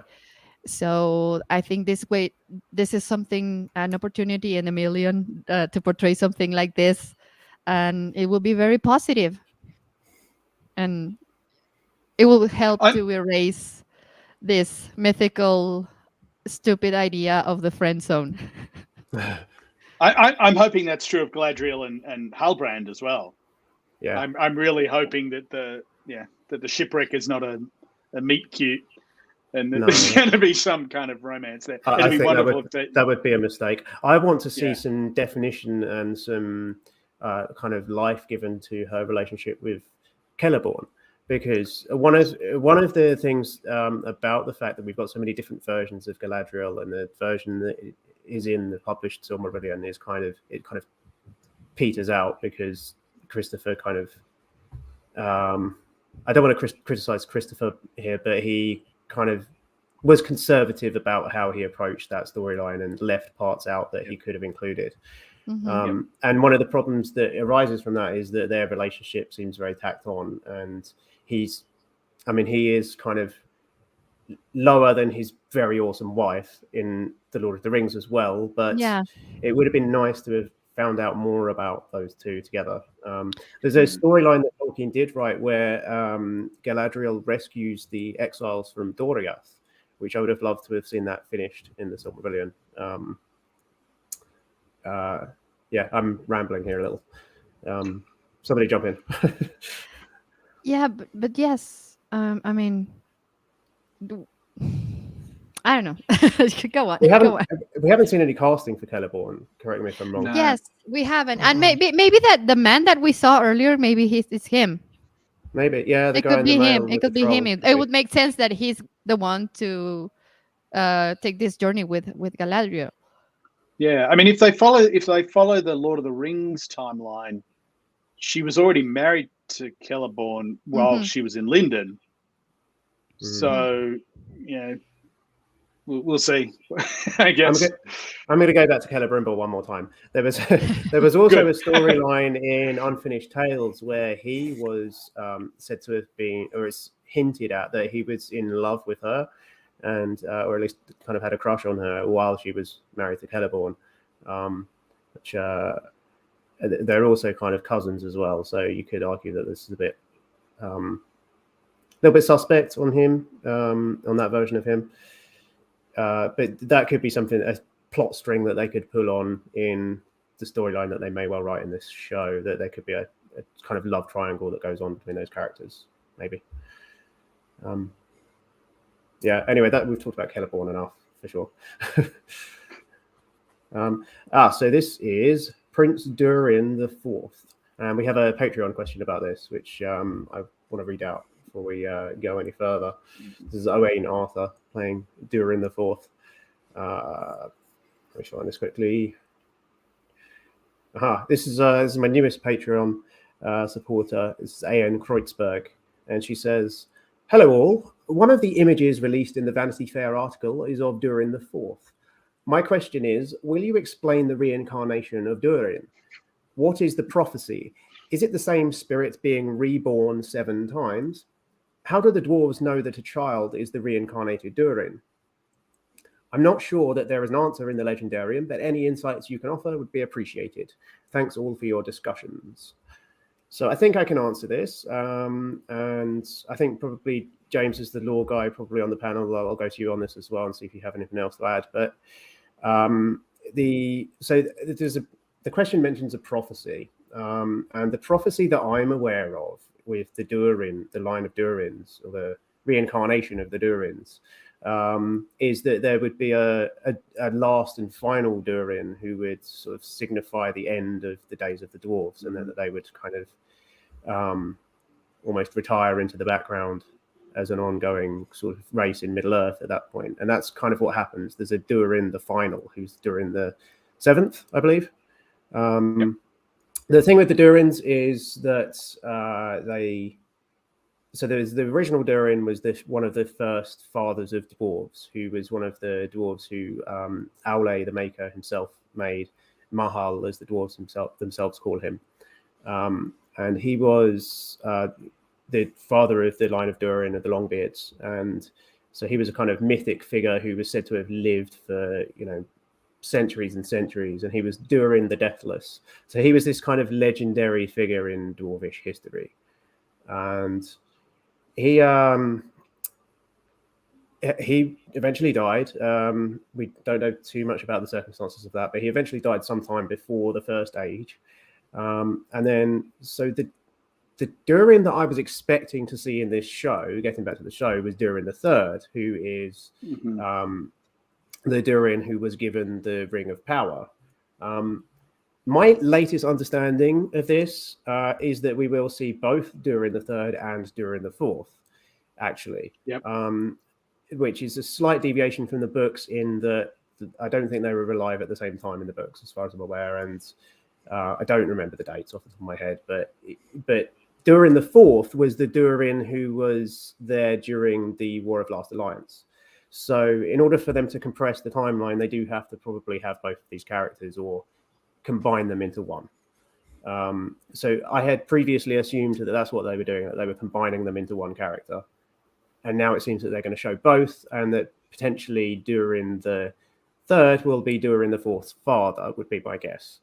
Speaker 2: So I think this is an opportunity in a million to portray something like this, and it will be very positive, and it will help to erase this mythical, stupid idea of the friend zone.
Speaker 3: I'm hoping that's true of Galadriel and Halbrand as well.
Speaker 1: Yeah,
Speaker 3: I'm really hoping that the shipwreck is not a meet cute, and that there's going to be some kind of romance there.
Speaker 1: I think that would be a mistake. I want to see some definition and some kind of life given to her relationship with Celeborn, because one of the things about the fact that we've got so many different versions of Galadriel, and the version that is in the published Silmarillion is kind of peters out because Christopher kind of I don't want to criticize Christopher here, but he kind of was conservative about how he approached that storyline and left parts out that he could have included. And one of the problems that arises from that is that their relationship seems very tacked on, and he is kind of lower than his very awesome wife in The Lord of the Rings as well, but it would have been nice to have found out more about those two together. There's a storyline that Tolkien did write where Galadriel rescues the exiles from Doriath, which I would have loved to have seen that finished in the Silmarillion. Yeah, I'm rambling here a little. Somebody jump in.
Speaker 2: Yeah, but yes, I mean, I don't know. Go on.
Speaker 1: We haven't seen any casting for Celeborn. Correct me if I'm wrong.
Speaker 3: No.
Speaker 2: Yes, we haven't, and maybe that the man that we saw earlier, maybe it's him.
Speaker 1: Maybe, yeah.
Speaker 2: It could be him. It could be him. It would make sense that he's the one to take this journey with Galadriel.
Speaker 3: Yeah, I mean, if they follow the Lord of the Rings timeline, she was already married to Celeborn while she was in Linden. So, we'll see. I guess
Speaker 1: I'm going to go back to Celebrimbor one more time. There was also a storyline in Unfinished Tales where he was said to have been, or it's hinted at that he was in love with her, and or at least kind of had a crush on her while she was married to Celeborn, which they're also kind of cousins as well. So you could argue that this is a bit, little bit suspect on him, on that version of him. But that could be a plot string that they could pull on in the storyline that they may well write in this show, that there could be a kind of love triangle that goes on between those characters, maybe. Yeah, anyway, that we've talked about Celeborn enough, for sure. So this is Prince Durin the Fourth. And we have a Patreon question about this, which I want to read out before we go any further. This is Owain Arthur playing Durin the Fourth. Let me find this quickly. This is my newest Patreon supporter. This is A.N. Kreutzberg, and she says, "Hello all. One of the images released in the Vanity Fair article is of Durin the Fourth. My question is, will you explain the reincarnation of Durin? What is the prophecy? Is it the same spirit being reborn 7 times? How do the dwarves know that a child is the reincarnated Durin? I'm not sure that there is an answer in the Legendarium, but any insights you can offer would be appreciated. Thanks all for your discussions. So I think I can answer this. And I think probably James is the lore guy probably on the panel. I'll go to you on this as well and see if you have anything else to add. But the question mentions a prophecy. And the prophecy that I'm aware of with the Durin, the line of Durins, or the reincarnation of the Durins, is that there would be a last and final Durin who would sort of signify the end of the days of the dwarves, and that they would kind of almost retire into the background as an ongoing sort of race in Middle-earth at that point. And that's kind of what happens. There's a Durin the final, who's Durin the 7th, I believe. Yep. The thing with the Durins is that so there's the original Durin was one of the first fathers of dwarves, who was one of the dwarves who Aule the Maker himself made, Mahal as the dwarves themselves call him. And he was the father of the line of Durin of the Longbeards. And so he was a kind of mythic figure who was said to have lived for, centuries and centuries, and he was Durin the Deathless. So he was this kind of legendary figure in dwarvish history. And he eventually died. We don't know too much about the circumstances of that, but he eventually died sometime before the First Age. And then, so the Durin that I was expecting to see in this show, getting back to the show, was Durin the Third, who is the Durin who was given the Ring of Power. My latest understanding of this is that we will see both Durin the Third and Durin the Fourth, actually. Yep. Which is a slight deviation from the books in that I don't think they were alive at the same time in the books, as far as I'm aware, and I don't remember the dates off the top of my head. But Durin the Fourth was the Durin who was there during the War of Last Alliance. So in order for them to compress the timeline, they do have to probably have both of these characters or combine them into one. So I had previously assumed that that's what they were doing, that they were combining them into one character. And now it seems that they're going to show both, and that potentially Durin the Third will be Durin the Fourth's father, would be my guess.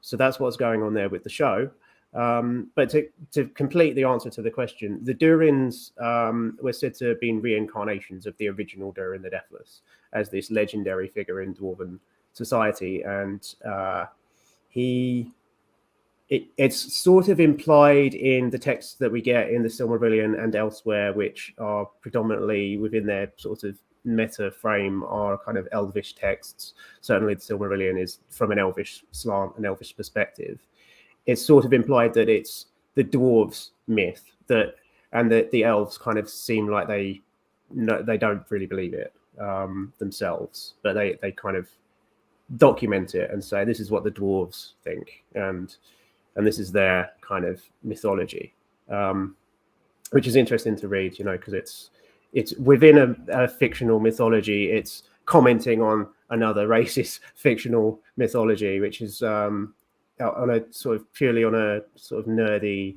Speaker 1: So that's what's going on there with the show. But to complete the answer to the question, the Durins were said to have been reincarnations of the original Durin the Deathless as this legendary figure in Dwarven society. And it's sort of implied in the texts that we get in the Silmarillion and elsewhere, which are predominantly within their sort of meta frame are kind of elvish texts. Certainly the Silmarillion is from an elvish slant, an elvish perspective. It's sort of implied that it's the dwarves' myth, and that the elves kind of seem like they don't really believe it themselves, but they kind of document it and say this is what the dwarves think, and this is their kind of mythology, which is interesting to read, because it's within a fictional mythology. It's commenting on another race's fictional mythology, which is on a sort of purely on a sort of nerdy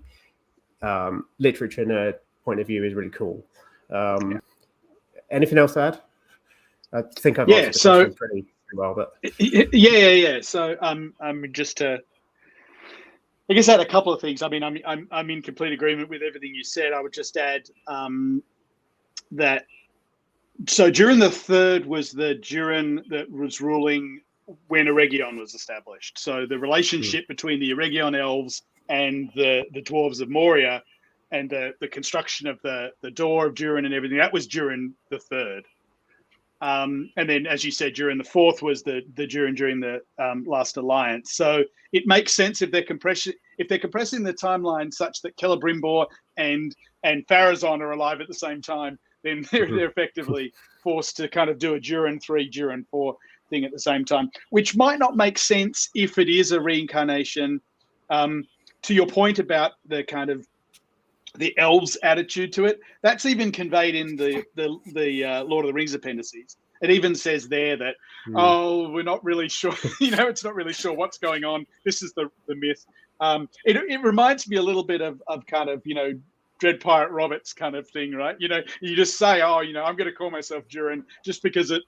Speaker 1: literature nerd point of view is really cool. Anything else to add? I think I've answered the question pretty well, but
Speaker 3: yeah. So just to, I guess, add a couple of things. I mean, I'm in complete agreement with everything you said. I would just add that so Durin the Third was the Durin that was ruling when Eregion was established. So the relationship between the Eregion elves and the dwarves of Moria, and the construction of the door of Durin and everything, that was Durin the Third. And then, as you said, Durin the Fourth was the Durin during the Last Alliance. So it makes sense if they're compressing the timeline such that Celebrimbor and Pharazôn are alive at the same time, then they're effectively forced to kind of do a Durin 3, Durin 4 thing at the same time, which might not make sense if it is a reincarnation. To your point about the kind of the elves' attitude to it, that's even conveyed in the Lord of the Rings appendices. It even says there that, oh, we're not really sure, it's not really sure what's going on. This is the myth. It reminds me a little bit of kind of, Dread Pirate Roberts kind of thing, right? You just say, oh, I'm going to call myself Durin just because it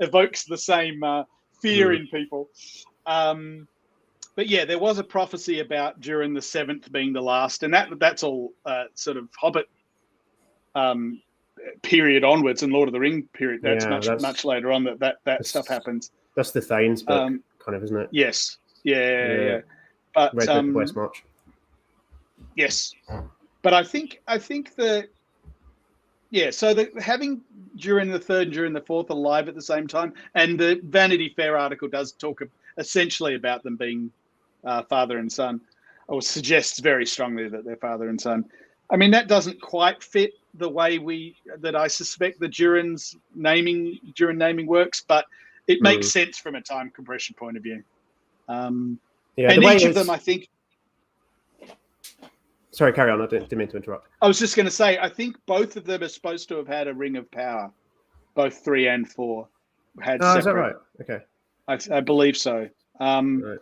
Speaker 3: evokes the same fear in people. But yeah, there was a prophecy about Durin the Seventh being the last, and that's all sort of Hobbit period onwards, and Lord of the Ring period. That's much later on that stuff happens.
Speaker 1: That's the Thanes book, kind of, isn't it?
Speaker 3: Yes. Yeah. But
Speaker 1: Red Book of West March.
Speaker 3: Yes, but I think that so having Durin the Third and Durin the Fourth alive at the same time, and the Vanity Fair article does talk essentially about them being father and son, or suggests very strongly that they're father and son. I mean, that doesn't quite fit the way that I suspect the Durin naming works, but it makes sense from a time compression point of view. And each of them, I think.
Speaker 1: Sorry, carry on. I didn't mean to interrupt.
Speaker 3: I was just going to say, I think both of them are supposed to have had a ring of power. Both 3 and 4 had separate.
Speaker 1: Is that right? Okay.
Speaker 3: I believe so.
Speaker 1: Right.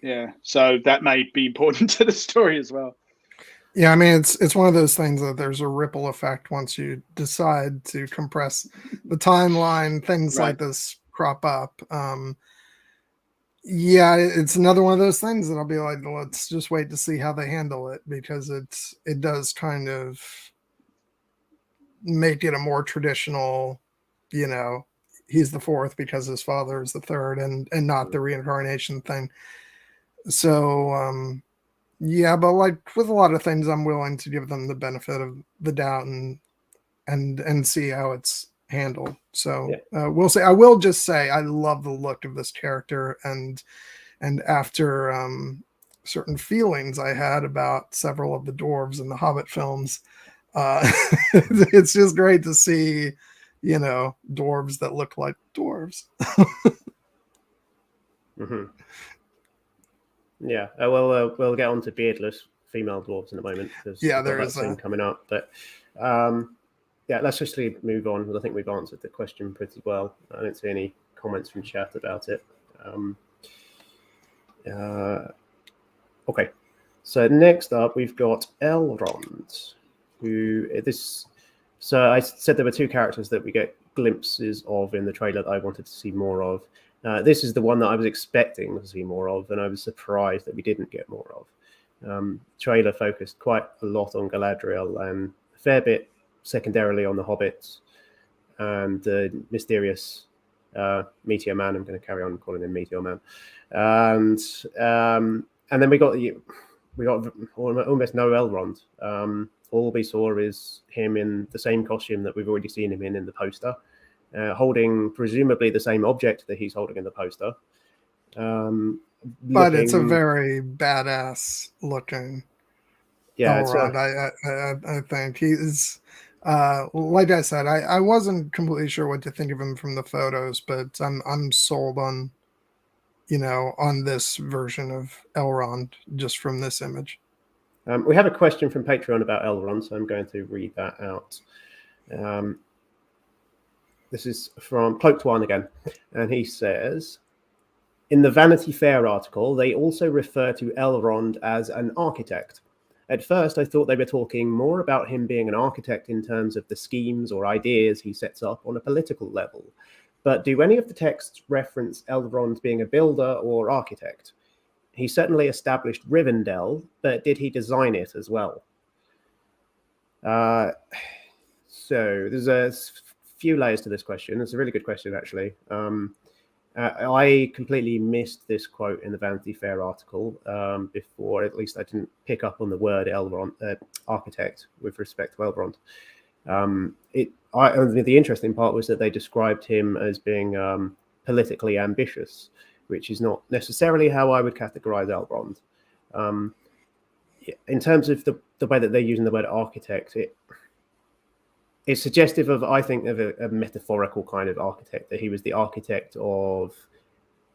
Speaker 3: Yeah, so that may be important to the story as well.
Speaker 4: Yeah, I mean, it's one of those things that there's a ripple effect once you decide to compress the timeline. Things like this crop up. Yeah, it's another one of those things that I'll be like, let's just wait to see how they handle it, because it does kind of make it a more traditional, he's the fourth because his father is the third, and not the reincarnation thing. So yeah, but like with a lot of things, I'm willing to give them the benefit of the doubt and see how it's handled. So we'll say. I will just say I love the look of this character, and after certain feelings I had about several of the dwarves in the Hobbit films, it's just great to see, dwarves that look like dwarves.
Speaker 1: Yeah, we'll get on to beardless female dwarves in a moment.
Speaker 4: There is
Speaker 1: that scene coming up, but let's just move on, because I think we've answered the question pretty well. I don't see any comments from chat about it. Okay, so next up we've got Elrond, So I said there were 2 characters that we get glimpses of in the trailer that I wanted to see more of. This is the one that I was expecting to see more of, and I was surprised that we didn't get more of. Trailer focused quite a lot on Galadriel and a fair bit secondarily on the hobbits and the mysterious Meteor Man. I'm going to carry on calling him Meteor Man. And then we got almost no Elrond. All we saw is him in the same costume that we've already seen him in the poster, holding presumably the same object that he's holding in the poster.
Speaker 4: But it's a very badass looking Elrond. I think he's like I said, I wasn't completely sure what to think of him from the photos, but I'm sold on on this version of Elrond just from this image.
Speaker 1: We have a question from Patreon about Elrond, so I'm going to read that out. This is from Cloaked One again, and he says, in the Vanity Fair article, they also refer to Elrond as an architect. At first, I thought they were talking more about him being an architect in terms of the schemes or ideas he sets up on a political level. But do any of the texts reference Elrond being a builder or architect? He certainly established Rivendell, but did he design it as well? So there's a few layers to this question. It's a really good question, actually. I completely missed this quote in the Vanity Fair article before. At least I didn't pick up on the word Elrond, architect, with respect to Elrond. The interesting part was that they described him as being politically ambitious, which is not necessarily how I would categorize Elrond. In terms of the way that they're using the word architect, it's suggestive of, I think, of a metaphorical kind of architect, that he was the architect of,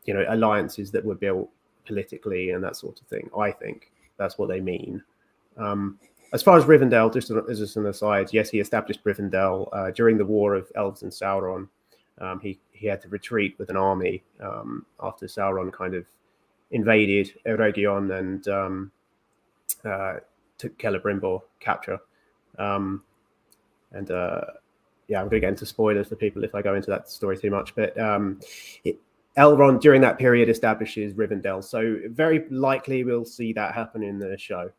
Speaker 1: alliances that were built politically and that sort of thing. I think that's what they mean. as far as Rivendell, just as an aside, yes, he established Rivendell during the War of Elves and Sauron. He had to retreat with an army after Sauron kind of invaded Eregion and took Celebrimbor capture. I'm going to get into spoilers for people if I go into that story too much. But Elrond during that period establishes Rivendell, so very likely we'll see that happen in the show.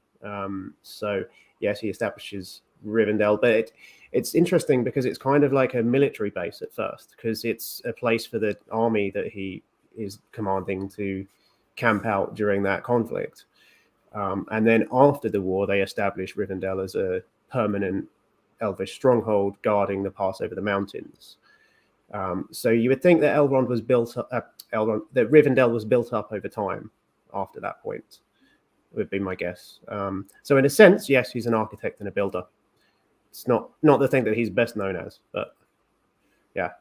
Speaker 1: So yes, he establishes Rivendell, but it's interesting because it's kind of like a military base at first, because it's a place for the army that he is commanding to camp out during that conflict. And then after the war, they establish Rivendell as a permanent Elvish stronghold guarding the pass over the mountains. So you would think that that Rivendell was built up over time after that point, would be my guess. So in a sense, yes, he's an architect and a builder. It's not the thing that he's best known as, but yeah.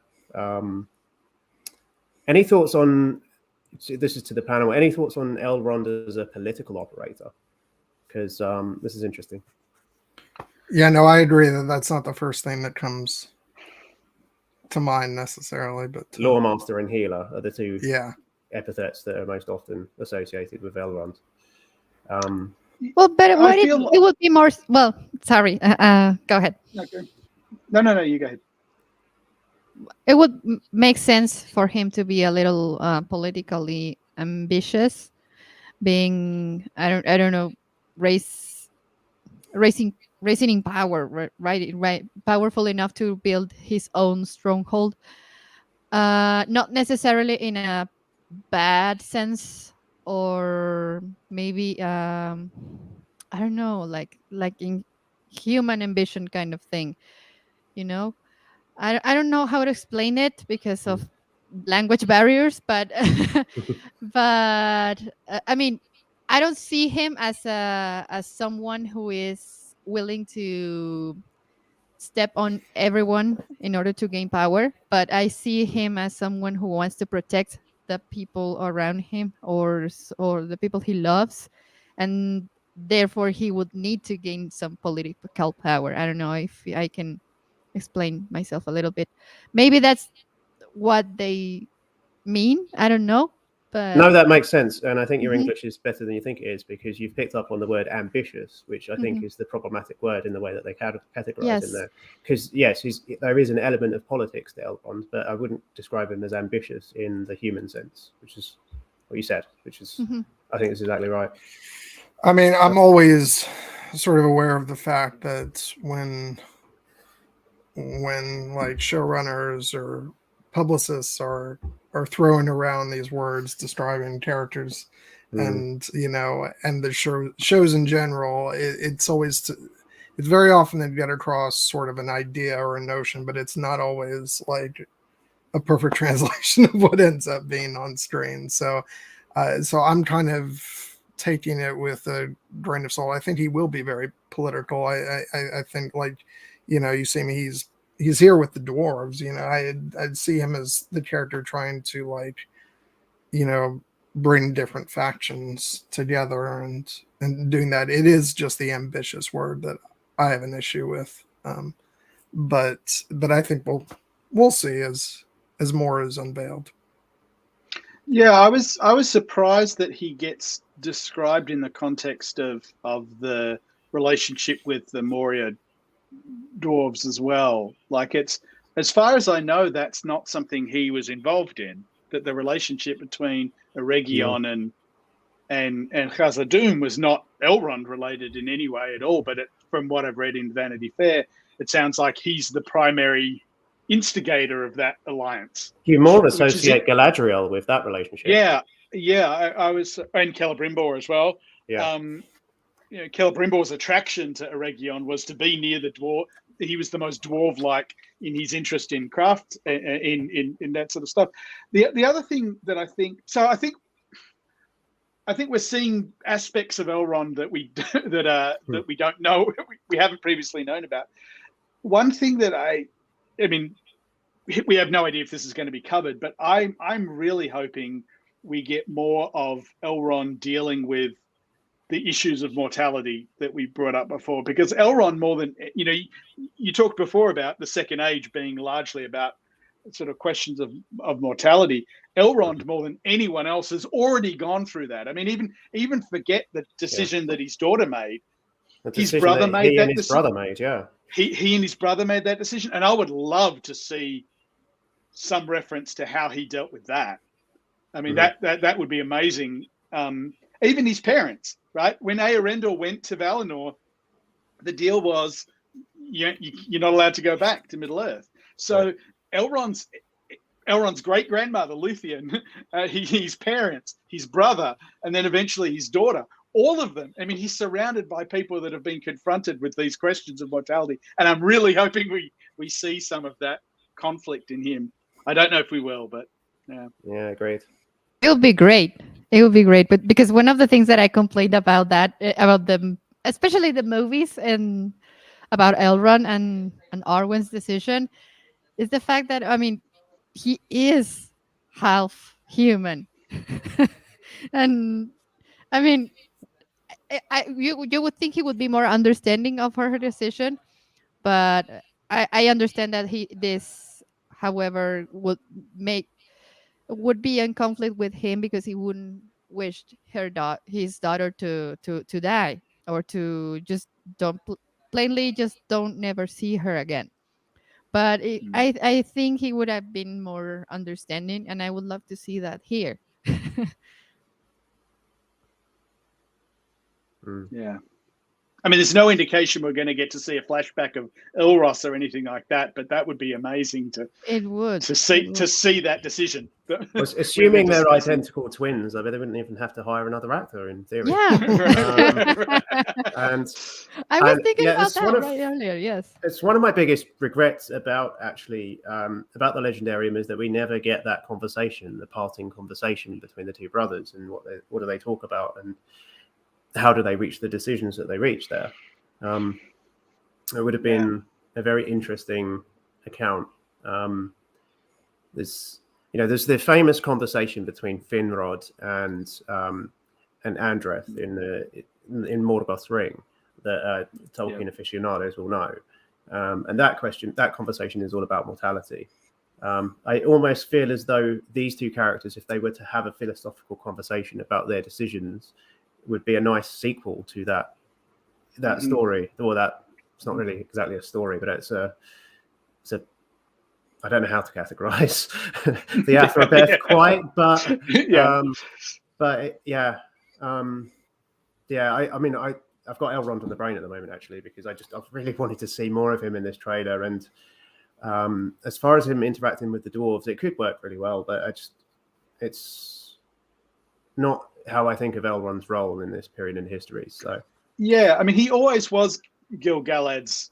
Speaker 1: Any thoughts on, this is to the panel, any thoughts on Elrond as a political operator? Because this is interesting.
Speaker 4: Yeah, no, I agree that that's not the first thing that comes to mind necessarily, but
Speaker 1: Lawmaster and healer are the two epithets that are most often associated with Elrond.
Speaker 2: Well, but it would be more. Well, sorry. Go ahead.
Speaker 3: Okay. No. You go ahead.
Speaker 2: It would make sense for him to be a little politically ambitious, being I don't know, raising in power, right, powerful enough to build his own stronghold. Not necessarily in a bad sense, or maybe I don't know, like in human ambition kind of thing, you know. I don't know how to explain it because of language barriers, but I mean, I don't see him as someone who is willing to step on everyone in order to gain power, but I see him as someone who wants to protect the people around him, or the people he loves, and therefore he would need to gain some political power. I don't know if I can explain myself a little bit. Maybe that's what they mean. I don't know. But
Speaker 1: no, that makes sense. And I think your English is better than you think it is, because you've picked up on the word ambitious, which I think is the problematic word in the way that they categorize in there. Because, yes, there is an element of politics to Elrond, but I wouldn't describe him as ambitious in the human sense, which is what you said, which is, I think is exactly right.
Speaker 4: I mean, I'm always sort of aware of the fact that when like showrunners or publicists are throwing around these words describing characters and and the shows in general, it's very often they get across sort of an idea or a notion, but it's not always like a perfect translation of what ends up being on screen. So I'm kind of taking it with a grain of salt. I think he will be very political. I think, like, you see me, he's here with the dwarves. I'd see him as the character trying to, like, bring different factions together and doing that. It is just the ambitious word that I have an issue with. But I think we'll see as more is unveiled.
Speaker 3: Yeah, I was surprised that he gets described in the context of the relationship with the Moria dwarves as well. Like, it's, as far as I know, that's not something he was involved in. That the relationship between Eregion and Khazad-dûm was not Elrond related in any way at all. But from what I've read in Vanity Fair, it sounds like he's the primary instigator of that alliance.
Speaker 1: You more associate Galadriel with that relationship.
Speaker 3: Yeah, I was, and Celebrimbor as well.
Speaker 1: Yeah.
Speaker 3: Celebrimbor's attraction to Eregion was to be near the dwarf. He was the most dwarf-like in his interest in craft, in that sort of stuff. The other thing that I think we're seeing aspects of Elrond that we don't know, we haven't previously known about. One thing that I mean, we have no idea if this is going to be covered, but I'm really hoping we get more of Elrond dealing with the issues of mortality that we brought up before, because Elrond, more than, you know, you talked before about the Second Age being largely about sort of questions of mortality. Elrond, more than anyone else, has already gone through that. I mean, even forget the decision that his daughter made. His brother made that decision. He and his brother made that decision, and I would love to see some reference to how he dealt with that. I mean, that would be amazing. Even his parents, right? When Eärendil went to Valinor, the deal was you're not allowed to go back to Middle Earth. So Elrond's great grandmother, Luthien, his parents, his brother, and then eventually his daughter. All of them. I mean, he's surrounded by people that have been confronted with these questions of mortality, and I'm really hoping we see some of that conflict in him. I don't know if we will, but
Speaker 1: yeah, great.
Speaker 2: It would be great. It would be great, but because one of the things that I complained about them, especially the movies and about Elrond and Arwen's decision, is the fact that, I mean, he is half human, and I mean, you would think he would be more understanding of her decision, but I understand that this, however, would be in conflict with him because he wouldn't wish his daughter to die, or to just plainly just don't never see her again. But I think he would have been more understanding, and I would love to see that here.
Speaker 3: Yeah. I mean, there's no indication we're going to get to see a flashback of Elros or anything like that, but that would be amazing to see that decision.
Speaker 1: Well, assuming they're identical twins, I bet they wouldn't even have to hire another actor in theory.
Speaker 2: Yeah.
Speaker 1: And
Speaker 2: I was thinking about that earlier. Yes,
Speaker 1: it's one of my biggest regrets about about the Legendarium is that we never get that conversation, the parting conversation between the two brothers, and what do they talk about, and how do they reach the decisions that they reach there. It would have been a very interesting account. There's the famous conversation between Finrod and Andreth in Morgoth's Ring that Tolkien aficionados will know. And that conversation is all about mortality. I almost feel as though these two characters, if they were to have a philosophical conversation about their decisions, would be a nice sequel to that story. Or it's not really exactly a story, but it's a I don't know how to categorize the Athrobeth quite, but I mean I've got Elrond on the brain at the moment actually, because I've really wanted to see more of him in this trailer, and as far as him interacting with the dwarves, it could work really well, but it's not how I think of Elrond's role in this period in history. So
Speaker 3: yeah, I mean, he always was Gil-galad's,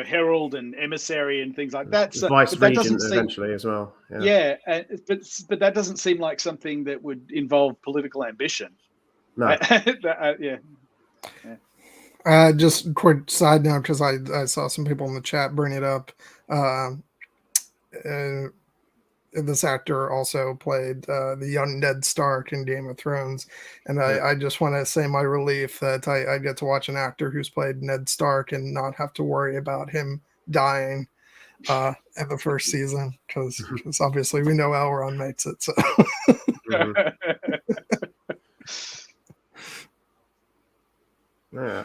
Speaker 3: herald and emissary and things like that. So,
Speaker 1: vice regent eventually as well.
Speaker 3: Yeah, but that doesn't seem like something that would involve political ambition.
Speaker 1: No.
Speaker 4: Just a quick side note, because I saw some people in the chat bring it up. This actor also played the young Ned Stark in Game of Thrones, and I just want to say my relief that I get to watch an actor who's played Ned Stark and not have to worry about him dying in the first season, because obviously we know Elrond makes it. So.
Speaker 1: Yeah.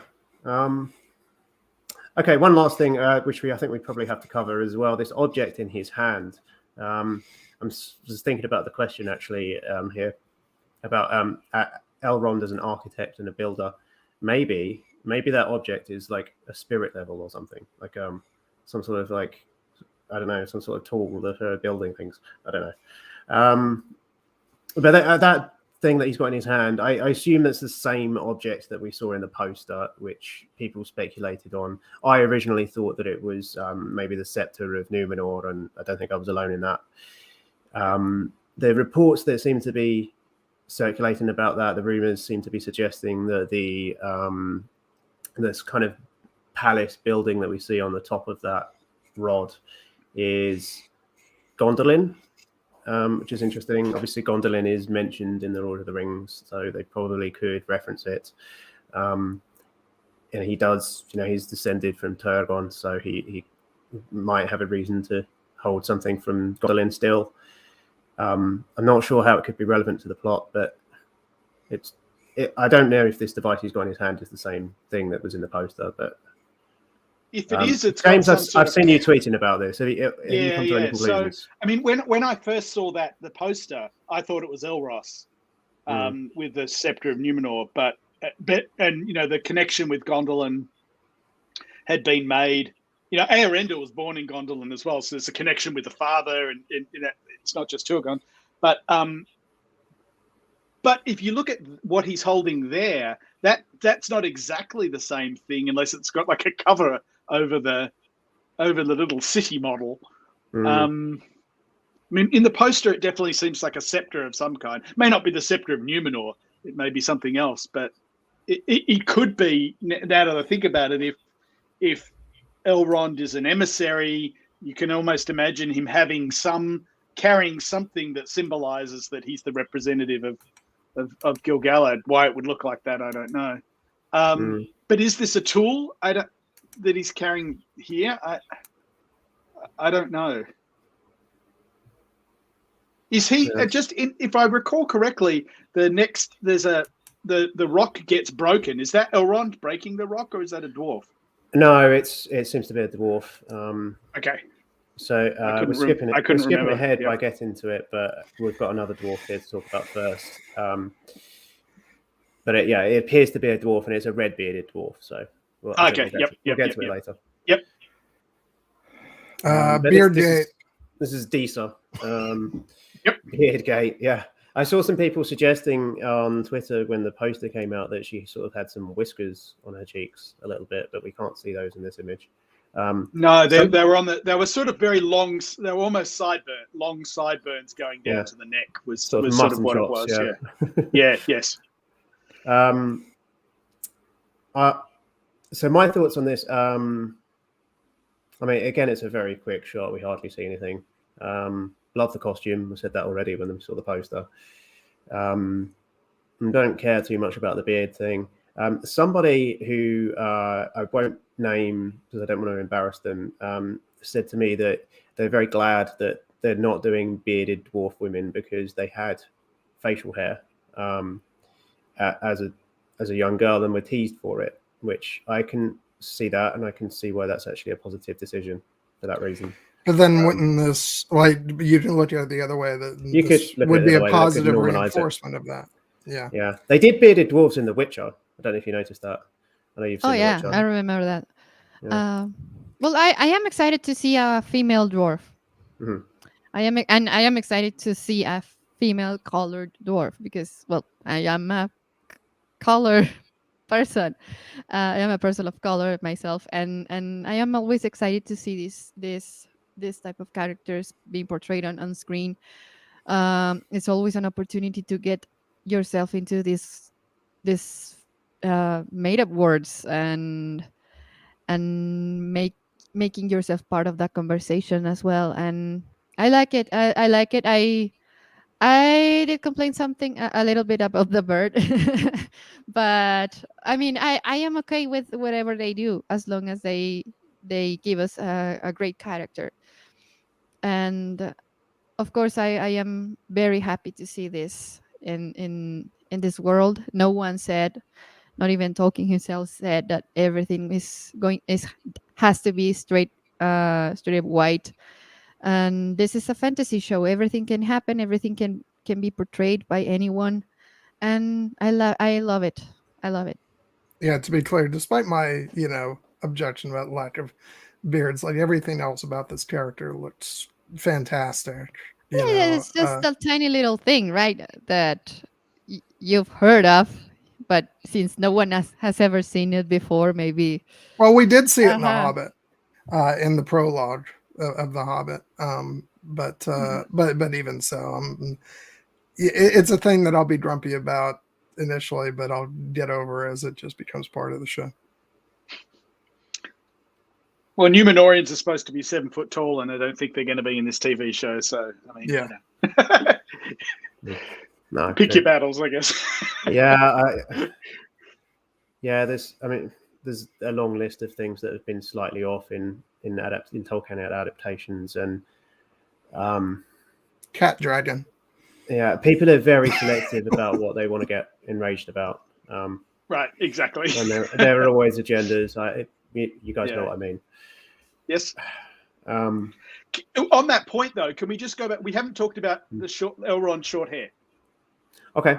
Speaker 1: Okay, one last thing, which I think we probably have to cover as well. This object in his hand. I'm just thinking about the question actually here about Elrond as an architect and a builder. Maybe that object is like a spirit level or something, like some sort of like, I don't know, some sort of tool that are building things. I don't know. But that thing that he's got in his hand, I assume that's the same object that we saw in the poster, which people speculated on. I originally thought that it was maybe the scepter of Númenor, and I don't think I was alone in that. The reports that seem to be circulating about that, the rumors seem to be suggesting that this kind of palace building that we see on the top of that rod is Gondolin. Which is interesting. Obviously, Gondolin is mentioned in the Lord of the Rings, so they probably could reference it. And he does, he's descended from Turgon, so he might have a reason to hold something from Gondolin still. I'm not sure how it could be relevant to the plot, but I don't know if this device he's got in his hand is the same thing that was in the poster. But
Speaker 3: if it is, it's
Speaker 1: James,
Speaker 3: got some
Speaker 1: I've seen you tweeting about this. Have you come to any conclusions?
Speaker 3: So, I mean, when I first saw the poster, I thought it was Elros with the Scepter of Numenor, but the connection with Gondolin had been made. Eärendil was born in Gondolin as well, so there's a connection with the father, and it's not just Turgon. But if you look at what he's holding there, that's not exactly the same thing, unless it's got like a cover over the little city model. I mean, in the poster, it definitely seems like a scepter of some kind. It may not be the Scepter of Numenor; it may be something else. But it could be. Now that I think about it, if Elrond is an emissary, you can almost imagine him carrying something that symbolizes that he's the representative of Gil-galad. Why it would look like that, I don't know. But is this a tool that he's carrying here? I don't know. Is he if I recall correctly, the rock gets broken. Is that Elrond breaking the rock, or is that a dwarf?
Speaker 1: No, it seems to be a dwarf.
Speaker 3: Okay.
Speaker 1: So we're skipping ahead by getting to it, but we've got another dwarf here to talk about first. But it appears to be a dwarf, and it's a red-bearded dwarf. So we'll get to it later.
Speaker 3: Yep.
Speaker 4: Beardgate.
Speaker 1: This is Disa. Beardgate. Yeah. I saw some people suggesting on Twitter when the poster came out that she sort of had some whiskers on her cheeks a little bit, but we can't see those in this image.
Speaker 3: No, they were sort of very long. They were almost long sideburns going down to the neck. Was sort of what it was. Yeah. Yes.
Speaker 1: So my thoughts on this. I mean, again, it's a very quick shot. We hardly see anything. Love the costume. I said that already when we saw the poster. And don't care too much about the beard thing. Somebody who I won't name because I don't want to embarrass them said to me that they're very glad that they're not doing bearded dwarf women because they had facial hair as a young girl and were teased for it, which I can see that, and I can see why that's actually a positive decision for that reason.
Speaker 4: But then wouldn't this, you can look at it the other way, that this would be a positive reinforcement of that. Yeah.
Speaker 1: Yeah. They did bearded dwarves in The Witcher. I don't know if you noticed that. I know you've seen The Witcher.
Speaker 2: I remember that.
Speaker 1: Yeah.
Speaker 2: Well, I am excited to see a female dwarf.
Speaker 1: Mm-hmm.
Speaker 2: I am excited to see a female colored dwarf because, well, I am a color person. I am a person of color myself, and I am always excited to see this type of characters being portrayed on screen. It's always an opportunity to get yourself into this made up words and making yourself part of that conversation as well. And I like it. I like it. I did complain something a little bit about the bird, but I mean, I am okay with whatever they do as long as they give us a great character. And of course, I am very happy to see this in this world. No one said, not even Tolkien himself said, that everything has to be straight up white. And this is a fantasy show. Everything can happen. Everything can be portrayed by anyone, and I love it. I love it.
Speaker 4: Yeah, to be clear, despite my objection about lack of beards, everything else about this character looks fantastic.
Speaker 2: It's just a tiny little thing, right? That you've heard of, but since no one has ever seen it before, maybe.
Speaker 4: Well, we did see it in The Hobbit, in the prologue of The Hobbit. But even so, it's a thing that I'll be grumpy about initially, but I'll get over as it just becomes part of the show.
Speaker 3: Well, Numenorians are supposed to be 7 foot tall, and I don't think they're going to be in this TV show. So, I mean,
Speaker 1: No,
Speaker 3: pick your battles, I guess.
Speaker 1: Yeah, Yeah, there's a long list of things that have been slightly off in Tolkien adaptations, and
Speaker 4: Cat dragon.
Speaker 1: yeah, people are very selective about what they want to get enraged about.
Speaker 3: Right, exactly.
Speaker 1: And there are always agendas. You guys know what I mean.
Speaker 3: Yes.
Speaker 1: Um,
Speaker 3: On that point, though, can we just go back? We haven't talked about the Elrond's short hair.
Speaker 1: Okay.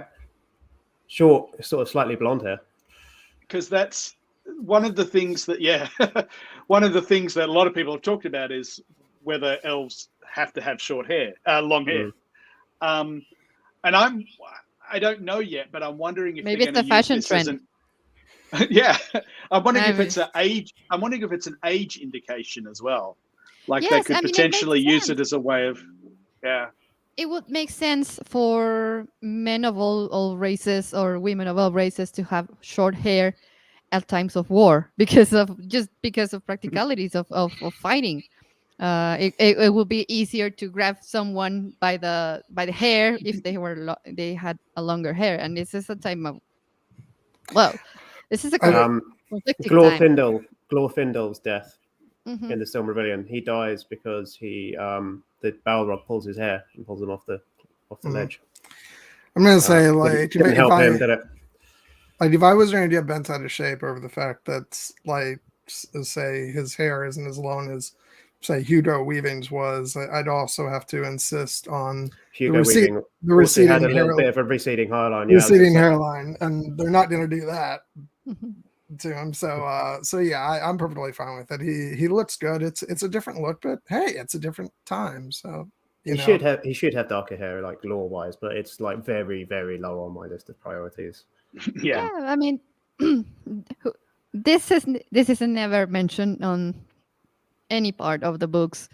Speaker 1: Short, sort of slightly blonde hair.
Speaker 3: Because that's one of the things that, one of the things that a lot of people have talked about is whether elves have to have short hair, long hair. And I don't know yet, but I'm wondering if
Speaker 2: maybe
Speaker 3: they're
Speaker 2: it's a
Speaker 3: going to use
Speaker 2: fashion
Speaker 3: this
Speaker 2: trend.
Speaker 3: yeah, I'm wondering if it's an age. I'm wondering if it's an age indication as well. Like they could potentially use it as a way of,
Speaker 2: It would make sense for men of all races or women of all races to have short hair at times of war because of practicalities of fighting. It would be easier to grab someone by the hair if they had a longer hair, and this is a time of this is a conflicting time.
Speaker 1: Glorfindel's death in the Silmarillion. He dies because the Balrog pulls his hair and pulls him off the ledge.
Speaker 4: I'm gonna say like if I was going to get bent out of shape over the fact that like say his hair isn't as long as say Hugo Weaving's was, I'd also have to insist on
Speaker 1: Hugo Weaving
Speaker 4: the receding
Speaker 1: had a little bit of a receding hairline.
Speaker 4: Receding hairline, and they're not going to do that to him. So yeah, I'm perfectly fine with it. He looks good. It's a different look, but hey, it's a different time. So
Speaker 1: he should have darker hair, like lore wise, but it's like very, very low on my list of priorities.
Speaker 3: Yeah,
Speaker 2: I mean, this is never mentioned on any part of the books,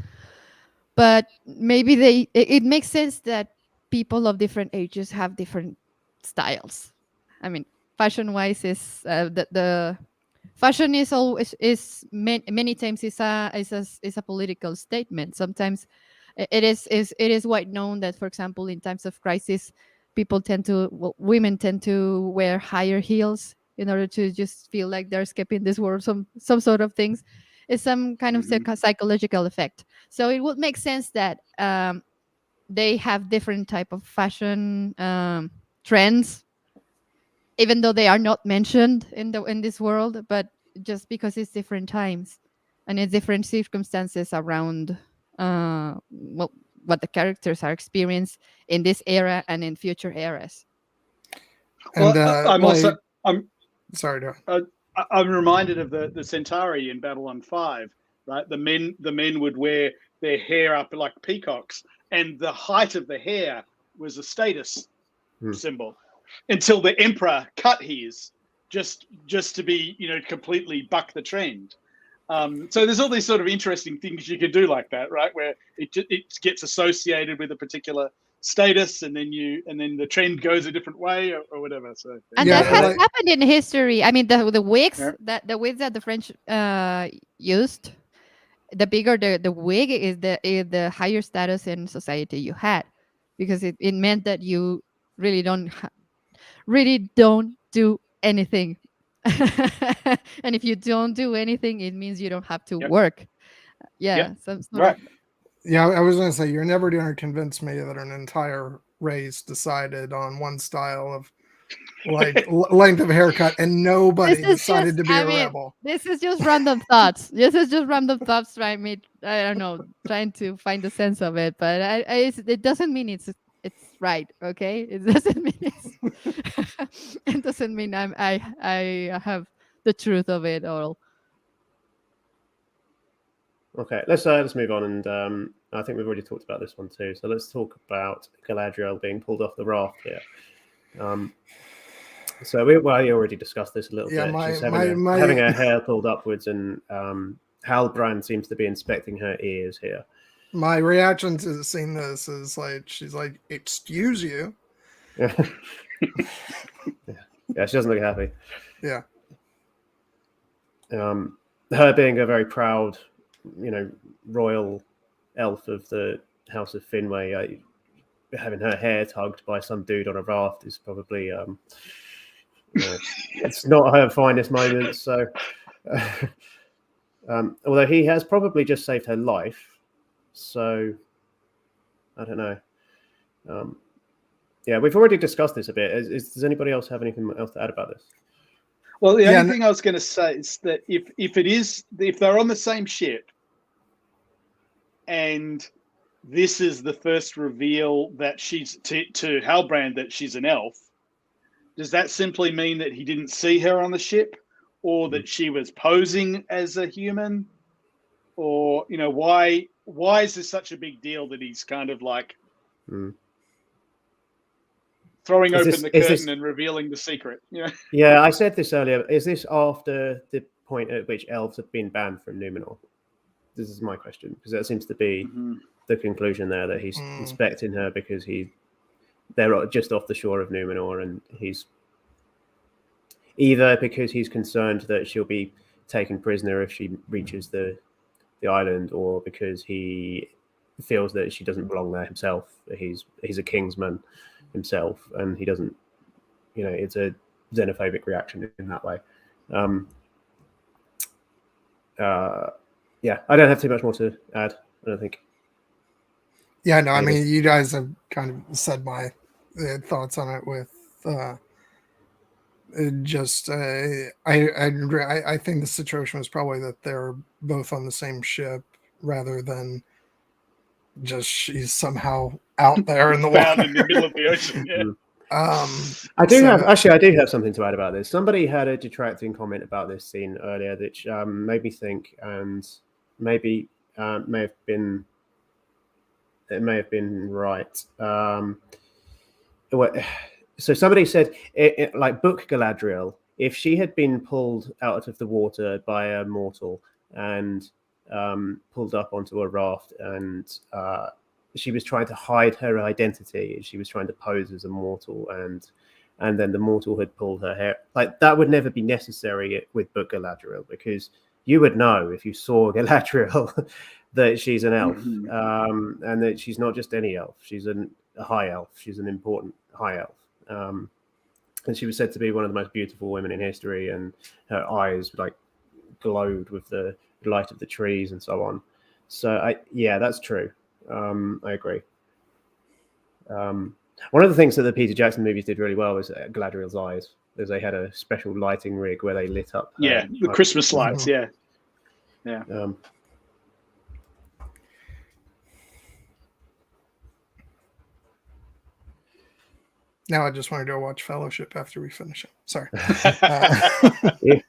Speaker 2: but maybe it makes sense that people of different ages have different styles. I mean, fashion wise is the fashion is always many times is a political statement. Sometimes it is quite known that, for example, in times of crisis, women tend to wear higher heels in order to just feel like they're escaping this world. Some sort of things. It's some kind of psychological effect. So it would make sense that they have different type of fashion trends, even though they are not mentioned in this world, but just because it's different times and it's different circumstances around what the characters are experienced in this era and in future eras.
Speaker 4: And
Speaker 3: I'm
Speaker 4: sorry,
Speaker 3: I'm reminded of the Centauri in Babylon 5, right? The men would wear their hair up like peacocks, and the height of the hair was a status symbol until the emperor cut his just to be, completely buck the trend. So there's all these sort of interesting things you could do like that, right? Where it gets associated with a particular status, and then the trend goes a different way or whatever. So
Speaker 2: and that has happened in history. I mean, the wigs that the French used, the bigger the wig is, the higher status in society you had, because it meant that you really don't do anything. And if you don't do anything, it means you don't have to work.
Speaker 3: Right.
Speaker 4: Yeah, I was going to say, you're never going to convince me that an entire race decided on one style of like length of haircut and nobody decided to be a rebel.
Speaker 2: This is just random thoughts. Trying to find the sense of it, but it doesn't mean it's right. Okay, it doesn't mean it doesn't mean I have the truth of it all.
Speaker 1: Okay, let's move on, and I think we've already talked about this one too. So let's talk about Galadriel being pulled off the raft here. So we already discussed this a little bit. She's having her hair pulled upwards, and Halbrand seems to be inspecting her ears here.
Speaker 4: My reaction to seeing this is like, she's like, "Excuse you."
Speaker 1: Yeah, she doesn't look happy.
Speaker 4: Yeah.
Speaker 1: Her being a very proud, royal elf of the House of Finwë, having her hair tugged by some dude on a raft is probably it's not her finest moments. So, although he has probably just saved her life, so I don't know. Yeah, we've already discussed this a bit. Does anybody else have anything else to add about this?
Speaker 3: Well, the only thing I was going to say is that if they're on the same ship, and this is the first reveal that she's to Halbrand that she's an elf, does that simply mean that he didn't see her on the ship, or that she was posing as a human, or why is this such a big deal that he's kind of like throwing open the curtain and revealing the secret?
Speaker 1: Yeah, I said this earlier. Is this after the point at which elves have been banned from Numenor? This is my question, because that seems to be the conclusion there, that he's inspecting her because they're just off the shore of Numenor, and he's either because he's concerned that she'll be taken prisoner if she reaches the island, or because he feels that she doesn't belong there himself. He's a kingsman himself, and he doesn't, it's a xenophobic reaction in that way. Yeah, I don't have too much more to add, I don't think.
Speaker 4: Yeah, no, I mean, you guys have kind of said my thoughts on it with I think the situation was probably that they're both on the same ship rather than just she's somehow out there in the water.
Speaker 3: In the middle of the ocean. Yeah.
Speaker 1: I do have something to add about this. Somebody had a detracting comment about this scene earlier, which made me think, and maybe may have been right. So somebody said, like Book Galadriel, if she had been pulled out of the water by a mortal and pulled up onto a raft, and she was trying to hide her identity, she was trying to pose as a mortal, and then the mortal had pulled her hair, like that would never be necessary with Book Galadriel, because you would know if you saw Galadriel that she's an elf, and that she's not just any elf. She's a high elf. She's an important high elf. And she was said to be one of the most beautiful women in history, and her eyes like glowed with the light of the trees and so on. So that's true. I agree. One of the things that the Peter Jackson movies did really well was Galadriel's eyes, as they had a special lighting rig where they lit up.
Speaker 3: The Christmas lights. Yeah.
Speaker 4: Now I just want to go watch Fellowship after we finish it. Sorry.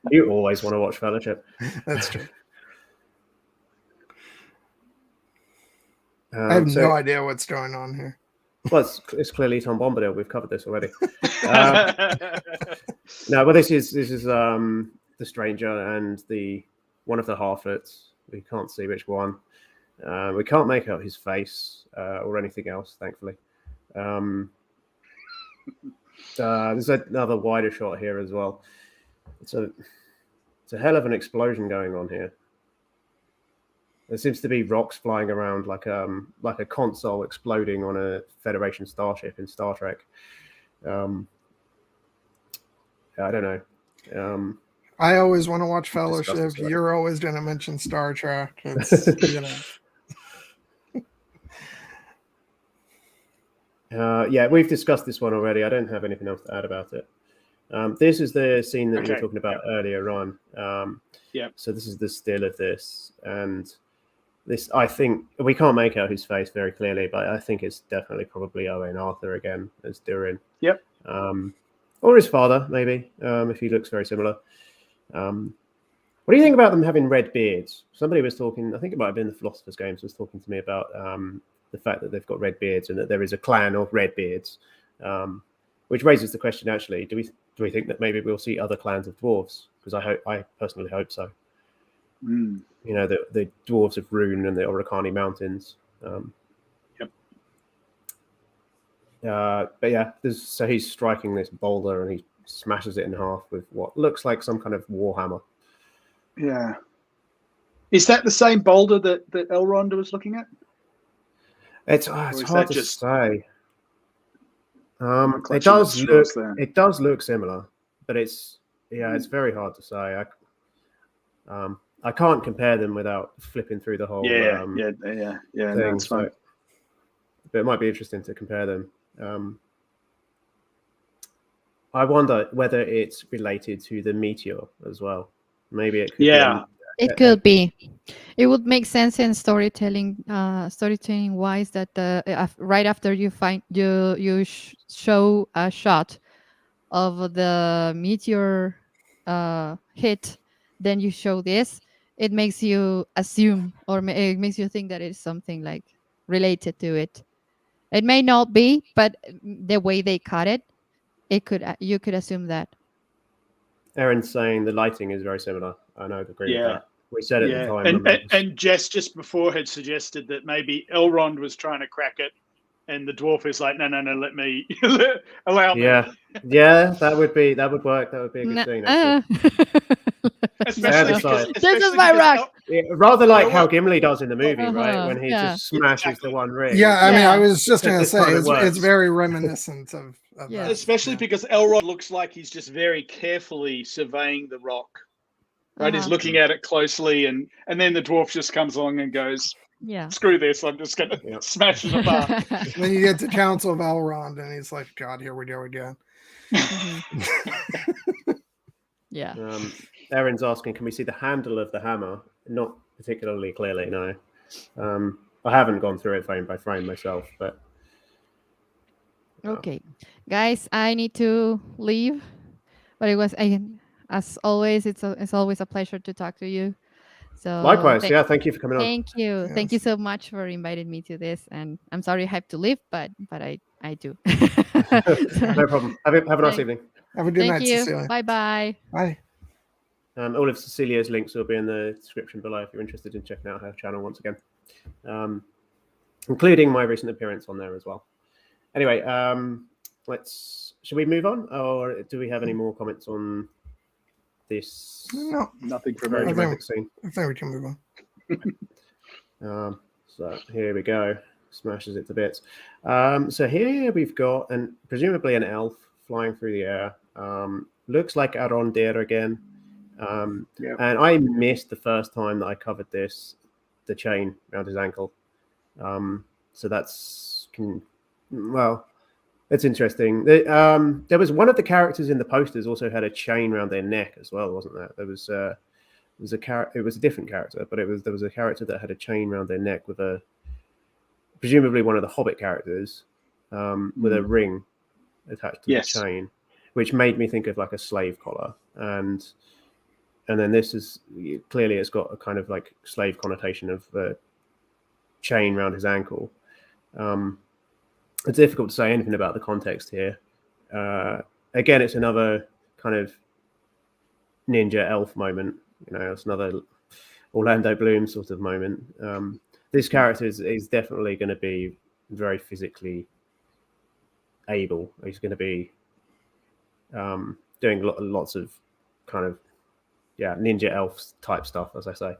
Speaker 1: You always want to watch Fellowship.
Speaker 4: That's true. I have no idea what's going on here.
Speaker 1: Well, it's clearly Tom Bombadil. We've covered this already. No, but this is the stranger and one of the halflets. We can't see which one. We can't make out his face or anything else, thankfully. There's another wider shot here as well. It's a hell of an explosion going on here. There seems to be rocks flying around like a console exploding on a Federation starship in Star Trek. I don't know.
Speaker 4: I always want to watch Fellowship. You're always going to mention Star Trek. It's,
Speaker 1: yeah, we've discussed this one already. I don't have anything else to add about it. This is the scene that we were talking about earlier on. So this is the still of this, and this, I think, we can't make out his face very clearly, but I think it's definitely probably Owain Arthur again as Durin.
Speaker 3: Yep.
Speaker 1: Or his father, maybe, if he looks very similar. What do you think about them having red beards? Somebody was talking, I think it might have been the Philosopher's Games, was talking to me about the fact that they've got red beards and that there is a clan of red beards, which raises the question, actually, do we think that maybe we'll see other clans of dwarves? Because I personally hope so. You know, the dwarves of Rune and the Oricani Mountains. But yeah, so he's striking this boulder and he smashes it in half with what looks like some kind of warhammer.
Speaker 3: Yeah. Is that the same boulder that Elrond was looking at?
Speaker 1: It's hard to say. It does look similar. but it's very hard to say. I can't compare them without flipping through the whole
Speaker 3: yeah.
Speaker 1: thing.
Speaker 3: That's fine.
Speaker 1: But it might be interesting to compare them. I wonder whether it's related to the meteor as well. Maybe it could.
Speaker 3: Yeah.
Speaker 2: It could be. It would make sense in storytelling wise that right after you show a shot of the meteor hit, then you show this. It makes you assume, or it makes you think that it's something like related to it. It may not be, but the way they cut it, you could assume that.
Speaker 1: Aaron's saying the lighting is very similar. I know, agree with that. We said at the time.
Speaker 3: And Jess just before had suggested that maybe Elrond was trying to crack it, and the dwarf is like, no, let me allow me.
Speaker 1: Yeah, that would work. That would be a good scene.
Speaker 3: Especially
Speaker 2: this is my rock.
Speaker 1: Rather like how Gimli does in the movie, right? When he just smashes the one ring.
Speaker 4: Yeah, I mean, I was just going to say it's very reminiscent of that.
Speaker 3: Especially because Elrond looks like he's just very carefully surveying the rock. Right, he's looking at it closely, and then the dwarf just comes along and goes, screw this, I'm just going to smash it apart.
Speaker 4: Then you get the Council of Elrond, and he's like, God, here we go again.
Speaker 2: Yeah.
Speaker 1: Aaron's asking, can we see the handle of the hammer? Not particularly clearly, no. I haven't gone through it frame by frame myself, but...
Speaker 2: Okay. Guys, I need to leave, but as always, it's always a pleasure to talk to you. So
Speaker 1: likewise, thank you for coming on.
Speaker 2: Thank you.
Speaker 4: Yes.
Speaker 2: Thank you so much for inviting me to this. And I'm sorry I have to leave, but I do.
Speaker 1: No problem. Have a nice evening.
Speaker 4: Have a good night, Cecilia.
Speaker 2: Bye-bye.
Speaker 4: Bye.
Speaker 1: All of Cecilia's links will be in the description below if you're interested in checking out her channel once again, including my recent appearance on there as well. Anyway, should we move on, or do we have any more comments on this?
Speaker 4: No,
Speaker 3: nothing from
Speaker 1: very dramatic scene.
Speaker 4: I think we can move
Speaker 1: on. So here we go. Smashes it to bits. So here we've got presumably an elf flying through the air. Looks like Arondir again. And I missed the first time that I covered this, the chain around his ankle. So it's interesting. There was one of the characters in the posters also had a chain around their neck as well, wasn't there? It was a different character, but there was a character that had a chain around their neck with presumably one of the Hobbit characters, with a ring attached to the chain, which made me think of like a slave collar. And then this is clearly it's got a kind of like slave connotation of the chain around his ankle. It's difficult to say anything about the context here. Again, it's another kind of ninja elf moment. It's another Orlando Bloom sort of moment. This character is definitely going to be very physically able. He's going to be doing lots of kind of ninja elf type stuff, as I say.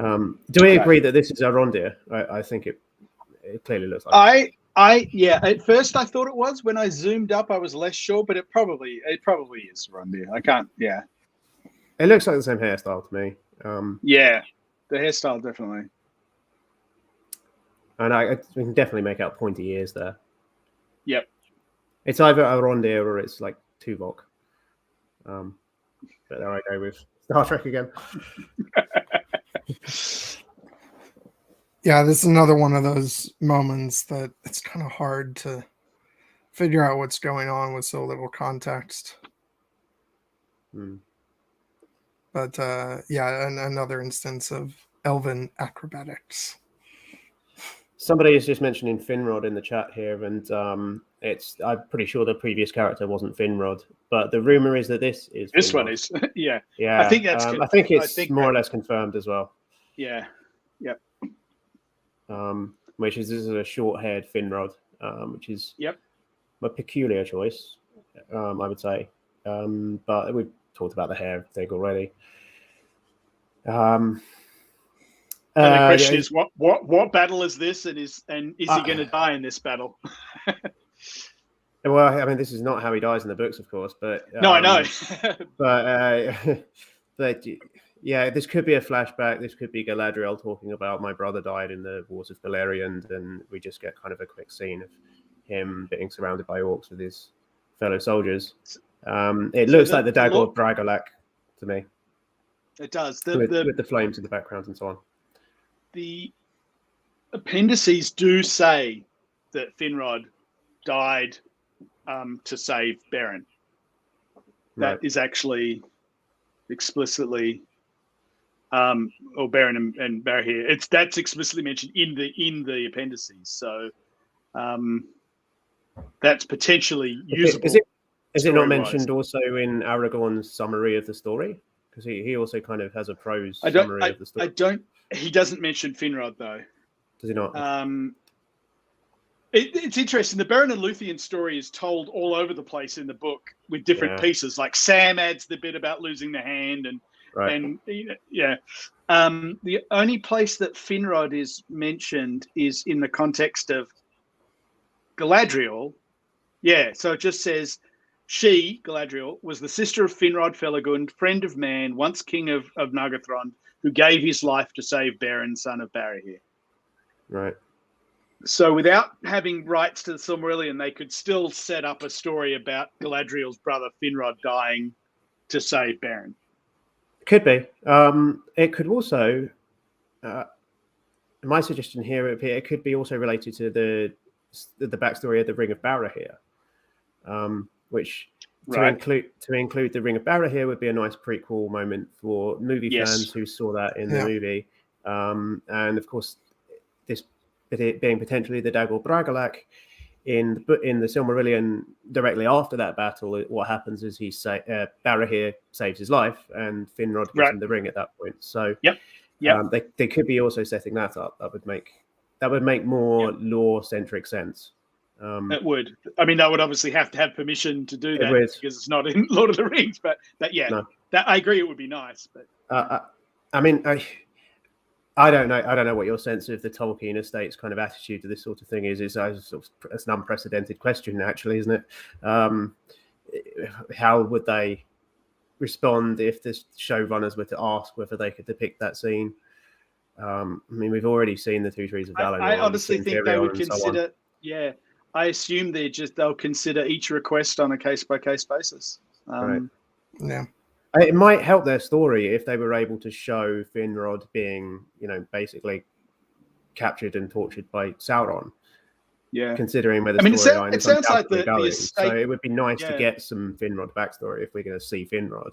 Speaker 1: Do we agree that this is Arondir? I think it clearly looks like
Speaker 3: at first I thought it was. When I zoomed up I was less sure, but it probably is Arondir. I can't
Speaker 1: it looks like the same hairstyle to me.
Speaker 3: The hairstyle definitely.
Speaker 1: And we can definitely make out pointy ears there.
Speaker 3: Yep.
Speaker 1: It's either Arondir or it's like Tuvok. But there I go with Star Trek again.
Speaker 4: Yeah, this is another one of those moments that it's kind of hard to figure out what's going on with so little context. But another instance of elven acrobatics.
Speaker 1: Somebody is just mentioning Finrod in the chat here, and I'm pretty sure the previous character wasn't Finrod, but the rumor is that this is.
Speaker 3: This
Speaker 1: Finrod.
Speaker 3: One is, yeah.
Speaker 1: I think that's. I think it's more or less confirmed as well.
Speaker 3: Yeah. Yep.
Speaker 1: Which is a short-haired Finrod, which is a peculiar choice, I would say. But we've talked about the hair thing already.
Speaker 3: And the question is, what battle is this, and is he going to die in this battle?
Speaker 1: Well, I mean, this is not how he dies in the books, of course, but
Speaker 3: No, I know.
Speaker 1: but yeah, this could be a flashback. This could be Galadriel talking about my brother died in the Wars of Beleriand, and we just get kind of a quick scene of him being surrounded by orcs with his fellow soldiers. It looks like the Dagger of Bragalak to me.
Speaker 3: It does.
Speaker 1: With the flames in the background and so on.
Speaker 3: The appendices do say that Finrod died to save Beren. That is actually explicitly, or Beren and Barahir. That's explicitly mentioned in the appendices. So that's potentially usable.
Speaker 1: Is it not mentioned also in Aragorn's summary of the story? Because he also kind of has a prose summary of the story.
Speaker 3: He doesn't mention Finrod though.
Speaker 1: Does he not?
Speaker 3: It's interesting. The Beren and Luthien story is told all over the place in the book with different pieces. Like Sam adds the bit about losing the hand, and the only place that Finrod is mentioned is in the context of Galadriel. Yeah, so it just says she, Galadriel, was the sister of Finrod Felagund, friend of man, once king of Nargothrond, who gave his life to save Beren, son of Barahir.
Speaker 1: Right.
Speaker 3: So without having rights to the Silmarillion, they could still set up a story about Galadriel's brother Finrod dying to save Beren.
Speaker 1: Could be. It could also, my suggestion here, it could be also related to the backstory of the Ring of Barahir, which to include the Ring of Barahir would be a nice prequel moment for movie fans who saw that in the movie, and of course, it being potentially the Dagor Bragalak in the Silmarillion directly after that battle, what happens is Barahir saves his life and Finrod gives him the ring at that point. So they could be also setting that up. That would make more lore-centric sense.
Speaker 3: It would. I mean, that would obviously have to have permission to do that because it's not in Lord of the Rings. But that I agree, it would be nice. But
Speaker 1: I mean, I don't know what your sense of the Tolkien estate's kind of attitude to this sort of thing is. It's an unprecedented question, actually, isn't it? How would they respond if the showrunners were to ask whether they could depict that scene? I mean, we've already seen the Two Trees of Valinor.
Speaker 3: I honestly think they would consider. Yeah, I assume they'll consider each request on a case-by-case basis.
Speaker 1: Right.
Speaker 4: Yeah.
Speaker 1: It might help their story if they were able to show Finrod being, basically captured and tortured by Sauron.
Speaker 3: Yeah.
Speaker 1: Considering where the storyline is
Speaker 3: sounds like
Speaker 1: going.
Speaker 3: the estate,
Speaker 1: so it would be nice to get some Finrod backstory if we're going to see Finrod.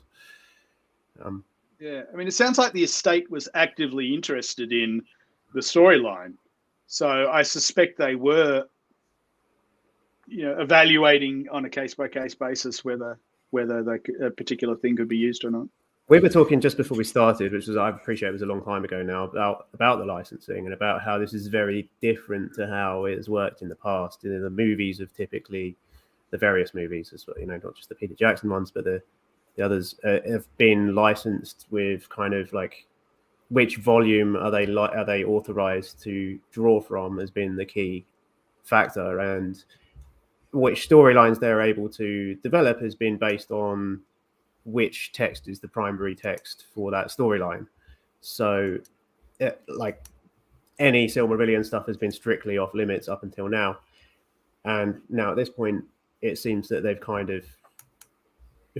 Speaker 3: Yeah, I mean, it sounds like the estate was actively interested in the storyline. So I suspect they were, evaluating on a case-by-case basis whether a particular thing could be used or not.
Speaker 1: We were talking just before we started, which I appreciate was a long time ago now, about the licensing and about how this is very different to how it has worked in the past. The movies have typically, the various movies, as well, not just the Peter Jackson ones, but the others have been licensed with kind of like which volume are they authorized to draw from has been the key factor, and which storylines they're able to develop has been based on which text is the primary text for that storyline. So like any Silmarillion stuff has been strictly off limits up until now. And now at this point, it seems that they've kind of,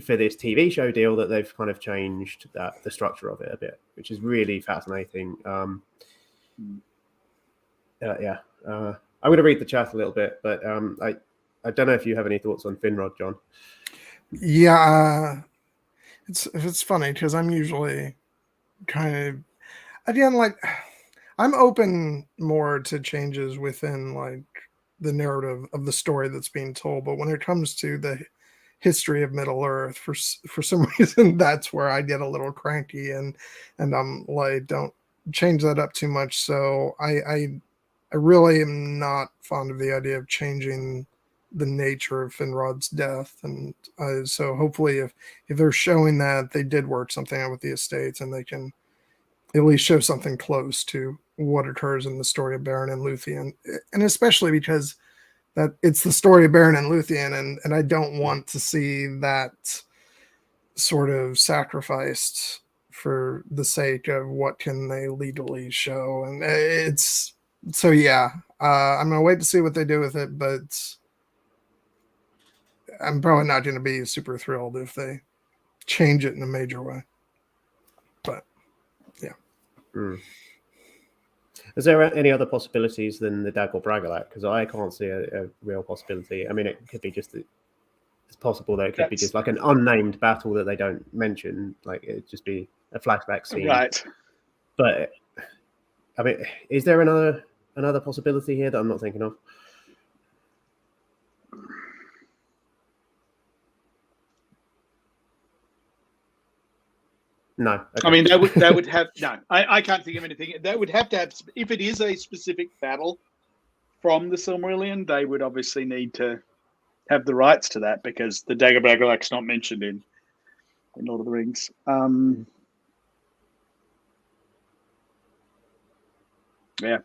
Speaker 1: for this TV show deal, that they've kind of changed the structure of it a bit, which is really fascinating. I'm going to read the chat a little bit, but I don't know if you have any thoughts on Finrod, John.
Speaker 4: Yeah, it's funny because I'm usually kind of, again, like I'm open more to changes within like the narrative of the story that's being told, but when it comes to the history of Middle Earth, for some reason, that's where I get a little cranky, and I'm like, don't change that up too much. So I really am not fond of the idea of changing the nature of Finrod's death, and so hopefully if they're showing that they did work something out with the estates, and they can at least show something close to what occurs in the story of Beren and Luthien, and especially because that it's the story of Beren and Luthien, and I don't want to see that sort of sacrificed for the sake of what can they legally show. And it's so, yeah, I'm gonna wait to see what they do with it, but I'm probably not going to be super thrilled if they change it in a major way. But yeah.
Speaker 1: Is there any other possibilities than the Dag or Bragalat? Because I can't see a real possibility. I mean, it could be just it's possible that it could be just like an unnamed battle that they don't mention, like it'd just be a flashback scene,
Speaker 3: Right.
Speaker 1: But I mean, is there another possibility here that I'm not thinking of? No. Okay.
Speaker 3: I mean, that would have no. I can't think of anything. That would have to have, if it is a specific battle from the Silmarillion, they would obviously need to have the rights to that, because the Dagger Bragalac's not mentioned in Lord of the Rings. Yeah.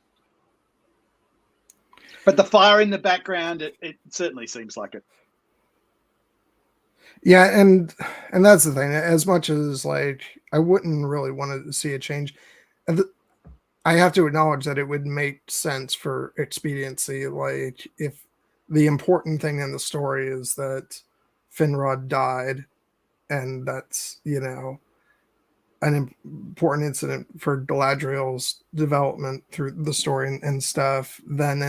Speaker 3: But the fire in the background, it certainly seems like it.
Speaker 4: Yeah, and that's the thing. As much as like I wouldn't really want to see a change, I have to acknowledge that it would make sense for expediency. Like if the important thing in the story is that Finrod died, and that's, you know, an important incident for Galadriel's development through the story and stuff, then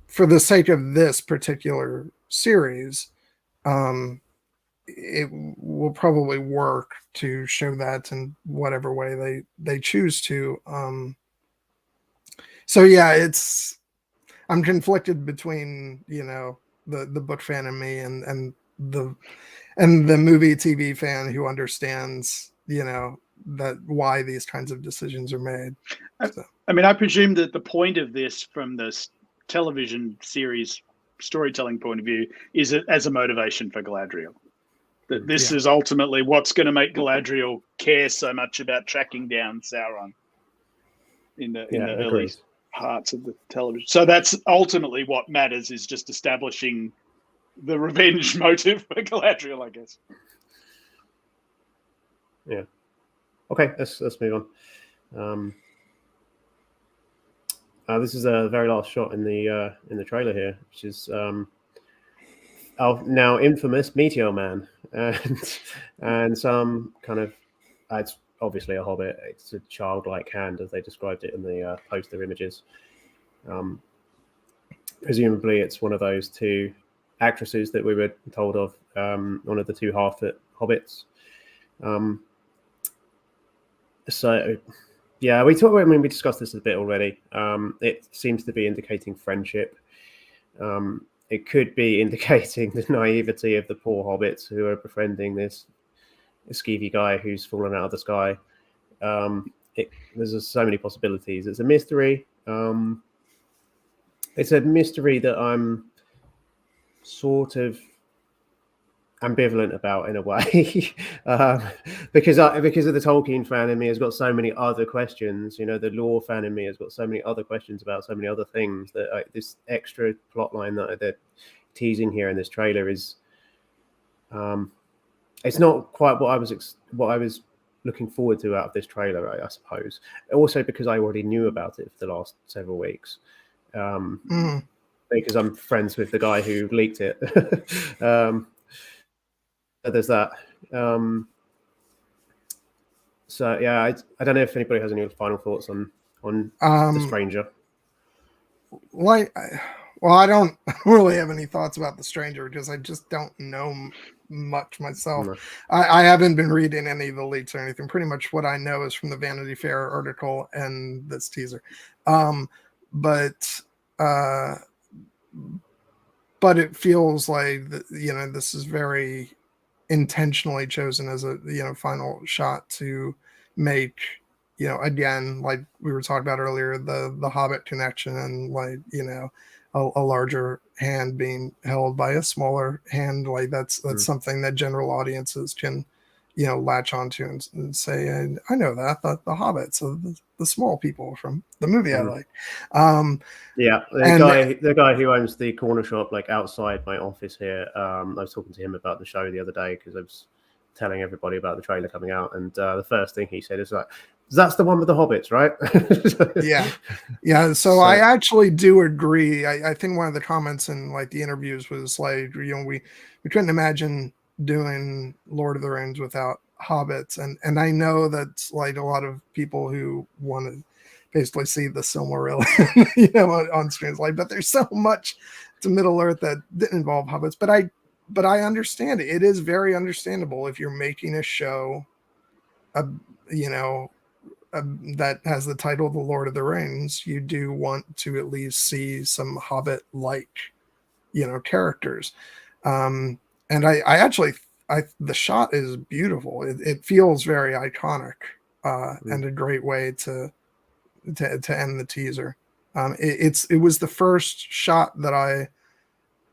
Speaker 4: for the sake of this particular series, it will probably work to show that in whatever way they choose to. So yeah, I'm conflicted between, you know, the book fan and me and the movie TV fan who understands, you know, that why these kinds of decisions are made. So.
Speaker 3: I mean, I presume that the point of this, from this television series storytelling point of view, is it as a motivation for Galadriel. That this is ultimately what's going to make Galadriel care so much about tracking down Sauron in the early parts of the television. So that's ultimately what matters, is just establishing the revenge motive for Galadriel, I guess.
Speaker 1: Yeah. Okay, let's move on. This is the very last shot in the trailer here, which is our now infamous Meteor Man, and some kind of it's obviously a hobbit. It's a childlike hand, as they described it in the poster images. Presumably, it's one of those two actresses that we were told of, one of the two half-foot hobbits. So, yeah, we discussed this a bit already. It seems to be indicating friendship. It could be indicating the naivety of the poor hobbits who are befriending this skeevy guy who's fallen out of the sky. There's so many possibilities. It's a mystery. It's a mystery that I'm sort of ambivalent about in a way, because of the Tolkien fan in me has got so many other questions. You know, the lore fan in me has got so many other questions about so many other things, that this extra plot line that they're teasing here in this trailer is, it's not quite what I was looking forward to out of this trailer, I suppose. Also because I already knew about it for the last several weeks. Because I'm friends with the guy who leaked it. There's that. So yeah, I don't know if anybody has any final thoughts on The Stranger.
Speaker 4: Well, I don't really have any thoughts about The Stranger because I just don't know much myself. No. I haven't been reading any of the leaks or anything. Pretty much what I know is from the Vanity Fair article and this teaser. But it feels like, you know, this is very intentionally chosen as a, you know, final shot to make, you know, again, like we were talking about earlier, the Hobbit connection, and like, you know, a larger hand being held by a smaller hand. Like that's something that general audiences can latch onto and say, I know that the hobbits, the small people from the movie I like.
Speaker 1: Yeah, the guy who owns the corner shop like outside my office here. I was talking to him about the show the other day because I was telling everybody about the trailer coming out, and the first thing he said is like, "That's the one with the hobbits, right?"
Speaker 4: yeah. So I actually do agree. I think one of the comments in like the interviews was like, we couldn't imagine doing Lord of the Rings without hobbits, and I know that's like a lot of people who want to basically see the Silmarillion, on screens, like, but there's so much to Middle Earth that didn't involve hobbits. But I understand it. It is very understandable if you're making a show, that has the title The Lord of the Rings. You do want to at least see some Hobbit-like, characters. And the shot is beautiful. It feels very iconic, and a great way to end the teaser. It was the first shot that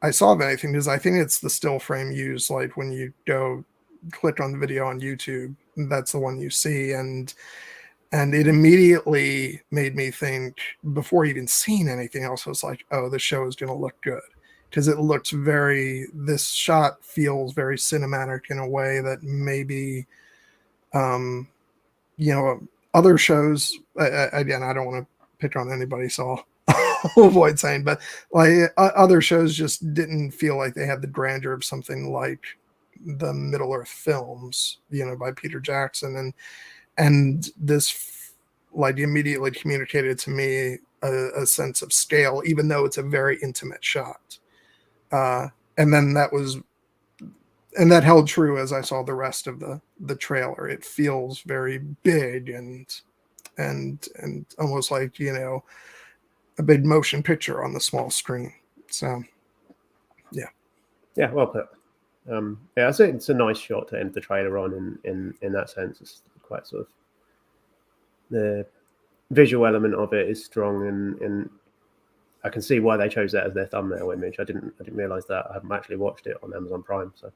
Speaker 4: I saw of anything, because I think it's the still frame used, like when you go click on the video on YouTube, that's the one you see, and it immediately made me think, before even seeing anything else, I was like, oh, the show is going to look good, because this shot feels very cinematic in a way that maybe other shows, again, I don't want to pick on anybody, so I'll avoid saying, but like other shows just didn't feel like they had the grandeur of something like the Middle Earth films, by Peter Jackson, and this like immediately communicated to me a sense of scale, even though it's a very intimate shot. And that held true as I saw the rest of the trailer. It feels very big and almost like, a big motion picture on the small screen. So, yeah,
Speaker 1: well put. I think it's a nice shot to end the trailer on. In that sense, it's quite sort of, the visual element of it is strong, and I can see why they chose that as their thumbnail image. I didn't realize that. I haven't actually watched it on Amazon Prime, so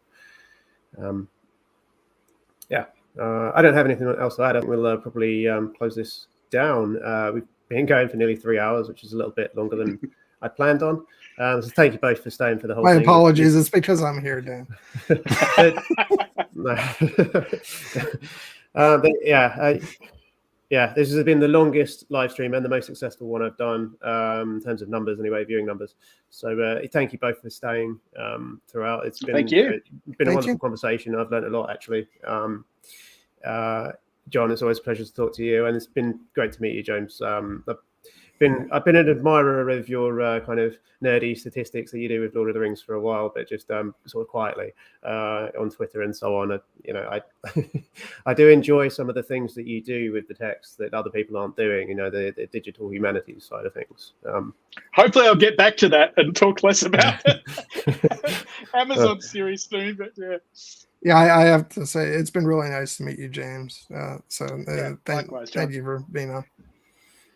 Speaker 1: I don't have anything else to add. We'll probably close this down. We've been going for nearly 3 hours, which is a little bit longer than I planned on. So thank you both for staying for the whole
Speaker 4: My
Speaker 1: thing.
Speaker 4: apologies. It's because I'm here, Dan.
Speaker 1: This has been the longest live stream and the most successful one I've done, in terms of numbers anyway, viewing numbers. So thank you both for staying throughout. It's been, been a wonderful conversation. I've learned a lot, actually. John, it's always a pleasure to talk to you, and it's been great to meet you, James. I've been an admirer of your kind of nerdy statistics that you do with Lord of the Rings for a while, but just sort of quietly on Twitter and so on. I do enjoy some of the things that you do with the text that other people aren't doing. The digital humanities side of things.
Speaker 3: Hopefully, I'll get back to that and talk less about it. Amazon series soon, but yeah.
Speaker 4: Yeah, I have to say it's been really nice to meet you, James.
Speaker 3: Likewise, John.
Speaker 4: Thank you for being on.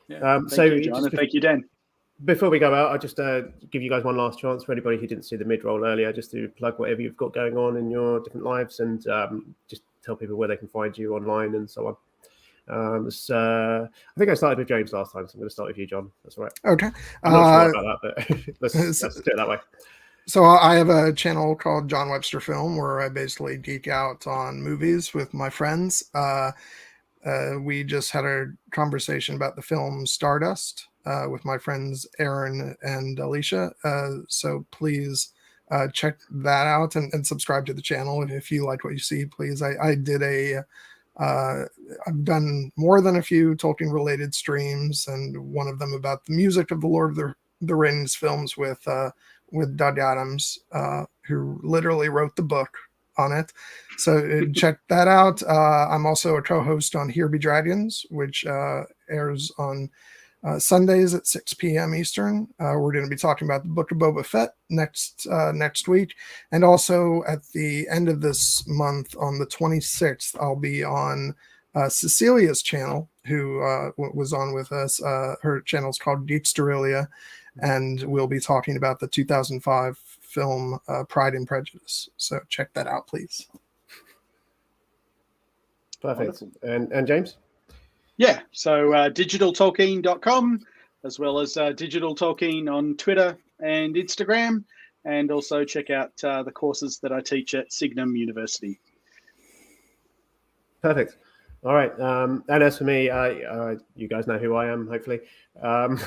Speaker 3: Yeah, thank you, John, and thank you, Dan.
Speaker 1: Before we go out, I'll just give you guys one last chance for anybody who didn't see the mid-roll earlier, just to plug whatever you've got going on in your different lives, and just tell people where they can find you online and so on. I think I started with James last time, so I'm going to start with you, John. That's all right.
Speaker 4: Okay.
Speaker 1: I'm not sure about that, but let's do it that way.
Speaker 4: So I have a channel called John Webster Film, where I basically geek out on movies with my friends. We just had a conversation about the film Stardust with my friends Aaron and Alicia. So please check that out and subscribe to the channel if you like what you see. Please, I've done more than a few Tolkien related streams, and one of them about the music of the Lord of the Rings films with Doug Adams, who literally wrote the book on it. So check that out. I'm also a co-host on Here Be Dragons, which airs on Sundays at 6 p.m. Eastern. We're going to be talking about the Book of Boba Fett next week. And also at the end of this month, on the 26th, I'll be on Cecilia's channel, who was on with us. Her channel is called Geeksterillia, and we'll be talking about the 2005 film Pride and Prejudice. So check that out, please.
Speaker 1: Perfect.
Speaker 3: Wonderful.
Speaker 1: And James?
Speaker 3: Yeah, so digitaltolkien.com, as well as Digital Tolkien on Twitter and Instagram, and also check out the courses that I teach at Signum University.
Speaker 1: Perfect. All right. And as for me, you guys know who I am, hopefully. On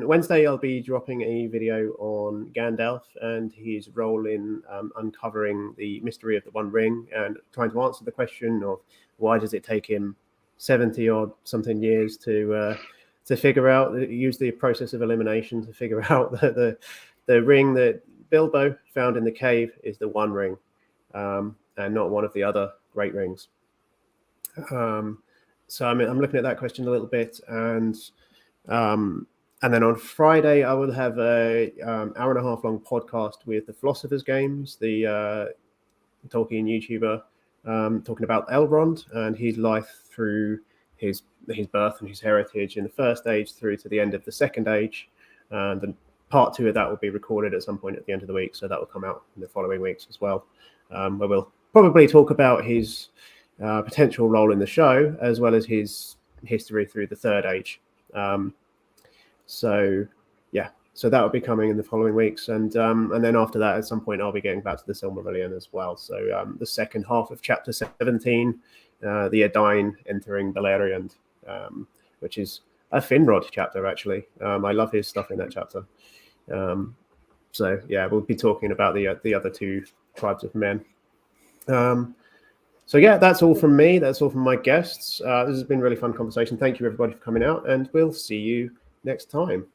Speaker 1: Wednesday, I'll be dropping a video on Gandalf and his role in uncovering the mystery of the One Ring and trying to answer the question of why does it take him 70 odd something years to figure out, use the process of elimination to figure out that the ring that Bilbo found in the cave is the One Ring, and not one of the other great rings. So I'm looking at that question a little bit, and then on Friday I will have a hour and a half long podcast with the Philosopher's Games, the Tolkien YouTuber, talking about Elrond and his life through his birth and his heritage in the First Age through to the end of the Second Age, and then part 2 of that will be recorded at some point at the end of the week, so that will come out in the following weeks as well, where we'll probably talk about his potential role in the show as well as his history through the Third Age. So that will be coming in the following weeks, and then after that, at some point, I'll be getting back to the Silmarillion as well. So the second half of chapter 17, the Edain entering Beleriand, which is a Finrod chapter actually. I love his stuff in that chapter. So yeah, we'll be talking about the other 2 tribes of men. So yeah, that's all from me. That's all from my guests. This has been a really fun conversation. Thank you everybody for coming out, and we'll see you next time.